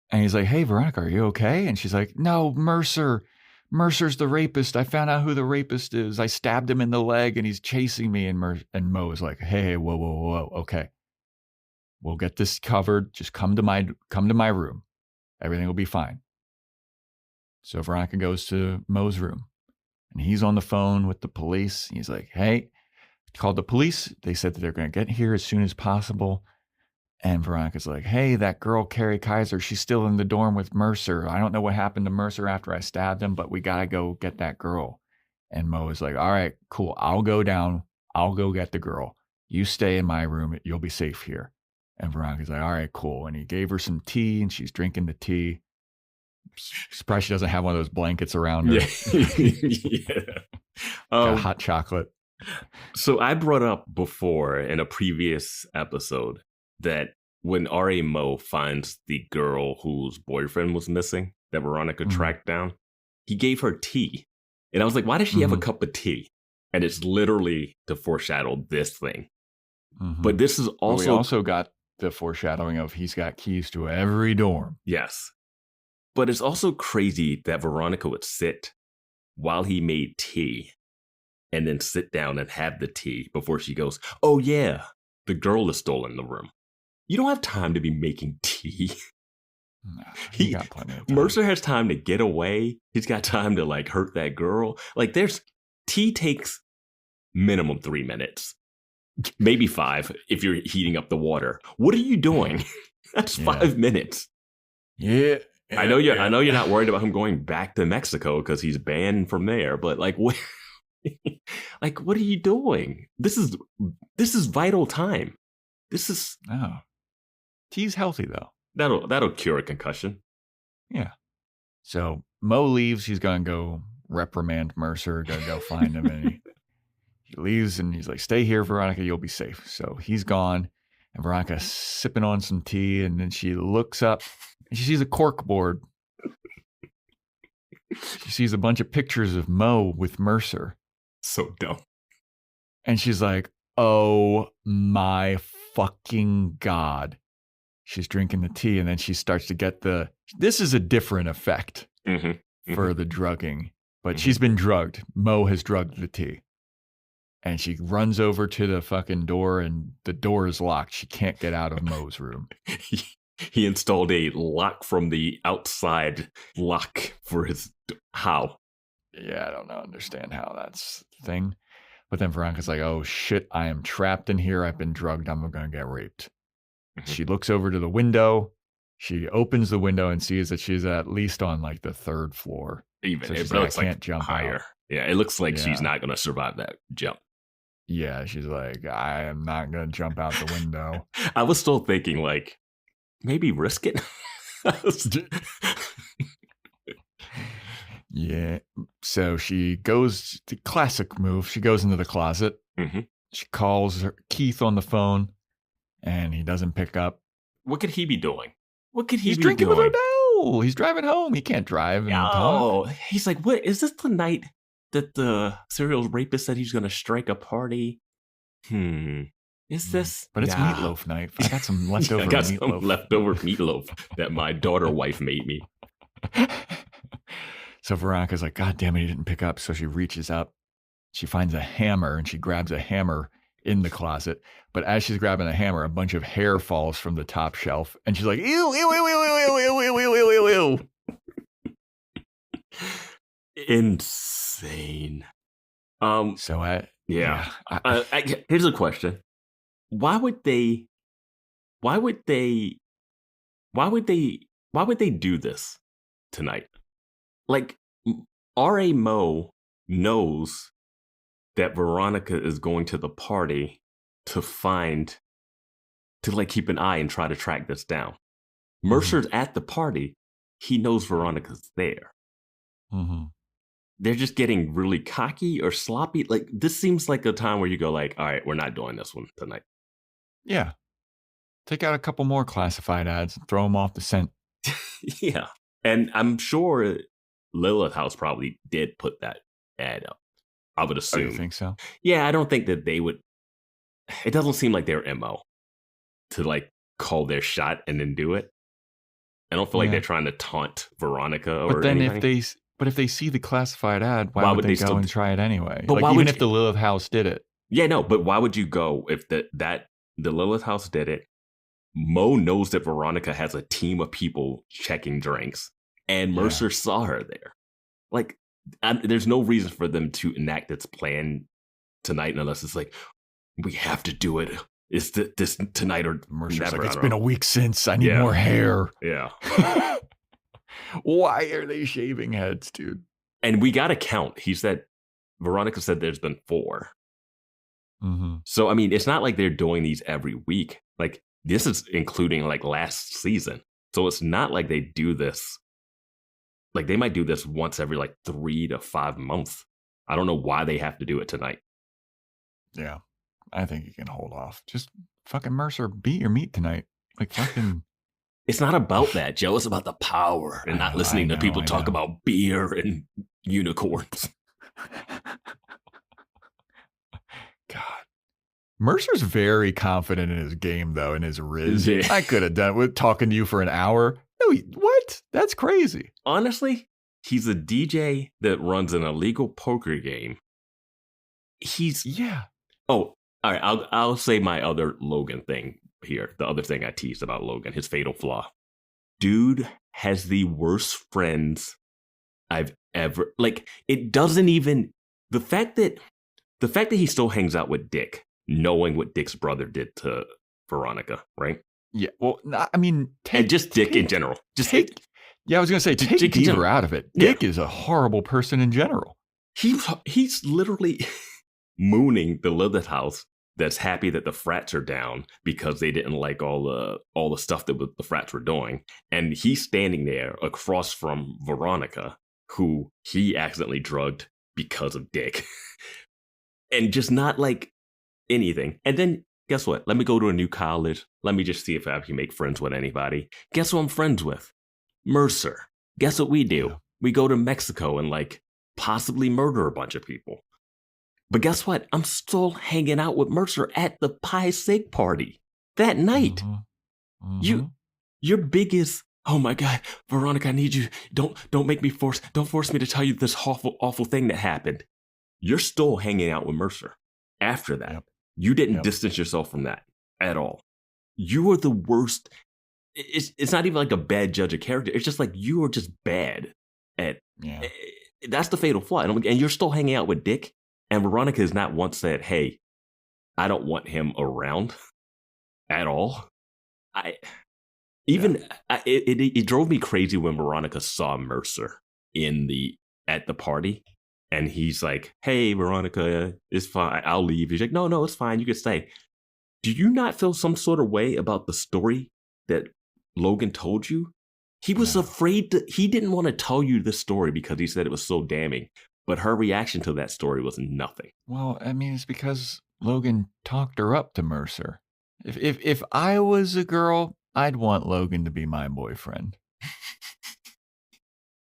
And he's like, hey, Veronica, are you okay? And she's like, no, Mercer's the rapist. I found out who the rapist is. I stabbed him in the leg, and he's chasing me. And Mo is like, hey, whoa, okay. We'll get this covered. Just come to my room. Everything will be fine. So Veronica goes to Mo's room, and he's on the phone with the police. He's like, hey, called the police. They said that they're going to get here as soon as possible. And Veronica's like, hey, that girl, Carrie Kaiser, she's still in the dorm with Mercer. I don't know what happened to Mercer after I stabbed him, but we got to go get that girl. And Mo is like, all right, cool. I'll go down. I'll go get the girl. You stay in my room. You'll be safe here. And Veronica's like, all right, cool. And he gave her some tea, and she's drinking the tea. Surprised she doesn't have one of those blankets around her. Yeah. Hot chocolate. So I brought up before in a previous episode that when R.A. Mo finds the girl whose boyfriend was missing, that Veronica tracked down, he gave her tea. And I was like, why does she have a cup of tea? And it's literally to foreshadow this thing. But this is also... We also got the foreshadowing of he's got keys to every dorm. Yes. But it's also crazy that Veronica would sit while he made tea and then sit down and have the tea before she goes, oh yeah, the girl is still in the room. You don't have time to be making tea. No, he got plenty of time. Mercer has time to get away. He's got time to like hurt that girl. Like tea takes minimum 3 minutes. Maybe 5 if you're heating up the water. What are you doing? That's 5 minutes. Yeah. I know you're not worried about him going back to Mexico because he's banned from there, but like what like what are you doing? This is vital time. This is tea's healthy though. That'll cure a concussion. Yeah. So Mo leaves, he's gonna go reprimand Mercer, gonna go find him, and he leaves and he's like, stay here, Veronica, you'll be safe. So he's gone, and Veronica's sipping on some tea, and then she looks up and she sees a cork board. She sees a bunch of pictures of Mo with Mercer. So dumb. And she's like, oh my fucking God. She's drinking the tea, and then she starts to get this is a different effect for the drugging, but she's been drugged. Mo has drugged the tea. And she runs over to the fucking door, and the door is locked. She can't get out of Mo's room. He installed a lock from the outside lock for his... How? Yeah, I don't understand how that's the thing. But then Veronica's like, oh shit, I am trapped in here. I've been drugged. I'm going to get raped. She looks over to the window. She opens the window and sees that she's at least on like the 3rd floor. Even so it looks like can't jump higher. Out. Yeah, it looks like she's not going to survive that jump. Yeah, she's like, I am not going to jump out the window. I was still thinking like, maybe risk it. Yeah. So she goes, the classic move. She goes into the closet. Mm-hmm. She calls Keith on the phone, and he doesn't pick up. What could he be doing? What could he He's be drinking doing? with Odell. He's driving home. He can't drive and talk. He's like, what? Is this the night that the serial rapist said he's going to strike a party? Is this? But it's meatloaf night. I got some leftover meatloaf. Some leftover meatloaf that my daughter wife made me. So Veronica's like, God damn it, he didn't pick up. So she reaches up. She finds a hammer and she grabs a hammer in the closet. But as she's grabbing the hammer, a bunch of hair falls from the top shelf. And she's like, ew, ew, ew, ew, ew, ew, ew, ew, ew, ew, ew. Insane. Yeah. Here's a question. Why would they do this tonight? Like, R.A. Moe knows that Veronica is going to the party to keep an eye and try to track this down. Mercer's at the party. He knows Veronica's there. Mm-hmm. They're just getting really cocky or sloppy. Like, this seems like a time where you go like, all right, we're not doing this one tonight. Yeah. Take out a couple more classified ads and throw them off the scent. Yeah. And I'm sure Lilith House probably did put that ad up. I would assume. Oh, you think so? Yeah, I don't think that they would. It doesn't seem like their MO to like call their shot and then do it. I don't feel like they're trying to taunt Veronica or anything. If they see the classified ad, why would they go and try it anyway? But like, even if the Lilith House did it. Yeah, no, but why would you go if the Lilith House did it? Mo knows that Veronica has a team of people checking drinks, and Mercer saw her there. Like, there's no reason for them to enact its plan tonight unless it's like, we have to do it. It's this tonight or Mercer's never. Like, it's been a week since. I need more hair. Yeah. Why are they shaving heads, dude? And we got to count. Veronica said there's been 4. Mm-hmm. So, I mean, it's not like they're doing these every week. Like, this is including like last season. So it's not like they do this. Like, they might do this once every like 3 to 5 months. I don't know why they have to do it tonight. Yeah. I think you can hold off. Just fucking Mercer, beat your meat tonight. Like, fucking. It's not about that, Joe. It's about the power and not listening to people talk about beer and unicorns. God. Mercer's very confident in his game, though, in his riz. Yeah. I could have done it with talking to you for an hour. No, what? That's crazy. Honestly, he's a DJ that runs an illegal poker game. Oh, all right. I'll say my other Logan thing here. The other thing I teased about Logan, his fatal flaw. Dude has the worst friends I've ever. Like, it doesn't even. The fact that he still hangs out with Dick, knowing what Dick's brother did to Veronica, right? Yeah. Well, I mean, and just Dick in general. Yeah, I was gonna say take Deaver out of it. Dick is a horrible person in general. He's literally mooning the Lilith House that's happy that the frats are down because they didn't like all the stuff that the frats were doing, and he's standing there across from Veronica, who he accidentally drugged because of Dick, and just not like anything. And then guess what? Let me go to a new college. Let me just see if I can make friends with anybody. Guess who I'm friends with? Mercer. Guess what we do? We go to Mexico and like possibly murder a bunch of people. But guess what? I'm still hanging out with Mercer at the Pi Sig party that night. Mm-hmm. Mm-hmm. Your biggest, oh my God, Veronica, I need you. Don't force me to tell you this awful thing that happened. You're still hanging out with Mercer after that. Yep. You didn't distance yourself from that at all. You are the worst. It's not even like a bad judge of character. It's just like you are just bad at. Yeah. That's the fatal flaw. And you're still hanging out with Dick. And Veronica has not once said, hey, I don't want him around at all. It drove me crazy when Veronica saw Mercer at the party. And he's like, hey, Veronica, it's fine. I'll leave. He's like, no, it's fine. You can stay. Do you not feel some sort of way about the story that Logan told you? He was afraid he didn't want to tell you this story because he said it was so damning. But her reaction to that story was nothing. Well, I mean, it's because Logan talked her up to Mercer. If I was a girl, I'd want Logan to be my boyfriend.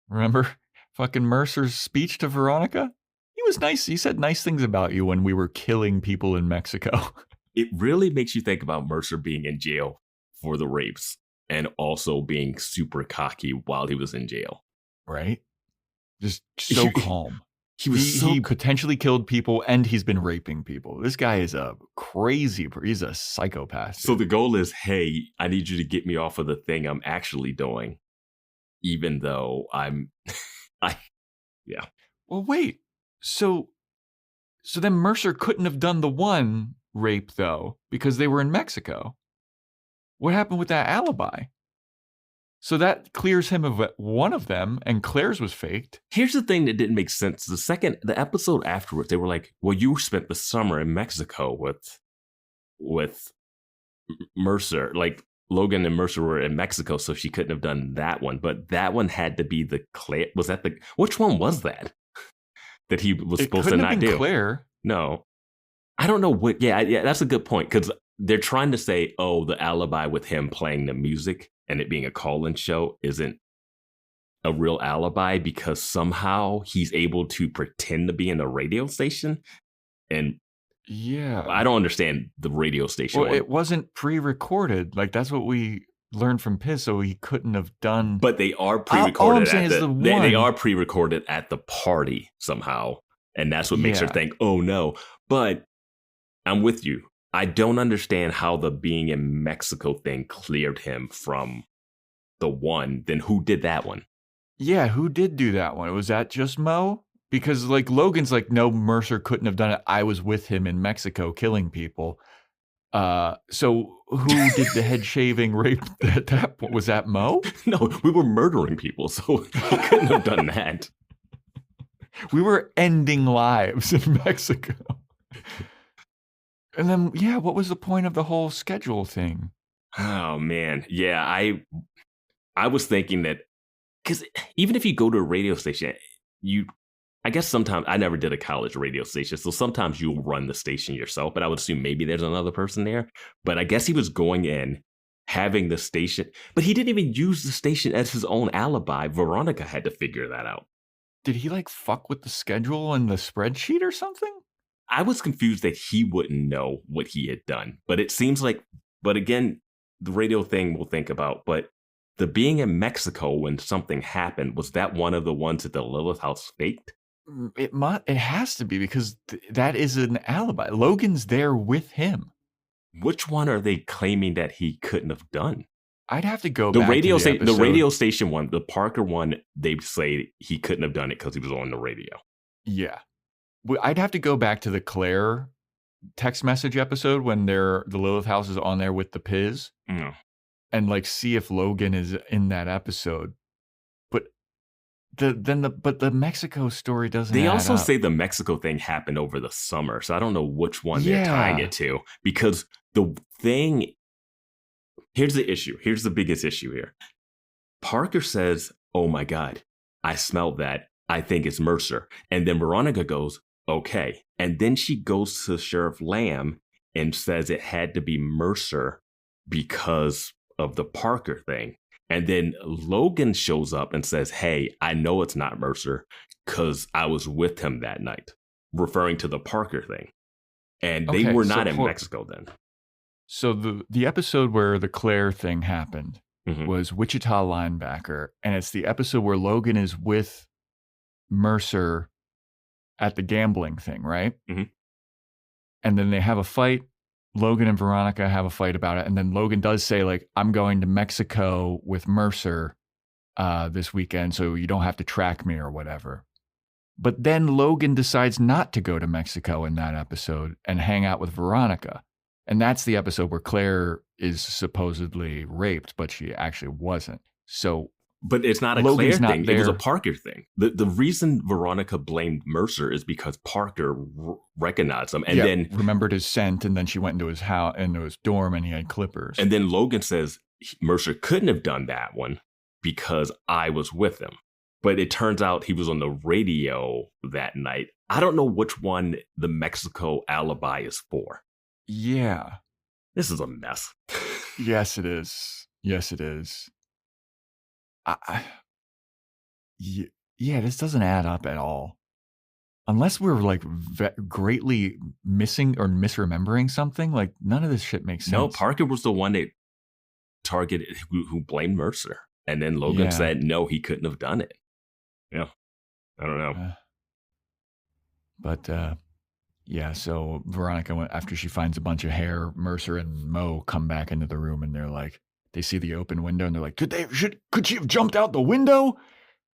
Remember fucking Mercer's speech to Veronica? He was nice. He said nice things about you when we were killing people in Mexico. It really makes you think about Mercer being in jail for the rapes and also being super cocky while he was in jail. Right? Just so calm. He potentially killed people and he's been raping people. This guy is a crazy, he's a psychopath. So the goal is, hey, I need you to get me off of the thing I'm actually doing, even though yeah. Well, wait. So then Mercer couldn't have done the one rape though, because they were in Mexico. What happened with that alibi? So that clears him of one of them, and Claire's was faked. Here's the thing that didn't make sense. The episode afterwards, they were like, well, you spent the summer in Mexico with Mercer. Like, Logan and Mercer were in Mexico, so she couldn't have done that one. But that one had to be the Claire. Was that the... Which one was that? That he was supposed to not do? Claire. No. I don't know what... Yeah, that's a good point, because they're trying to say, oh, the alibi with him playing the music and it being a call-in show isn't a real alibi because somehow he's able to pretend to be in a radio station. And yeah, I don't understand the radio station. Well, it wasn't pre-recorded. Like, that's what we learned from Piz, so he couldn't have done. But they are pre-recorded. All I'm saying is the one. They are pre-recorded at the party somehow. And that's what makes her think, oh no. But I'm with you. I don't understand how the being in Mexico thing cleared him from the one. Then who did that one? Yeah, who did do that one? Was that just Mo? Because like Logan's like, no, Mercer couldn't have done it. I was with him in Mexico killing people. So who did the head shaving rape at that point? Was that Mo? No, we were murdering people, so he couldn't have done that. We were ending lives in Mexico. And then, yeah, what was the point of the whole schedule thing? Oh, man. Yeah, I was thinking that, because even if you go to a radio station, I guess sometimes, I never did a college radio station, so sometimes you'll run the station yourself, but I would assume maybe there's another person there. But I guess he was going in, having the station, but he didn't even use the station as his own alibi. Veronica had to figure that out. Did he like fuck with the schedule and the spreadsheet or something? I was confused that he wouldn't know what he had done, but it seems like, but again, the radio thing we'll think about, but the being in Mexico when something happened, was that one of the ones that the Lilith house faked? It has to be because that is an alibi. Logan's there with him. Which one are they claiming that he couldn't have done? I'd have to go back to the radio station one, the Parker one, they say he couldn't have done it because he was on the radio. Yeah. I'd have to go back to the Claire text message episode when the Lilith house is on there with the Piz and like see if Logan is in that episode. But the Mexico story doesn't. They also say the Mexico thing happened over the summer, so I don't know which one they're tying it to, because the thing. Here's the issue. Here's the biggest issue here. Parker says, "Oh my God, I smelled that. I think it's Mercer." And then Veronica goes, "Okay." And then she goes to Sheriff Lamb and says it had to be Mercer because of the Parker thing. And then Logan shows up and says, "Hey, I know it's not Mercer because I was with him that night," referring to the Parker thing. And they were not in Mexico then. So the episode where the Claire thing happened was Wichita Linebacker. And it's the episode where Logan is with Mercer at the gambling thing, right? Mm-hmm. And then they have a fight. Logan and Veronica have a fight about it. And then Logan does say, like, I'm going to Mexico with Mercer this weekend, so you don't have to track me or whatever. But then Logan decides not to go to Mexico in that episode and hang out with Veronica. And that's the episode where Claire is supposedly raped, but she actually wasn't. So, but it's not a Logan's Claire thing. It was a Parker thing. The reason Veronica blamed Mercer is because Parker recognized him and then remembered his scent. And then she went into his house, into his dorm, and he had clippers. And then Logan says Mercer couldn't have done that one because I was with him. But it turns out he was on the radio that night. I don't know which one the Mexico alibi is for. Yeah. This is a mess. Yes, it is. Yes, it is. Yeah, this doesn't add up at all. Unless we're like greatly missing or misremembering something, like none of this shit makes sense. No, Parker was the one that targeted, who blamed Mercer. And then Logan said, no, he couldn't have done it. Yeah. I don't know. But yeah, so Veronica, after she finds a bunch of hair, Mercer and Mo come back into the room and they're like, they see the open window and they're like, could she have jumped out the window?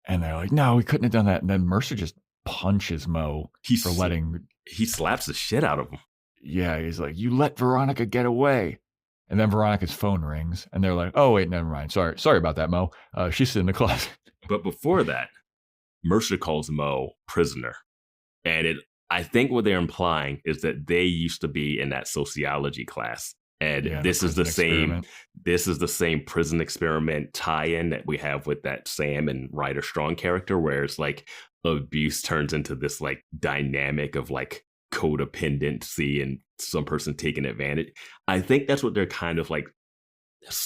And they're like, no, we couldn't have done that. And then Mercer just punches Mo for letting... He slaps the shit out of him. Yeah, he's like, you let Veronica get away. And then Veronica's phone rings and they're like, oh, wait, never mind. Sorry about that, Mo. She's in the closet. But before that, Mercer calls Mo prisoner. And I think what they're implying is that they used to be in that sociology class. And this is the same prison experiment tie-in that we have with that Sam and Ryder Strong character, where it's like abuse turns into this like dynamic of like codependency and some person taking advantage. I think that's what they're kind of like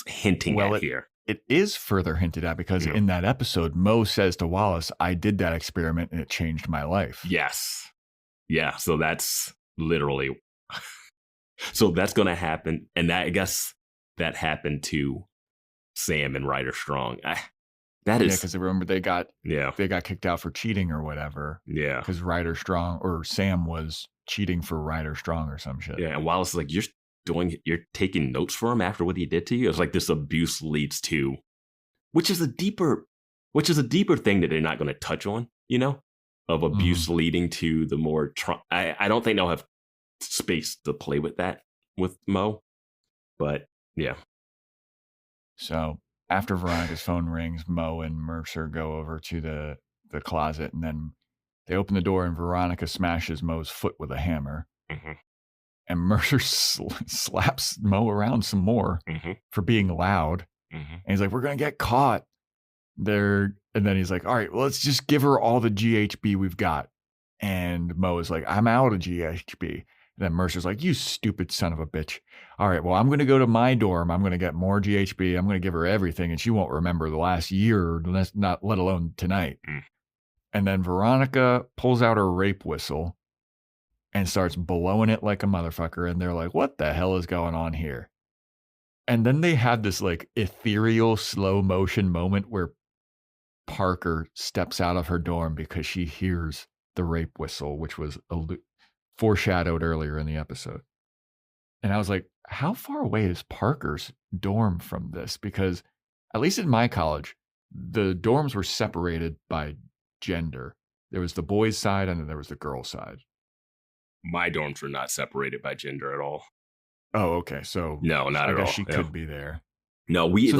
hinting at here. It is further hinted at because in that episode, Mo says to Wallace, I did that experiment and it changed my life. Yes. Yeah. So that's literally... So that's going to happen. And I guess that happened to Sam and Ryder Strong. That is... Yeah, because remember they got kicked out for cheating or whatever. Yeah. Because Ryder Strong or Sam was cheating for Ryder Strong or some shit. Yeah. And Wallace is like, you're taking notes for him after what he did to you? It's like this abuse leads to, which is a deeper thing that they're not going to touch on, you know, of abuse leading to the more, I don't think they'll have space to play with that with Mo, but yeah. So after Veronica's phone rings, Mo and Mercer go over to the closet and then they open the door and Veronica smashes Mo's foot with a hammer. Mm-hmm. And Mercer slaps Mo around some more for being loud. Mm-hmm. And he's like, we're going to get caught there. And then he's like, all right, well, let's just give her all the GHB we've got. And Mo is like, I'm out of GHB. And then Mercer's like, you stupid son of a bitch. All right, well, I'm going to go to my dorm. I'm going to get more GHB. I'm going to give her everything. And she won't remember the last year, not let alone tonight. Mm. And then Veronica pulls out her rape whistle and starts blowing it like a motherfucker. And they're like, what the hell is going on here? And then they had this like ethereal slow motion moment where Parker steps out of her dorm because she hears the rape whistle, which was foreshadowed earlier in the episode. And I was like, how far away is Parker's dorm from this? Because at least in my college, the dorms were separated by gender. There was the boys' side and then there was the girls' side. My dorms were not separated by gender at all. Oh, okay. So no, not at all. I guess she could be there. No, we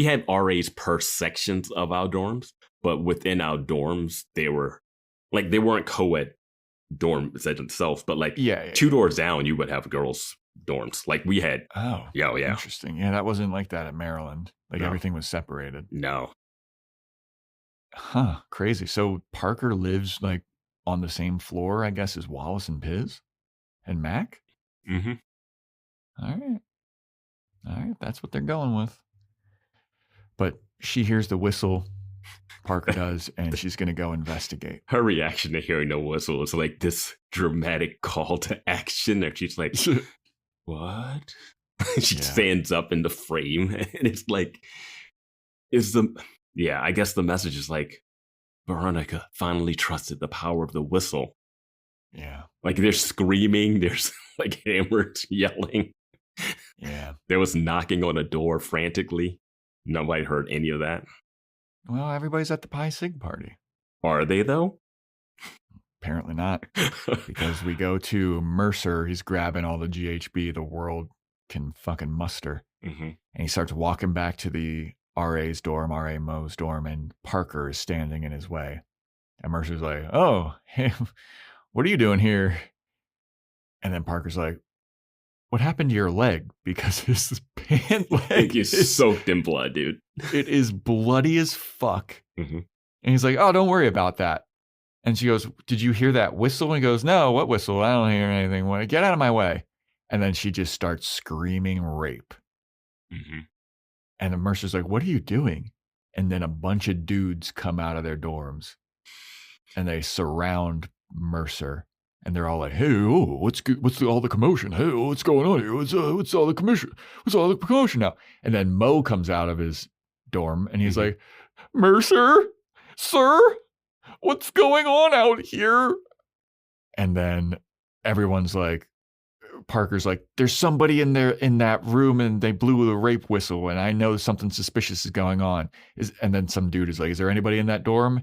had RAs per sections of our dorms, but within our dorms, they weren't co-ed dorms themselves, but like 2 doors down, you would have girls' dorms. Like we had. Oh, yeah. Interesting. Yeah, that wasn't like that at Maryland. Like everything was separated. No. Huh. Crazy. So Parker lives like on the same floor, I guess, as Wallace and Piz and Mac? Mm-hmm. All right. That's what they're going with. But she hears the whistle, Parker does, and she's going to go investigate. Her reaction to hearing the whistle is like this dramatic call to action. Or she's like, what? She stands up in the frame. And it's like, I guess the message is like, Veronica finally trusted the power of the whistle. Yeah. Like they're screaming. There's like hammers yelling. Yeah. There was knocking on a door frantically. Nobody heard any of that. Well, everybody's at the Pi Sig party. Are they though? Apparently not. Because we go to Mercer. He's grabbing all the GHB the world can fucking muster. Mm-hmm. And he starts walking back to the RA's dorm, RA Mo's dorm, and Parker is standing in his way. And Mercer's like, oh, hey, what are you doing here? And then Parker's like, what happened to your leg? Because his pant leg is soaked in blood, dude. It is bloody as fuck. Mm-hmm. And he's like, oh, don't worry about that. And she goes, did you hear that whistle? And he goes, no, what whistle? I don't hear anything. Get out of my way. And then she just starts screaming rape. Mm-hmm. And Mercer's like, what are you doing? And then a bunch of dudes come out of their dorms and they surround Mercer. And they're all like, hey, oh, what's all the commotion? Hey, what's going on here? What's all the commotion? What's all the commotion now? And then Mo comes out of his dorm and he's like, Mercer, sir, what's going on out here? And then everyone's like, Parker's like, there's somebody in there in that room and they blew the rape whistle and I know something suspicious is going on. And then some dude is like, is there anybody in that dorm?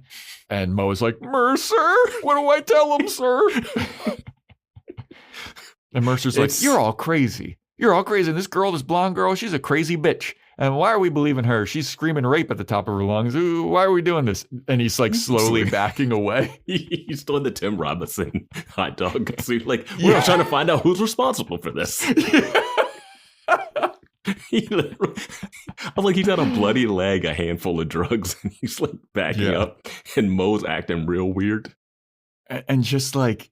And Mo is like, Mercer, what do I tell him, sir? And Mercer's like, you're all crazy. You're all crazy. And this girl, this blonde girl, she's a crazy bitch. And why are we believing her? She's screaming rape at the top of her lungs. Ooh, why are we doing this? And he's like slowly backing away. He's doing the Tim Robinson hot dog. So he's like, we're trying to find out who's responsible for this. I'm like, he's got a bloody leg, a handful of drugs, and he's like backing up. And Mo's acting real weird. And just like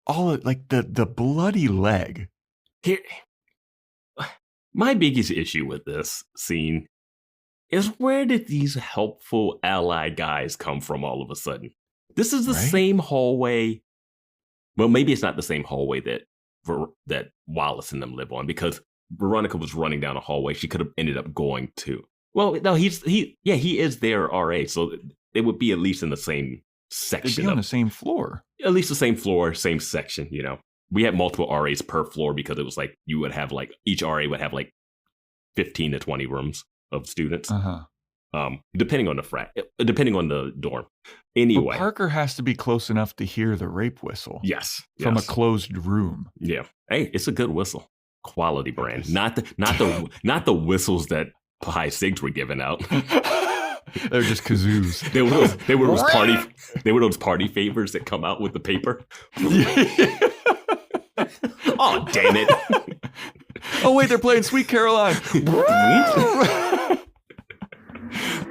all like the bloody leg. Here. My biggest issue with this scene is where did these helpful ally guys come from all of a sudden? This is the same hallway. Well, maybe it's not the same hallway that Wallace and them live on because Veronica was running down a hallway. She could have ended up going to. Well, no, he is their RA, so it would be at least in the same section. They'd be on the same floor. At least the same floor, same section, you know. We had multiple RAs per floor because it was like you would have like each RA would have like 15 to 20 rooms of students. Depending on the frat, depending on the dorm. Anyway, but Parker has to be close enough to hear the rape whistle. Yes, from a closed room. Yeah. Hey, it's a good whistle. Quality brand. Not the whistles that Pi Sigs were giving out. They're just kazoos. They were those party favors that come out with the paper. Oh, damn it. Oh, wait, they're playing Sweet Caroline.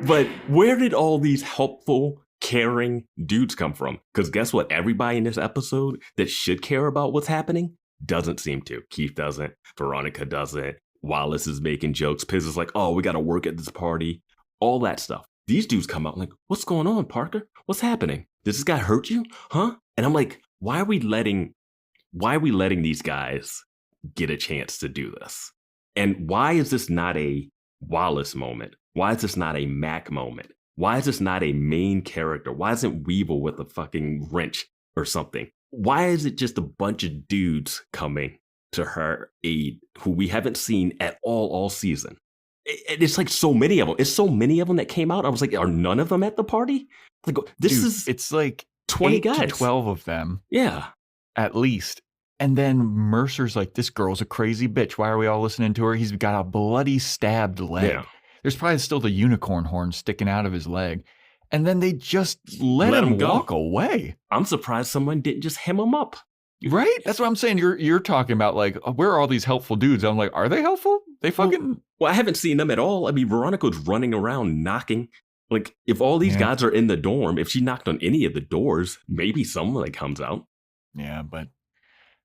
But where did all these helpful, caring dudes come from? Because guess what? Everybody in this episode that should care about what's happening doesn't seem to. Keith doesn't. Veronica doesn't. Wallace is making jokes. Piz is like, oh, we got to work at this party. All that stuff. These dudes come out like, what's going on, Parker? What's happening? Does this guy hurt you? Huh? And I'm like, why are we letting these guys get a chance to do this? And why is this not a Wallace moment? Why is this not a Mac moment? Why is this not a main character? Why isn't Weevil with a fucking wrench or something? Why is it just a bunch of dudes coming to her aid who we haven't seen at all season? It's like so many of them. It's so many of them that came out. I was like, are none of them at the party? Like, it's like 20 guys. To 12 of them. Yeah. At least. And then Mercer's like, this girl's a crazy bitch. Why are we all listening to her? He's got a bloody stabbed leg. Yeah. There's probably still the unicorn horn sticking out of his leg. And then they just let him walk away. I'm surprised someone didn't just hem him up. Right? That's what I'm saying. You're talking about like, where are all these helpful dudes? I'm like, are they helpful? They fucking... Well, I haven't seen them at all. I mean, Veronica's running around knocking. Like, if all these guys are in the dorm, if she knocked on any of the doors, maybe someone comes out. Yeah, but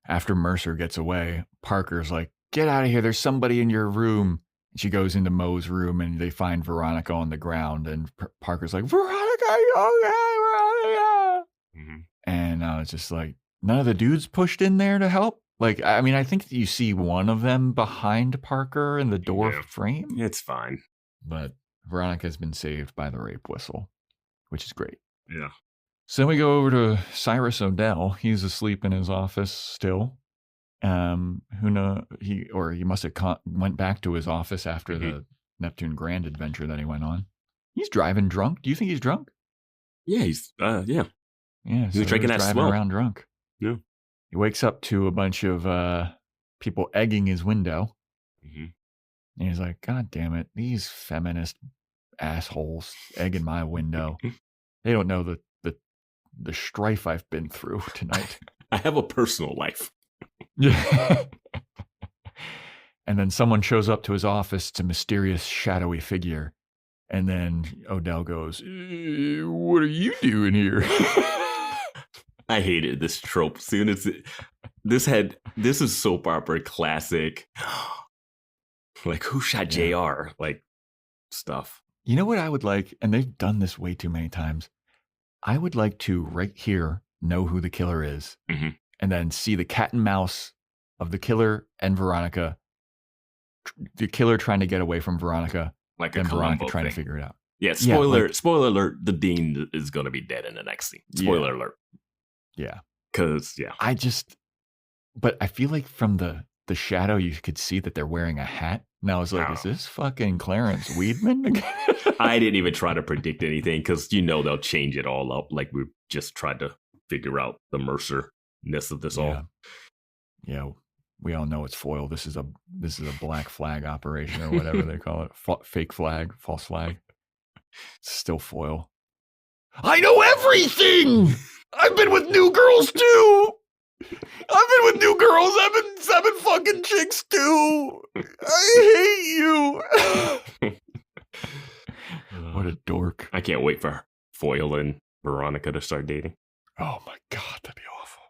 after Mercer gets away, Parker's like, get out of here. There's somebody in your room. And she goes into Mo's room and they find Veronica on the ground. And Parker's like, Veronica, are you okay, Veronica? Mm-hmm. And it's just like, none of the dudes pushed in there to help. Like, I mean, I think you see one of them behind Parker in the door frame. It's fine. But Veronica's been saved by the rape whistle, which is great. Yeah. So then we go over to Cyrus O'Dell. He's asleep in his office still. He must have went back to his office after the Neptune Grand adventure that he went on. He's driving drunk. Do you think he's drunk? Yeah, he's Yeah, he's drinking that driving swell. Around drunk. Yeah. He wakes up to a bunch of people egging his window. Mm-hmm. And he's like, God damn it, these feminist assholes egging my window. They don't know the strife I've been through tonight. I have a personal life. Yeah. And then someone shows up to his office. It's a mysterious, shadowy figure. And then Odell goes, what are you doing here? I hated this trope. Soon as this is soap opera classic. Like, who shot JR? Like, stuff. You know what I would like? And they've done this way too many times. I would like to, right here, know who the killer is. Mm-hmm. And then see the cat and mouse of the killer and Veronica. The killer trying to get away from Veronica. Like and a Veronica trying thing. to figure it out. Yeah, spoiler alert, the dean is going to be dead in the next scene. Spoiler alert. Yeah. Because, but I feel like from the shadow, you could see that they're wearing a hat. And I was like, is this fucking Clarence Weedman again? I didn't even try to predict anything because, they'll change it all up. Like we just tried to figure out the Mercer-ness of this all. Yeah. We all know it's foil. This is a black flag operation or whatever they call it. Fake flag, false flag. It's still foil. I know everything. I've been with new girls too. I've been with new girls. I've been fucking chicks too. I hate you. What a dork. I can't wait for Foyle and Veronica to start dating. Oh my God, that'd be awful.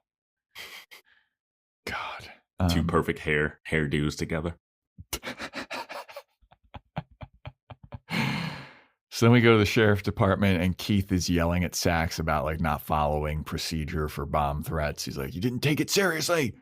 God. Two perfect hairdos together. So then we go to the sheriff's department and Keith is yelling at Sax about like not following procedure for bomb threats. He's like, you didn't take it seriously.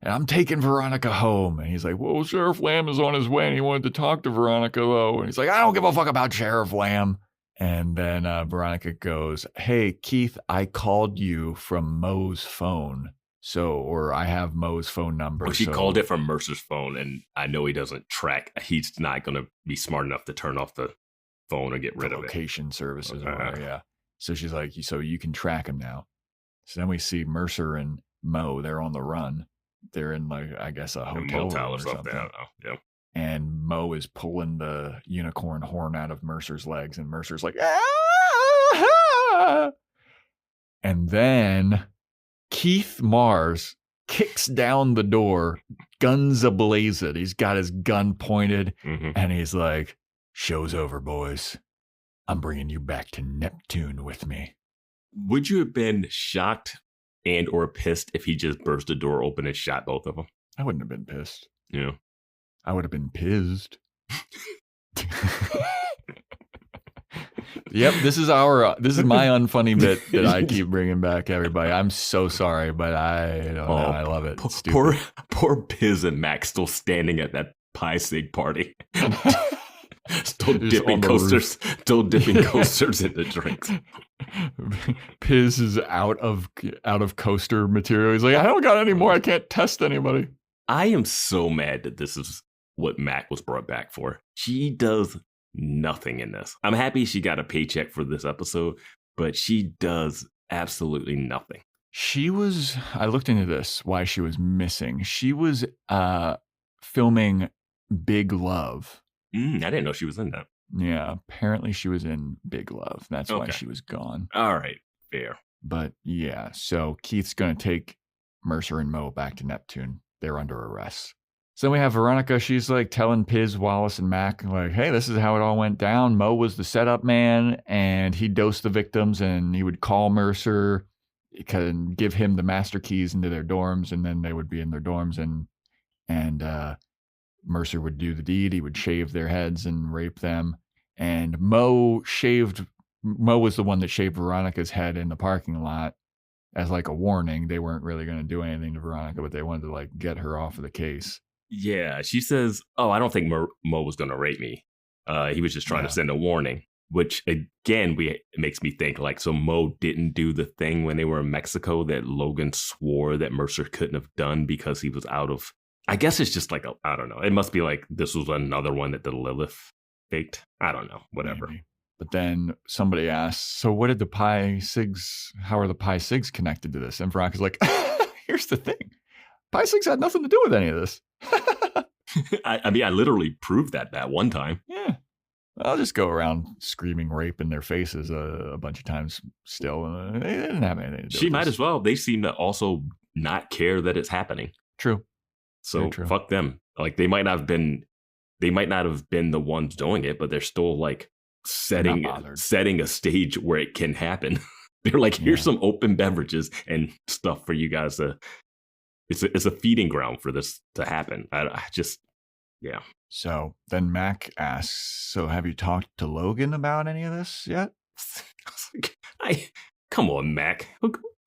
And I'm taking Veronica home. And he's like, well, Sheriff Lamb is on his way and he wanted to talk to Veronica though. And he's like, I don't give a fuck about Sheriff Lamb. And then Veronica goes, hey, Keith, I called you from Mo's phone. Or I have Mo's phone number. Well, she called it from Mercer's phone, and I know he doesn't track. He's not going to be smart enough to turn off the phone or get rid of it. Location services, yeah. So she's like, so you can track him now. So then we see Mercer and Mo. They're on the run. They're in like, I guess, a hotel room or something. I don't know. Yeah. And Mo is pulling the unicorn horn out of Mercer's legs, and Mercer's like, ah! And then Keith Mars kicks down the door, guns ablazing. He's got his gun pointed, and he's like, show's over, boys. I'm bringing you back to Neptune with me. Would you have been shocked and or pissed if he just burst the door open and shot both of them? I wouldn't have been pissed. Yeah. I would have been pissed. Yep, this is my unfunny bit that I keep bringing back, everybody. I'm so sorry, but I don't know. I love it. Poor Piz and Max still standing at that Pi Sig party. Still dipping coasters in the drinks. Piz is out of coaster material. He's like, I don't got any more. I can't test anybody. I am so mad that this is what Mac was brought back for. She does nothing in this. I'm happy she got a paycheck for this episode, but she does absolutely nothing. I looked into this, why she was missing. She was filming Big Love. I didn't know she was in that. Yeah, apparently she was in Big Love. That's why she was gone. All right, fair. But yeah, so Keith's going to take Mercer and Mo back to Neptune. They're under arrest. So then we have Veronica. She's like telling Piz, Wallace, and Mac, like, hey, this is how it all went down. Mo was the setup man, and he dosed the victims, and he would call Mercer, and give him the master keys into their dorms, and then they would be in their dorms, and Mercer would do the deed. He would shave their heads and rape them. And Mo was the one that shaved Veronica's head in the parking lot as like a warning. They weren't really going to do anything to Veronica, but they wanted to like get her off of the case. Yeah, she says, I don't think Mo was going to rape me. He was just trying to send a warning, which again, it makes me think like, so Mo didn't do the thing when they were in Mexico that Logan swore that Mercer couldn't have done because he was out of, I guess it's just like, I don't know. It must be like this was another one that the Lilith faked. I don't know, whatever. Maybe. But then somebody asks, so what did the Pi Sigs, how are the Pi Sigs connected to this? And Veronica's like, here's the thing. Pi Sigs had nothing to do with any of this. I mean, I literally proved that one time. Yeah. I'll just go around screaming rape in their faces a bunch of times still. They didn't have anything to do with it. She might as well. They seem to also not care that it's happening. True. So fuck them. Like they might not have been the ones doing it, but they're still like setting a stage where it can happen. They're like, here's some open beverages and stuff for you guys to. It's a feeding ground for this to happen. I just, yeah. So then Mac asks, so have you talked to Logan about any of this yet? Come on, Mac.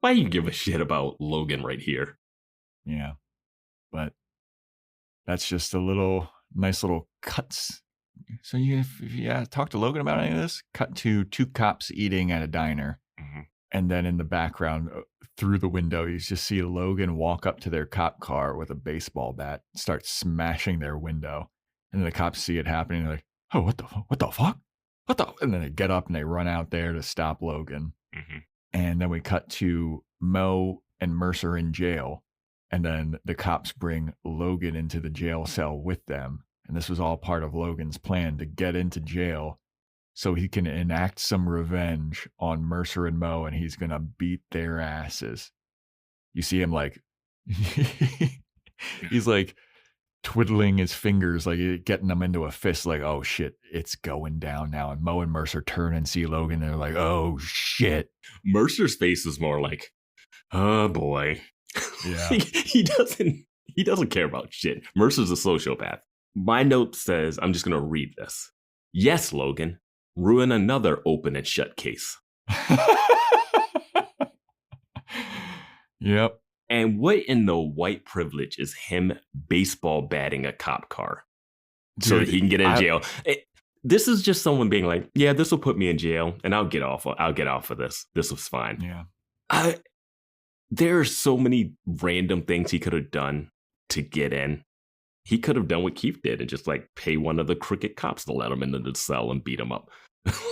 Why you give a shit about Logan right here? Yeah, but that's just a nice little cuts. So if you talk to Logan about any of this, cut to 2 cops eating at a diner. Mm-hmm. And then in the background, through the window, you just see Logan walk up to their cop car with a baseball bat, start smashing their window. And then the cops see it happening. They're like, oh, what the fuck? And then they get up and they run out there to stop Logan. Mm-hmm. And then we cut to Mo and Mercer in jail. And then the cops bring Logan into the jail cell with them. And this was all part of Logan's plan to get into jail so he can enact some revenge on Mercer and Mo, and he's going to beat their asses. You see him like, he's like twiddling his fingers, like getting them into a fist, like, oh shit, it's going down now. And Mo and Mercer turn and see Logan, and they're like, oh shit. Mercer's face is more like, oh boy. Yeah. he doesn't care about shit. Mercer's a sociopath. My note says, I'm just going to read this. Yes, Logan. Ruin another open and shut case. Yep. And what in the white privilege is him baseball batting a cop car so that he can get in jail? This is just someone being like, yeah, this will put me in jail and I'll get off of this. This was fine. Yeah. There are so many random things he could have done to get in. He could have done what Keith did and just like pay one of the crooked cops to let him into the cell and beat him up.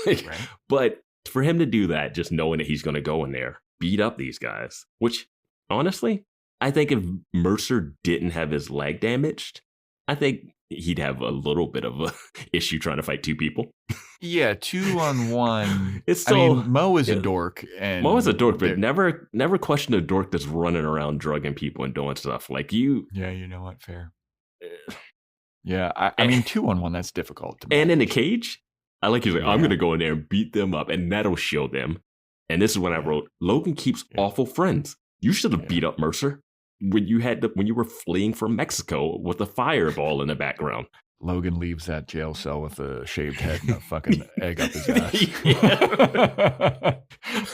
Right. But for him to do that, just knowing that he's going to go in there, beat up these guys, which honestly, I think if Mercer didn't have his leg damaged, I think he'd have a little bit of a issue trying to fight 2 people. Yeah, 2-on-1. It's so, Mo is a dork. And Mo is a dork, but never question a dork that's running around drugging people and doing stuff like you. Yeah, you know what? Fair. Yeah, I mean, 2-on-1, that's difficult to manage. And in a cage, I like you. I'm going to go in there and beat them up, and that'll show them. And this is when I wrote, Logan keeps awful friends. You should have beat up Mercer when you were fleeing from Mexico with a fireball in the background. Logan leaves that jail cell with a shaved head and a fucking egg up his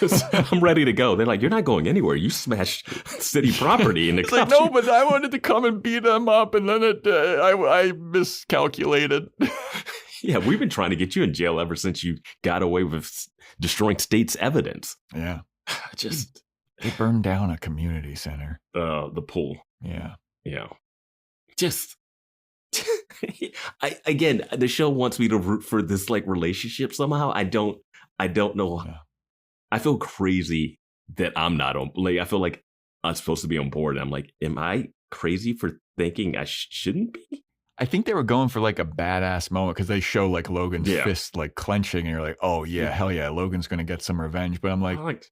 ass. I'm ready to go. They're like, you're not going anywhere. You smashed city property. And it's like, no, but I wanted to come and beat them up, and then I miscalculated. Yeah, we've been trying to get you in jail ever since you got away with destroying state's evidence. Yeah. They burned down a community center. The pool. Yeah. Yeah. Just... Again, the show wants me to root for this like relationship somehow. I don't know. Yeah. I feel crazy that I'm not on. Like, I feel like I'm supposed to be on board. I'm like, am I crazy for thinking I shouldn't be? I think they were going for like a badass moment because they show like Logan's fist like clenching, and you're like, oh yeah, hell yeah, Logan's gonna get some revenge. But I'm like,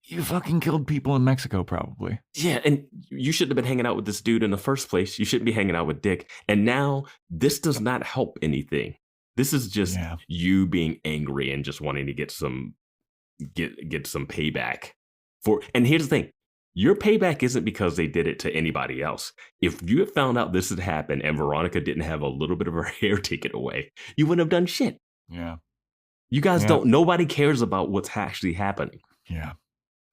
you fucking killed people in Mexico, probably. Yeah, and you shouldn't have been hanging out with this dude in the first place. You shouldn't be hanging out with Dick. And now this does not help anything. This is just you being angry and just wanting to get some payback for. And here's the thing: your payback isn't because they did it to anybody else. If you had found out this had happened and Veronica didn't have a little bit of her hair taken away, you wouldn't have done shit. Yeah. You guys don't. Nobody cares about what's actually happening. Yeah.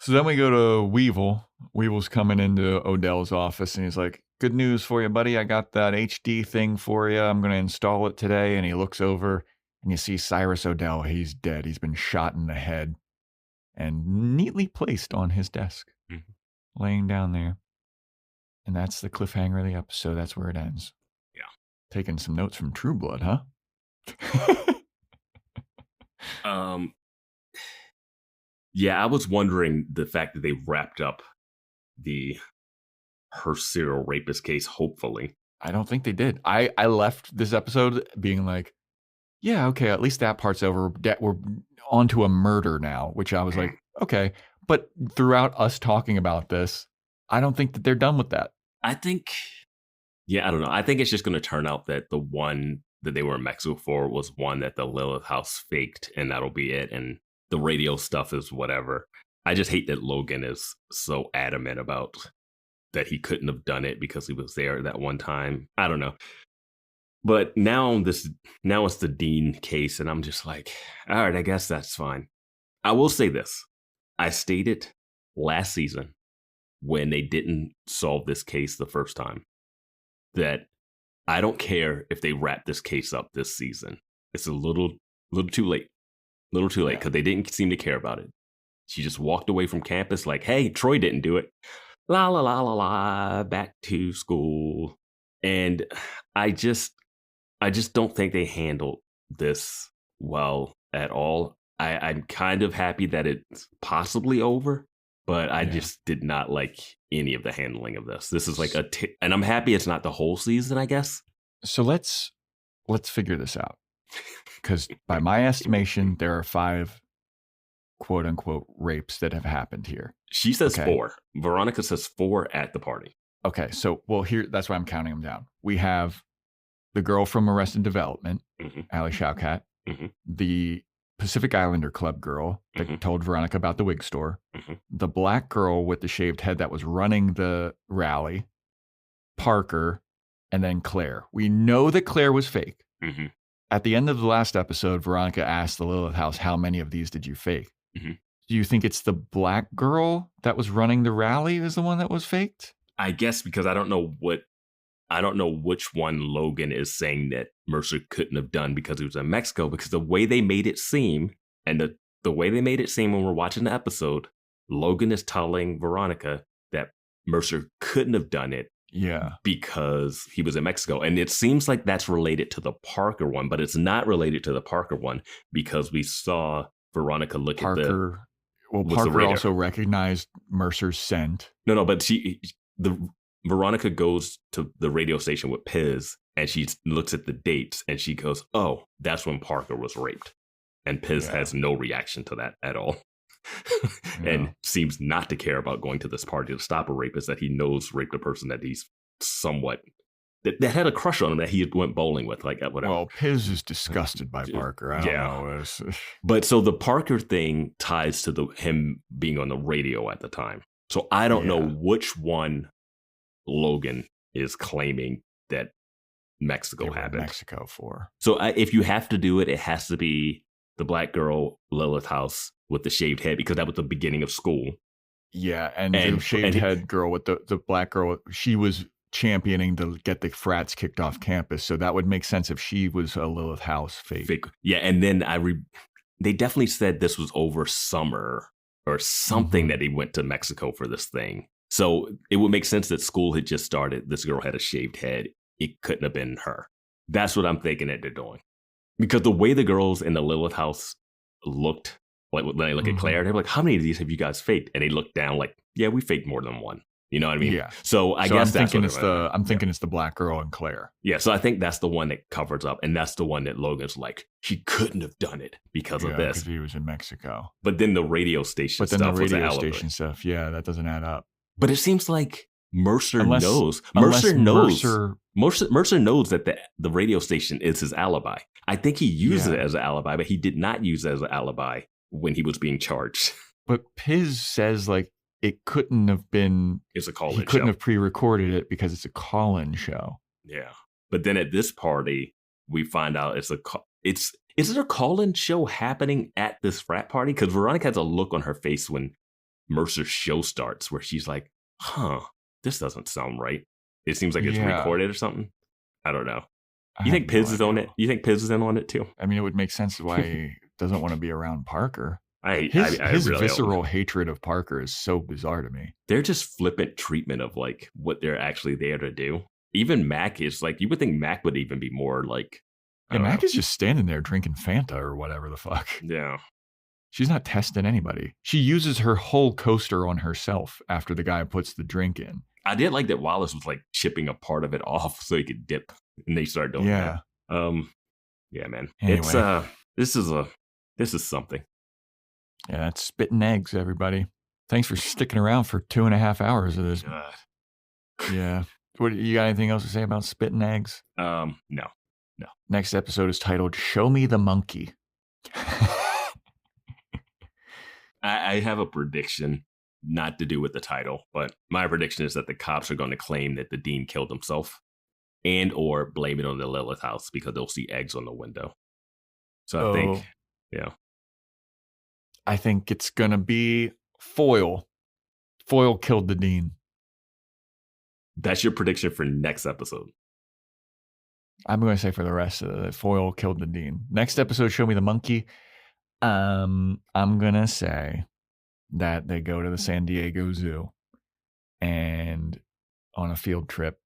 So then we go to Weevil. Weevil's coming into Odell's office, and he's like, good news for you, buddy. I got that HD thing for you. I'm going to install it today. And he looks over, and you see Cyrus Odell. He's dead. He's been shot in the head and neatly placed on his desk, laying down there. And that's the cliffhanger of the episode. That's where it ends. Yeah. Taking some notes from True Blood, huh? Yeah, I was wondering the fact that they wrapped up the Hearst serial rapist case, hopefully. I don't think they did. I left this episode being like, yeah, okay, at least that part's over. We're on to a murder now, which I was like, okay. But throughout us talking about this, I don't think that they're done with that. I think Yeah, I don't know. I think it's just going to turn out that the one that they were in Mexico for was one that the Lilith house faked, and that'll be it. And the radio stuff is whatever. I just hate that Logan is so adamant about that he couldn't have done it because he was there that one time. I don't know. But now it's the Dean case, and I'm just like, all right, I guess that's fine. I will say this. I stated last season when they didn't solve this case the first time that I don't care if they wrap this case up this season. It's a little too late. Because they didn't seem to care about it. She just walked away from campus like, hey, Troy didn't do it. La, la, la, la, la, back to school. And I just don't think they handled this well at all. I'm kind of happy that it's possibly over, but I just did not like any of the handling of this. This is like and I'm happy it's not the whole season, I guess. So let's figure this out. Because by my estimation, there are 5 quote unquote rapes that have happened here. She says 4. Veronica says 4 at the party. Okay. So, here, that's why I'm counting them down. We have the girl from Arrested Development, Ali Shawkat, the Pacific Islander Club girl that told Veronica about the wig store, the black girl with the shaved head that was running the rally, Parker, and then Claire. We know that Claire was fake. At the end of the last episode, Veronica asked the Lilith house, how many of these did you fake? Do you think it's the black girl that was running the rally is the one that was faked? I guess because I don't know which one Logan is saying that Mercer couldn't have done because he was in Mexico, because the way they made it seem, and the way they made it seem when we're watching the episode, Logan is telling Veronica that Mercer couldn't have done it because he was in Mexico. And it seems like that's related to the Parker one, but it's not related to the Parker one because we saw Veronica look at the... Well, Parker also recognized Mercer's scent. No, but Veronica goes to the radio station with Piz, and she looks at the dates, and she goes, oh, that's when Parker was raped. And Piz has no reaction to that at all. And seems not to care about going to this party to stop a rapist that he knows raped a person that he's somewhat... That had a crush on him that he went bowling with, like whatever. Well, Piz is disgusted by Parker. I don't know. But so the Parker thing ties to him being on the radio at the time. So I don't know which one Logan is claiming that Mexico happened. Mexico for. So if you have to do it, it has to be the black girl Lilith house with the shaved head, because that was the beginning of school. Yeah, and the shaved head girl with the black girl, she was championing to get the frats kicked off campus. So that would make sense if she was a Lilith house fake. Yeah, and then they definitely said this was over summer or something that he went to Mexico for this thing. So it would make sense that school had just started. This girl had a shaved head. It couldn't have been her. That's what I'm thinking that they're doing. Because the way the girls in the Lilith house looked, like when they look at Claire, they're like, how many of these have you guys faked? And they look down like, yeah, we faked more than one. You know what I mean? Yeah. So I guess I'm thinking it's the black girl and Claire. Yeah. So I think that's the one that covers up, and that's the one that Logan's like, he couldn't have done it because of this. Because he was in Mexico. But then the radio station stuff was an alibi. Yeah, that doesn't add up. But it seems like Mercer knows. Mercer knows that the radio station is his alibi. I think he used it as an alibi, but he did not use it as an alibi when he was being charged. But Piz says like it couldn't have been. It's a call-in show. He couldn't have pre-recorded it because it's a call-in show. Yeah, but then at this party, we find out is it a call-in show happening at this frat party? Because Veronica has a look on her face when Mercer's show starts where she's like, this doesn't sound right. It seems like it's recorded or something. I don't know. You think Piz is on it? You think Piz is in on it too? I mean, it would make sense why he doesn't want to be around Parker. His really visceral hatred of Parker is so bizarre to me. They're just flippant treatment of like what they're actually there to do. Even Mac is like, you would think Mac would even be more like... Mac is just standing there drinking Fanta or whatever the fuck. Yeah. She's not testing anybody. She uses her whole coaster on herself after the guy puts the drink in. I did like that Wallace was like chipping a part of it off so he could dip, and they started doing that. Yeah, man. Anyway. This is something. Yeah, that's spitting eggs, everybody. Thanks for sticking around for 2.5 hours of this. God. Yeah. What, you got anything else to say about spitting eggs? No. Next episode is titled Show Me the Monkey. I have a prediction, not to do with the title, but my prediction is that the cops are going to claim that the dean killed himself and or blame it on the Lilith house because they'll see eggs on the window. So I think, yeah. I think it's going to be Foyle. Foyle killed the dean. That's your prediction for next episode. I'm going to say for the rest of it, Foyle killed the dean. Next episode, Show Me the Monkey. I'm going to say that they go to the San Diego Zoo and on a field trip.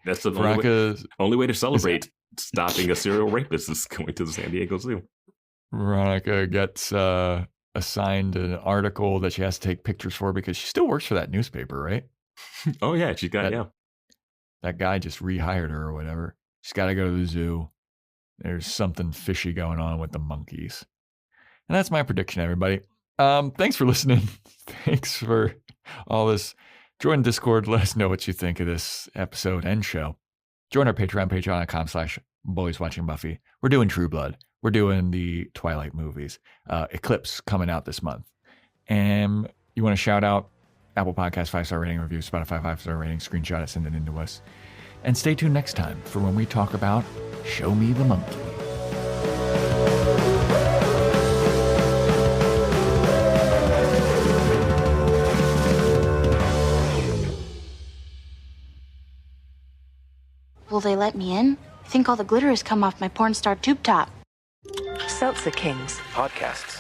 That's the only way to celebrate stopping a serial rapist is going to the San Diego Zoo. Veronica gets assigned an article that she has to take pictures for because she still works for that newspaper, right? Oh, yeah. She's got, That guy just rehired her or whatever. She's got to go to the zoo. There's something fishy going on with the monkeys. And that's my prediction, everybody. Thanks for listening. Thanks for all this. Join Discord. Let us know what you think of this episode and show. Join our Patreon, patreon.com/boyswatchingbuffy. We're doing True Blood. We're doing the Twilight movies. Eclipse coming out this month. And you want to shout out Apple Podcast 5-star rating review, Spotify 5-star rating, screenshot it, send it in to us. And stay tuned next time for when we talk about Show Me the Monkey. Will they let me in? I think all the glitter has come off my porn star tube top. Seltzer Kings. Podcasts.